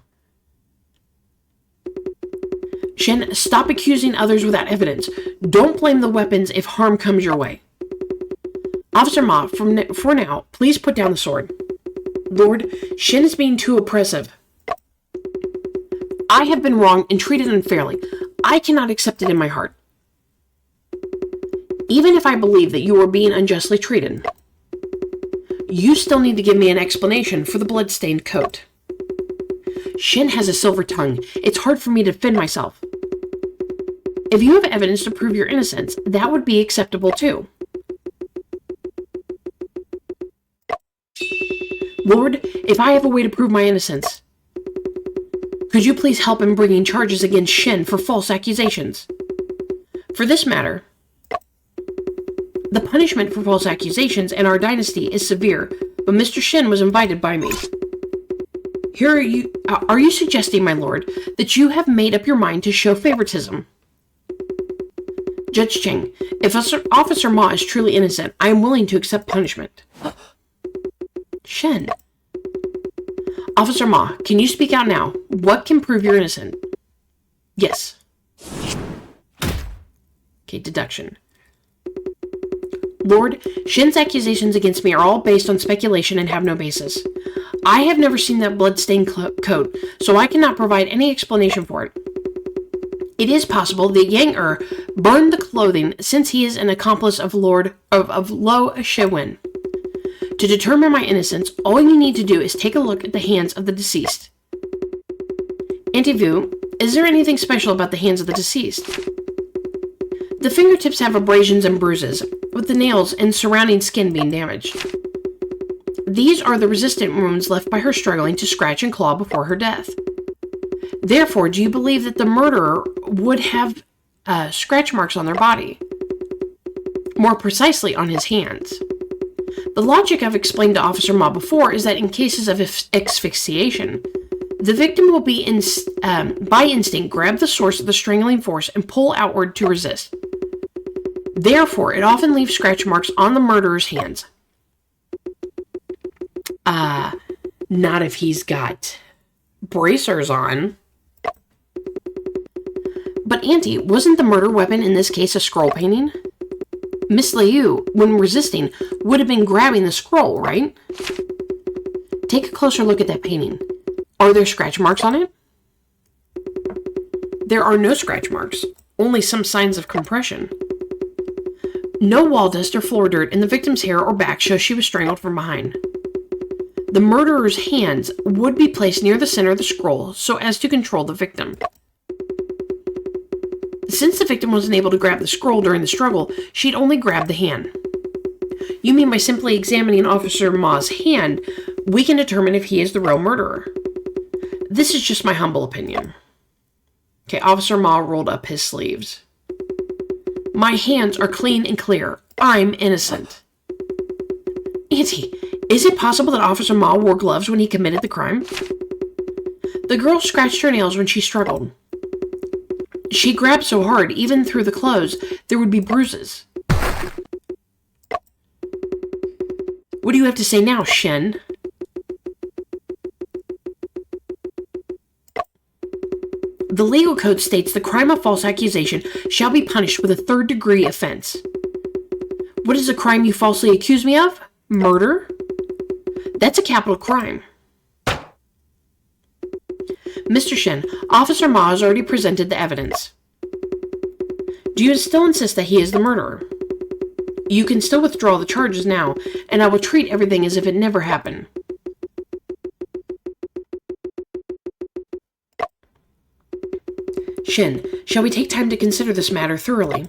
Shen, stop accusing others without evidence. Don't blame the weapons if harm comes your way. Officer Ma, for now, please put down the sword. Lord, Shen is being too oppressive. I have been wrong and treated unfairly. I cannot accept it in my heart. Even if I believe that you are being unjustly treated, you still need to give me an explanation for the blood-stained coat. Shen has a silver tongue. It's hard for me to defend myself. If you have evidence to prove your innocence, that would be acceptable too. Lord, if I have a way to prove my innocence, could you please help in bringing charges against Shen for false accusations? For this matter, the punishment for false accusations in our dynasty is severe, but Mr. Shen was invited by me. Are you suggesting, my lord, that you have made up your mind to show favoritism? Judge Cheng, if Officer Ma is truly innocent, I am willing to accept punishment. Shen. Officer Ma, can you speak out now? What can prove you're innocent? Yes. Okay, deduction. Lord, Shen's accusations against me are all based on speculation and have no basis. I have never seen that blood-stained coat, so I cannot provide any explanation for it. It is possible that Yang burned the clothing since he is an accomplice of Lo Shewin. To determine my innocence, all you need to do is take a look at the hands of the deceased. Auntie Vu, is there anything special about the hands of the deceased? The fingertips have abrasions and bruises, with the nails and surrounding skin being damaged. These are the resistant wounds left by her struggling to scratch and claw before her death. Therefore, do you believe that the murderer would have scratch marks on their body? More precisely, on his hands. The logic I've explained to Officer Ma before is that in cases of asphyxiation, the victim will be by instinct grab the source of the strangling force and pull outward to resist. Therefore, it often leaves scratch marks on the murderer's hands. Not if he's got bracers on. But Auntie, wasn't the murder weapon in this case a scroll painting? Miss Liu, when resisting, would have been grabbing the scroll, right? Take a closer look at that painting. Are there scratch marks on it? There are no scratch marks, only some signs of compression. No wall dust or floor dirt in the victim's hair or back shows she was strangled from behind. The murderer's hands would be placed near the center of the scroll so as to control the victim. Since the victim wasn't able to grab the scroll during the struggle, she'd only grabbed the hand. You mean by simply examining Officer Ma's hand, we can determine if he is the real murderer? This is just my humble opinion. Okay, Officer Ma rolled up his sleeves. My hands are clean and clear. I'm innocent. Auntie, is it possible that Officer Ma wore gloves when he committed the crime? The girl scratched her nails when she struggled. She grabbed so hard, even through the clothes, there would be bruises. What do you have to say now, Shen? The legal code states the crime of false accusation shall be punished with a third-degree offense. What is the crime you falsely accuse me of? Murder? That's a capital crime. Mr. Shen, Officer Ma has already presented the evidence. Do you still insist that he is the murderer? You can still withdraw the charges now, and I will treat everything as if it never happened. Shen, shall we take time to consider this matter thoroughly?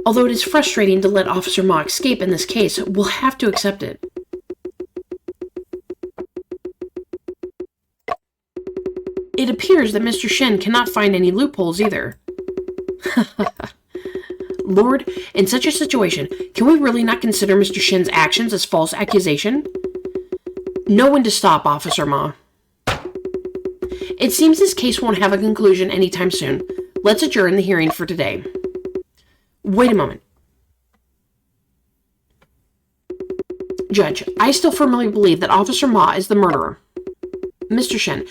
Although it is frustrating to let Officer Ma escape in this case, we'll have to accept it. It appears that Mr. Shen cannot find any loopholes either. Lord, in such a situation, can we really not consider Mr. Shen's actions as false accusation? Know when to stop, Officer Ma. It seems this case won't have a conclusion anytime soon. Let's adjourn the hearing for today. Wait a moment. Judge, I still firmly believe that Officer Ma is the murderer. Mr. Shen,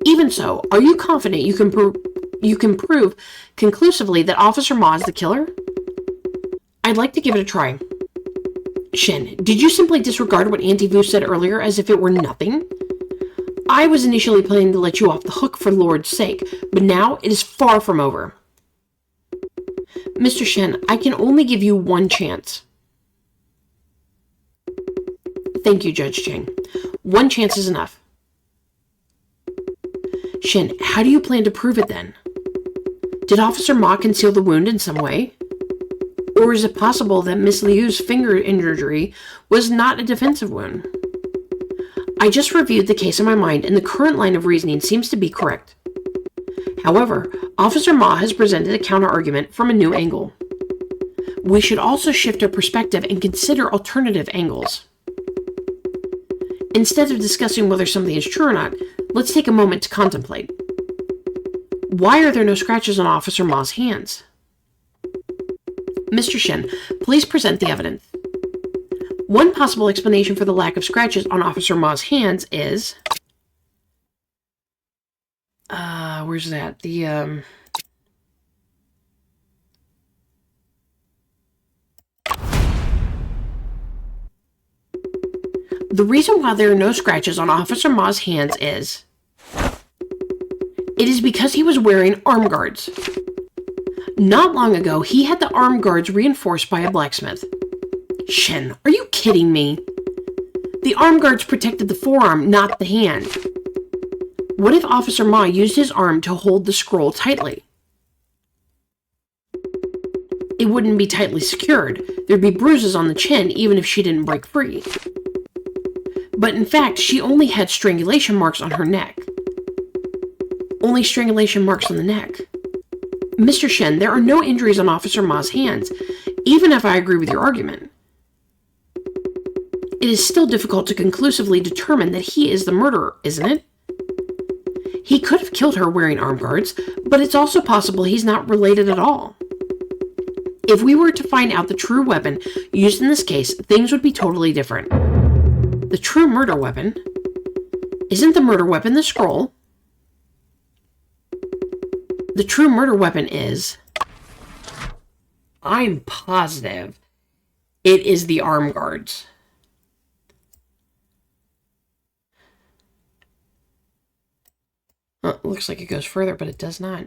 even so, are you confident you can prove conclusively that Officer Ma is the killer? I'd like to give it a try. Shen, did you simply disregard what Auntie Vu said earlier as if it were nothing? I was initially planning to let you off the hook for Lord's sake, but now it is far from over. Mr. Shen, I can only give you one chance. Thank you, Judge Cheng. One chance is enough. Shen, how do you plan to prove it then? Did Officer Ma conceal the wound in some way? Or is it possible that Miss Liu's finger injury was not a defensive wound? I just reviewed the case in my mind, and the current line of reasoning seems to be correct. However, Officer Ma has presented a counter-argument from a new angle. We should also shift our perspective and consider alternative angles. Instead of discussing whether something is true or not, let's take a moment to contemplate. Why are there no scratches on Officer Ma's hands? Mr. Shen, please present the evidence. One possible explanation for the lack of scratches on Officer Ma's hands is... where's that? The reason why there are no scratches on Officer Ma's hands is... It is because he was wearing arm guards. Not long ago, he had the arm guards reinforced by a blacksmith. Shen, are you kidding me? The arm guards protected the forearm, not the hand. What if Officer Ma used his arm to hold the scroll tightly? It wouldn't be tightly secured. There'd be bruises on the chin even if she didn't break free. But in fact, she only had strangulation marks on her neck. Only strangulation marks on the neck. Mr. Shen, there are no injuries on Officer Ma's hands, even if I agree with your argument. It is still difficult to conclusively determine that he is the murderer, isn't it? He could have killed her wearing arm guards, but it's also possible he's not related at all. If we were to find out the true weapon used in this case, things would be totally different. The true murder weapon? Isn't the murder weapon the scroll? The true murder weapon is... I'm positive it is the arm guards. Well, it looks like it goes further, but it does not.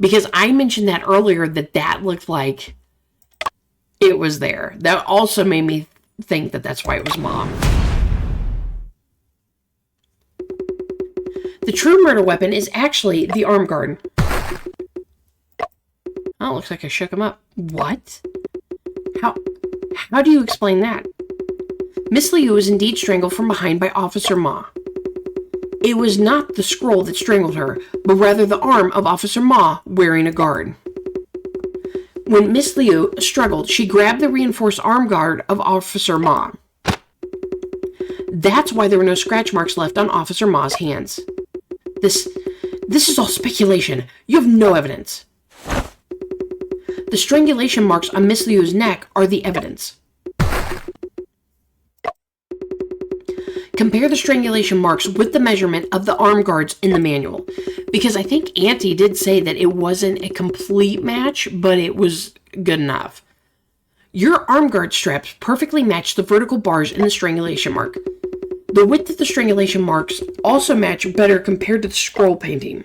Because I mentioned that earlier, that looked like it was there. That also made me think that that's why it was Mom. The true murder weapon is actually the arm guard. Oh, looks like I shook him up. What? How do you explain that? Miss Liu was indeed strangled from behind by Officer Ma. It was not the scroll that strangled her, but rather the arm of Officer Ma wearing a guard. When Miss Liu struggled, she grabbed the reinforced arm guard of Officer Ma. That's why there were no scratch marks left on Officer Ma's hands. This is all speculation. You have no evidence. The strangulation marks on Miss Liu's neck are the evidence. Compare the strangulation marks with the measurement of the arm guards in the manual. Because I think Auntie did say that it wasn't a complete match, but it was good enough. Your arm guard straps perfectly match the vertical bars in the strangulation mark. The width of the strangulation marks also match better compared to the scroll painting.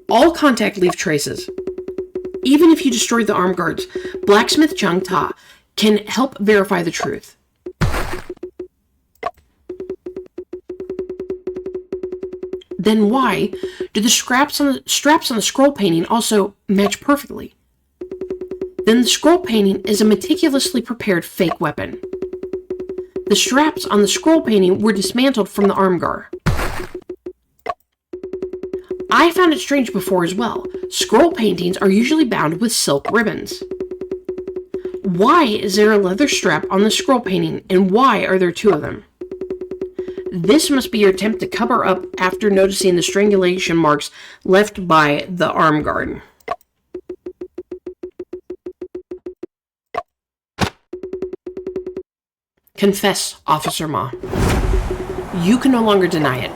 All contact leave traces. Even if you destroyed the arm guards, Blacksmith Chung Ta can help verify the truth. Then why do the straps on the scroll painting also match perfectly? Then the scroll painting is a meticulously prepared fake weapon. The straps on the scroll painting were dismantled from the arm guard. I found it strange before as well. Scroll paintings are usually bound with silk ribbons. Why is there a leather strap on the scroll painting, and why are there two of them? This must be your attempt to cover up after noticing the strangulation marks left by the arm guard. Confess, Officer Ma. You can no longer deny it.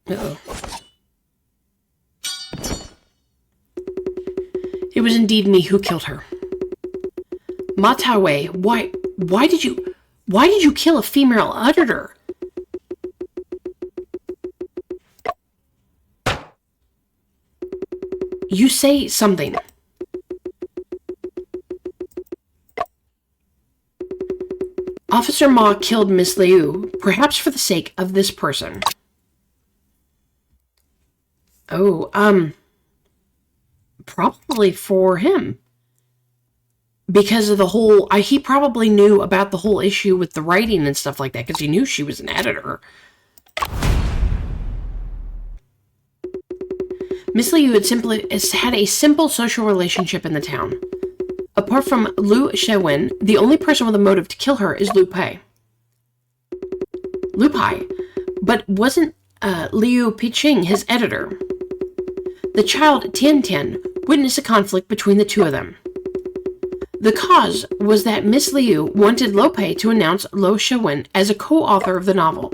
Uh-oh. It was indeed me who killed her. Ma Tawei, why did you kill a female auditor? You say something. Officer Ma killed Miss Liu, perhaps for the sake of this person. Oh, probably for him. Because of the whole, he probably knew about the whole issue with the writing and stuff like that, because he knew she was an editor. Miss Liu had a simple social relationship in the town. Apart from Liu Shewin, the only person with a motive to kill her is Liu Pai. But wasn't Liu Piqing his editor? The child Tian Tian witnessed a conflict between the two of them. The cause was that Miss Liu wanted Liu Pai to announce Liu Shewin as a co-author of the novel.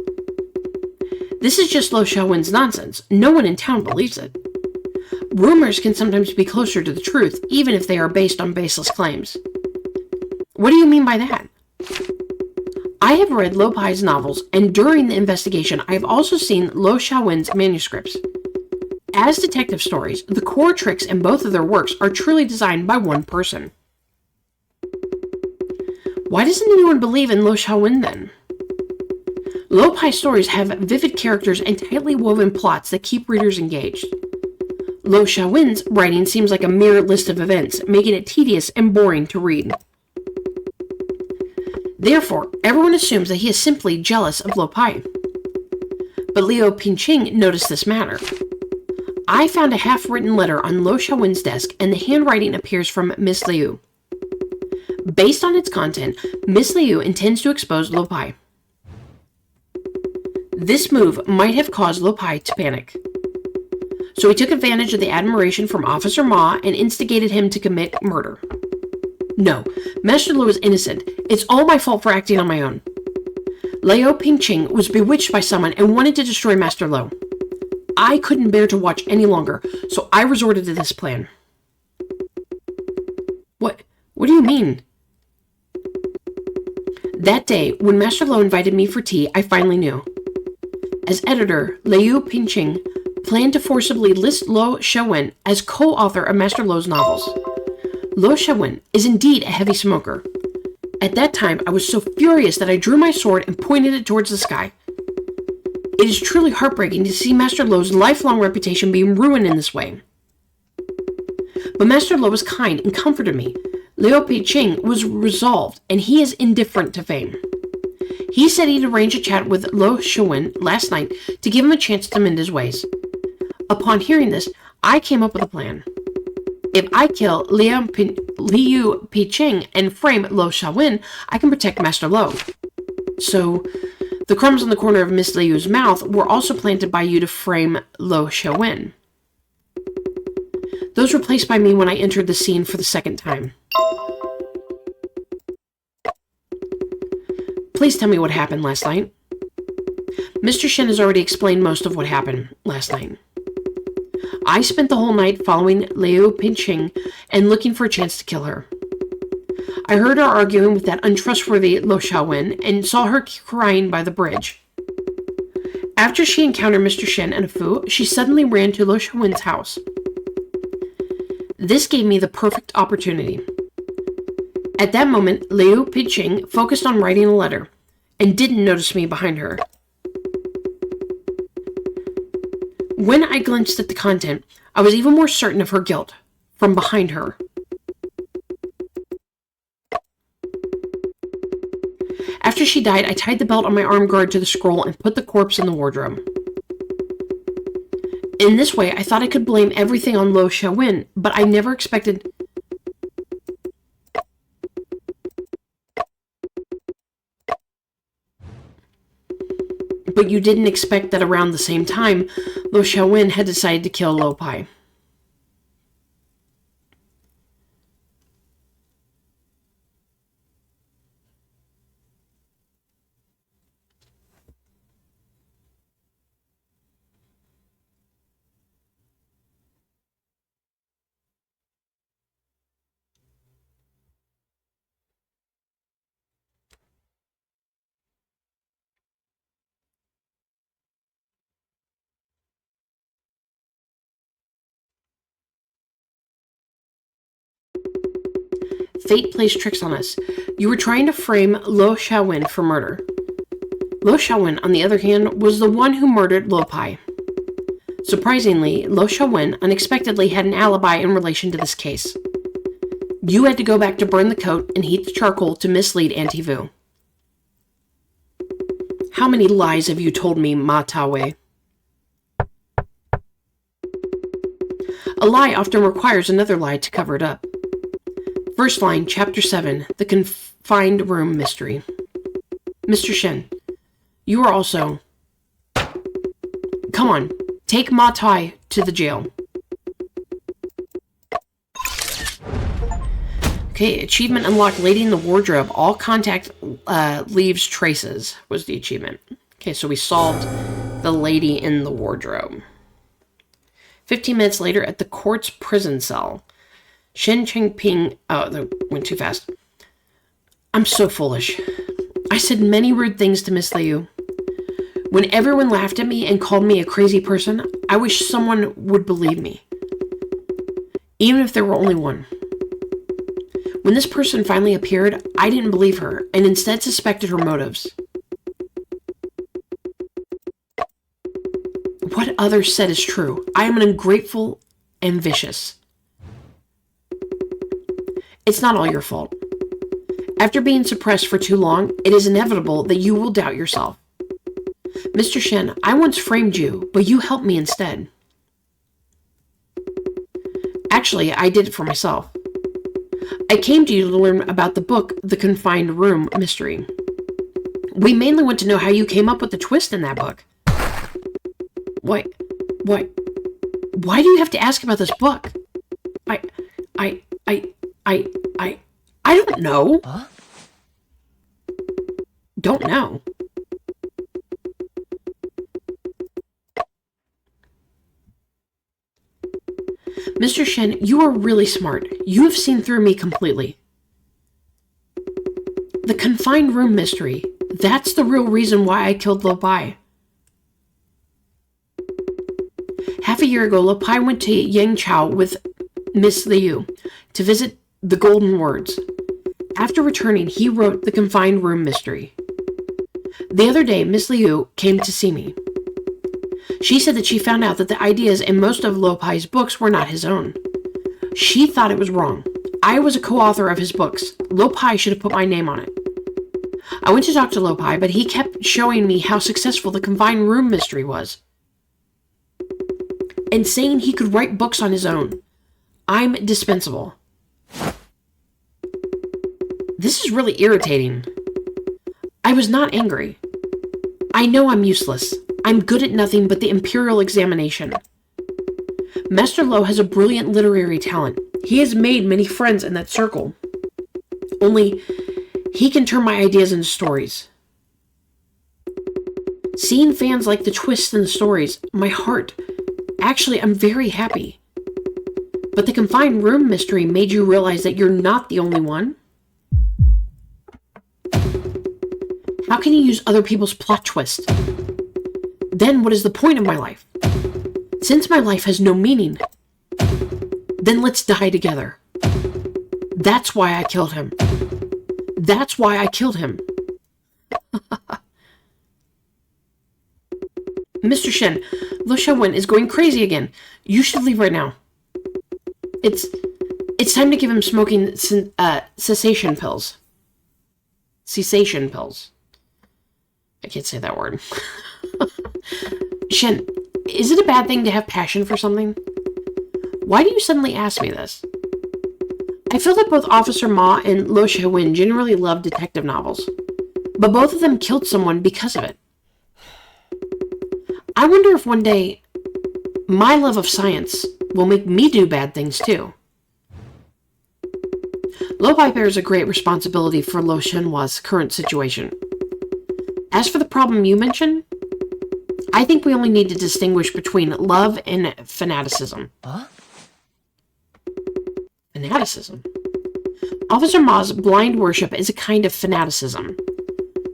This is just Liu Shewin's nonsense. No one in town believes it. Rumors can sometimes be closer to the truth, even if they are based on baseless claims. What do you mean by that? I have read Liu Pai's novels, and during the investigation, I have also seen Liu Shewin's manuscripts. As detective stories, the core tricks in both of their works are truly designed by one person. Why doesn't anyone believe in Liu Shewin then? Liu Pai stories have vivid characters and tightly woven plots that keep readers engaged. Liu Shewin's writing seems like a mere list of events, making it tedious and boring to read. Therefore, everyone assumes that he is simply jealous of Liu Pai. But Liu Piqing noticed this matter. I found a half-written letter on Liu Shewin's desk, and the handwriting appears from Miss Liu. Based on its content, Miss Liu intends to expose Liu Pai. This move might have caused Liu Pai to panic. So he took advantage of the admiration from Officer Ma and instigated him to commit murder. No, Master Liu is innocent. It's all my fault for acting on my own. Liu Piqing was bewitched by someone and wanted to destroy Master Liu. I couldn't bear to watch any longer, so I resorted to this plan. What do you mean? That day, when Master Liu invited me for tea, I finally knew. As editor, Liu Piqing planned to forcibly list Liu Shewin as co-author of Master Liu's novels. Liu Shewin is indeed a heavy smoker. At that time, I was so furious that I drew my sword and pointed it towards the sky. It is truly heartbreaking to see Master Liu's lifelong reputation being ruined in this way. But Master Liu was kind and comforted me. Liu Piqing was resolved, and he is indifferent to fame. He said he'd arranged a chat with Liu Shewin last night to give him a chance to mend his ways. Upon hearing this, I came up with a plan. If I kill Liu Piqing and frame Liu Shewin, I can protect Master Liu. So, the crumbs on the corner of Miss Liu's mouth were also planted by you to frame Liu Shewin. Those were placed by me when I entered the scene for the second time. Please tell me what happened last night. Mr. Shen has already explained most of what happened last night. I spent the whole night following Liu Piqing and looking for a chance to kill her. I heard her arguing with that untrustworthy Liu Shewin and saw her crying by the bridge. After she encountered Mr. Shen and a Fu, she suddenly ran to Liu Shewin's house. This gave me the perfect opportunity. At that moment, Liu Piqing focused on writing a letter and didn't notice me behind her. When I glanced at the content, I was even more certain of her guilt from behind her. After she died, I tied the belt on my arm guard to the scroll and put the corpse in the wardrobe. In this way, I thought I could blame everything on Liu Shewin, but I never expected... But you didn't expect that around the same time, Liu Shewin had decided to kill Liu Pai. Fate plays tricks on us. You were trying to frame Liu Shewin for murder. Liu Shewin, on the other hand, was the one who murdered Liu Pai. Surprisingly, Lo Wen unexpectedly had an alibi in relation to this case. You had to go back to burn the coat and heat the charcoal to mislead Auntie Vu. How many lies have you told me, Ma Tawe? A lie often requires another lie to cover it up. First line, Chapter 7, The Confined Room Mystery. Mr. Shen, you are also... Come on, take Ma Tai to the jail. Okay, achievement unlocked, Lady in the Wardrobe. All contact leaves traces was the achievement. Okay, so we solved the Lady in the Wardrobe. 15 minutes later at the court's prison cell. Shen Chengping... Oh, that went too fast. I'm so foolish. I said many rude things to Miss Liu. When everyone laughed at me and called me a crazy person, I wish someone would believe me. Even if there were only one. When this person finally appeared, I didn't believe her, and instead suspected her motives. What others said is true. I am an ungrateful and vicious. It's not all your fault. After being suppressed for too long, it is inevitable that you will doubt yourself. Mr. Shen, I once framed you, but you helped me instead. Actually, I did it for myself. I came to you to learn about the book, The Confined Room Mystery. We mainly want to know how you came up with the twist in that book. Why do you have to ask about this book? I don't know. Huh? Don't know. Mr. Shen, you are really smart. You have seen through me completely. The confined room mystery. That's the real reason why I killed Lo Pai. Half a year ago, Lo Pai went to Yangchao with Miss Liu to visit the Golden Words. After returning, he wrote The Confined Room Mystery. The other day, Miss Liu came to see me. She said that she found out that the ideas in most of Lo Pai's books were not his own. She thought it was wrong. I was a co-author of his books. Lo Pai should have put my name on it. I went to talk to Lo Pai, but he kept showing me how successful the confined room mystery was. And saying he could write books on his own. I'm dispensable. This is really irritating. I was not angry. I know I'm useless. I'm good at nothing but the imperial examination. Master Lo has a brilliant literary talent. He has made many friends in that circle. Only, he can turn my ideas into stories. Seeing fans like the twists in the stories, my heart... Actually, I'm very happy. But the confined room mystery made you realize that you're not the only one? How can you use other people's plot twists? Then what is the point of my life? Since my life has no meaning, then let's die together. That's why I killed him. That's why I killed him. Mr. Shen, Lo Wen is going crazy again. You should leave right now. It's time to give him smoking cessation pills. Cessation pills. I can't say that word. Shen, is it a bad thing to have passion for something? Why do you suddenly ask me this? I feel that both Officer Ma and Lo Wen generally love detective novels, but both of them killed someone because of it. I wonder if one day my love of science will make me do bad things too. Lo Pai bears a great responsibility for Lo Shenhua's current situation. As for the problem you mentioned, I think we only need to distinguish between love and fanaticism. Huh? Fanaticism? Officer Ma's blind worship is a kind of fanaticism.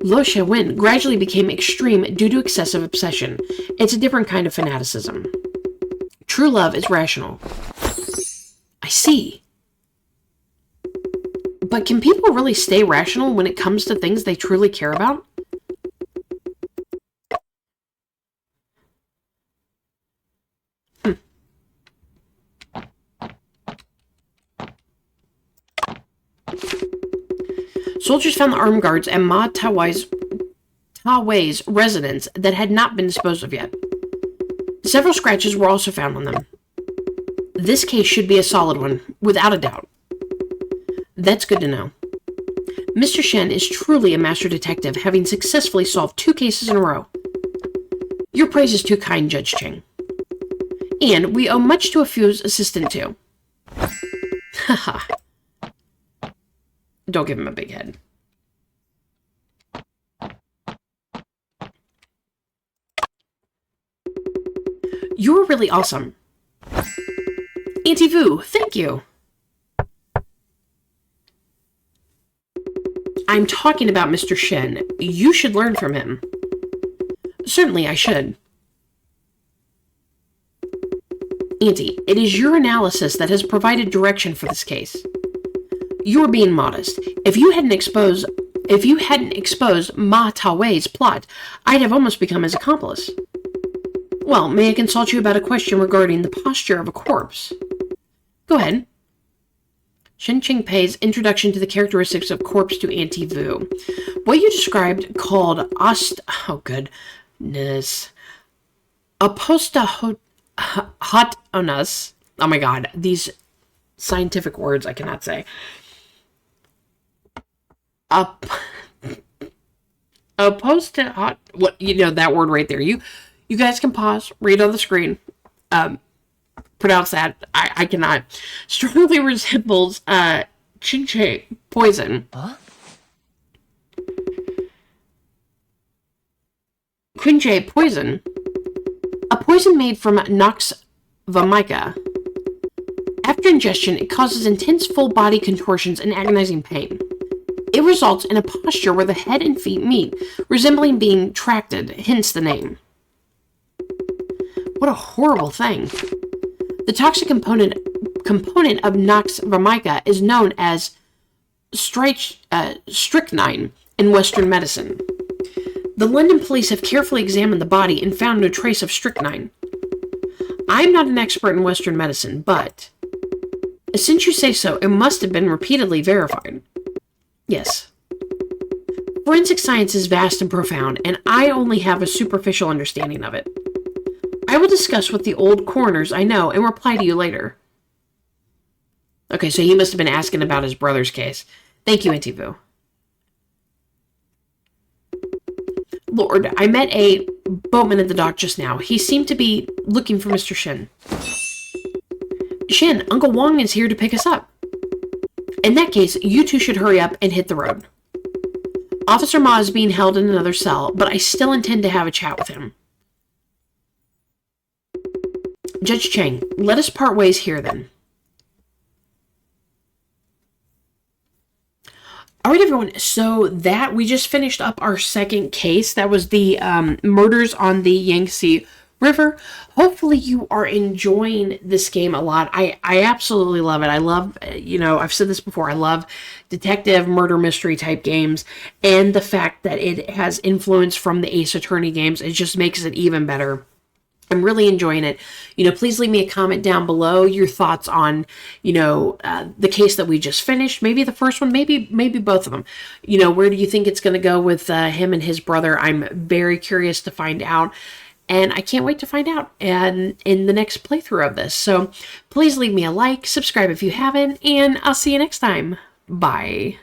Lo Wen gradually became extreme due to excessive obsession. It's a different kind of fanaticism. True love is rational. I see. But can people really stay rational when it comes to things they truly care about? Soldiers found the armed guards at Ma Tawai's residence that had not been disposed of yet. Several scratches were also found on them. This case should be a solid one, without a doubt. That's good to know. Mr. Shen is truly a master detective, having successfully solved 2 cases in a row. Your praise is too kind, Judge Cheng. And we owe much to a few's assistant, too. Haha. Don't give him a big head. You were really awesome. Auntie Vu, thank you. I'm talking about Mr. Shen. You should learn from him. Certainly I should. Auntie, it is your analysis that has provided direction for this case. You're being modest. If you hadn't exposed Ma Tawei's plot, I'd have almost become his accomplice. Well, may I consult you about a question regarding the posture of a corpse? Go ahead. Shen Qingpei's introduction to the characteristics of corpse to Auntie Vu. What you described called apostohotonus. Oh my god, these scientific words I cannot say. What, that word right there. You guys can pause, read on the screen. Pronounce that. I cannot. Strongly resembles Qingche poison. Huh? Qingche poison. A poison made from Nox vomica. After ingestion, it causes intense full body contortions and agonizing pain. It results in a posture where the head and feet meet, resembling being tracted, hence the name. What a horrible thing. The toxic component of Nox vomica is known as strychnine in Western medicine. The London police have carefully examined the body and found no trace of strychnine. I'm not an expert in Western medicine, but since you say so, it must have been repeatedly verified. Yes. Forensic science is vast and profound, and I only have a superficial understanding of it. I will discuss with the old coroners I know and reply to you later. Okay, so he must have been asking about his brother's case. Thank you, Auntie Vu. Lord, I met a boatman at the dock just now. He seemed to be looking for Mr. Shen. Shen, Uncle Wong is here to pick us up. In that case, you two should hurry up and hit the road. Officer Ma is being held in another cell, but I still intend to have a chat with him. Judge Cheng, let us part ways here then. Alright everyone, so that we just finished up our second case. That was the murders on the Yangtze River. Hopefully you are enjoying this game a lot. I absolutely love it. I love, I've said this before, I love detective murder mystery type games, and the fact that it has influence from the Ace Attorney games, it just makes it even better. I'm really enjoying it. Please leave me a comment down below your thoughts on, the case that we just finished. Maybe the first one, maybe both of them. Where do you think it's going to go with him and his brother? I'm very curious to find out. And I can't wait to find out in the next playthrough of this. So please leave me a like, subscribe if you haven't, and I'll see you next time. Bye.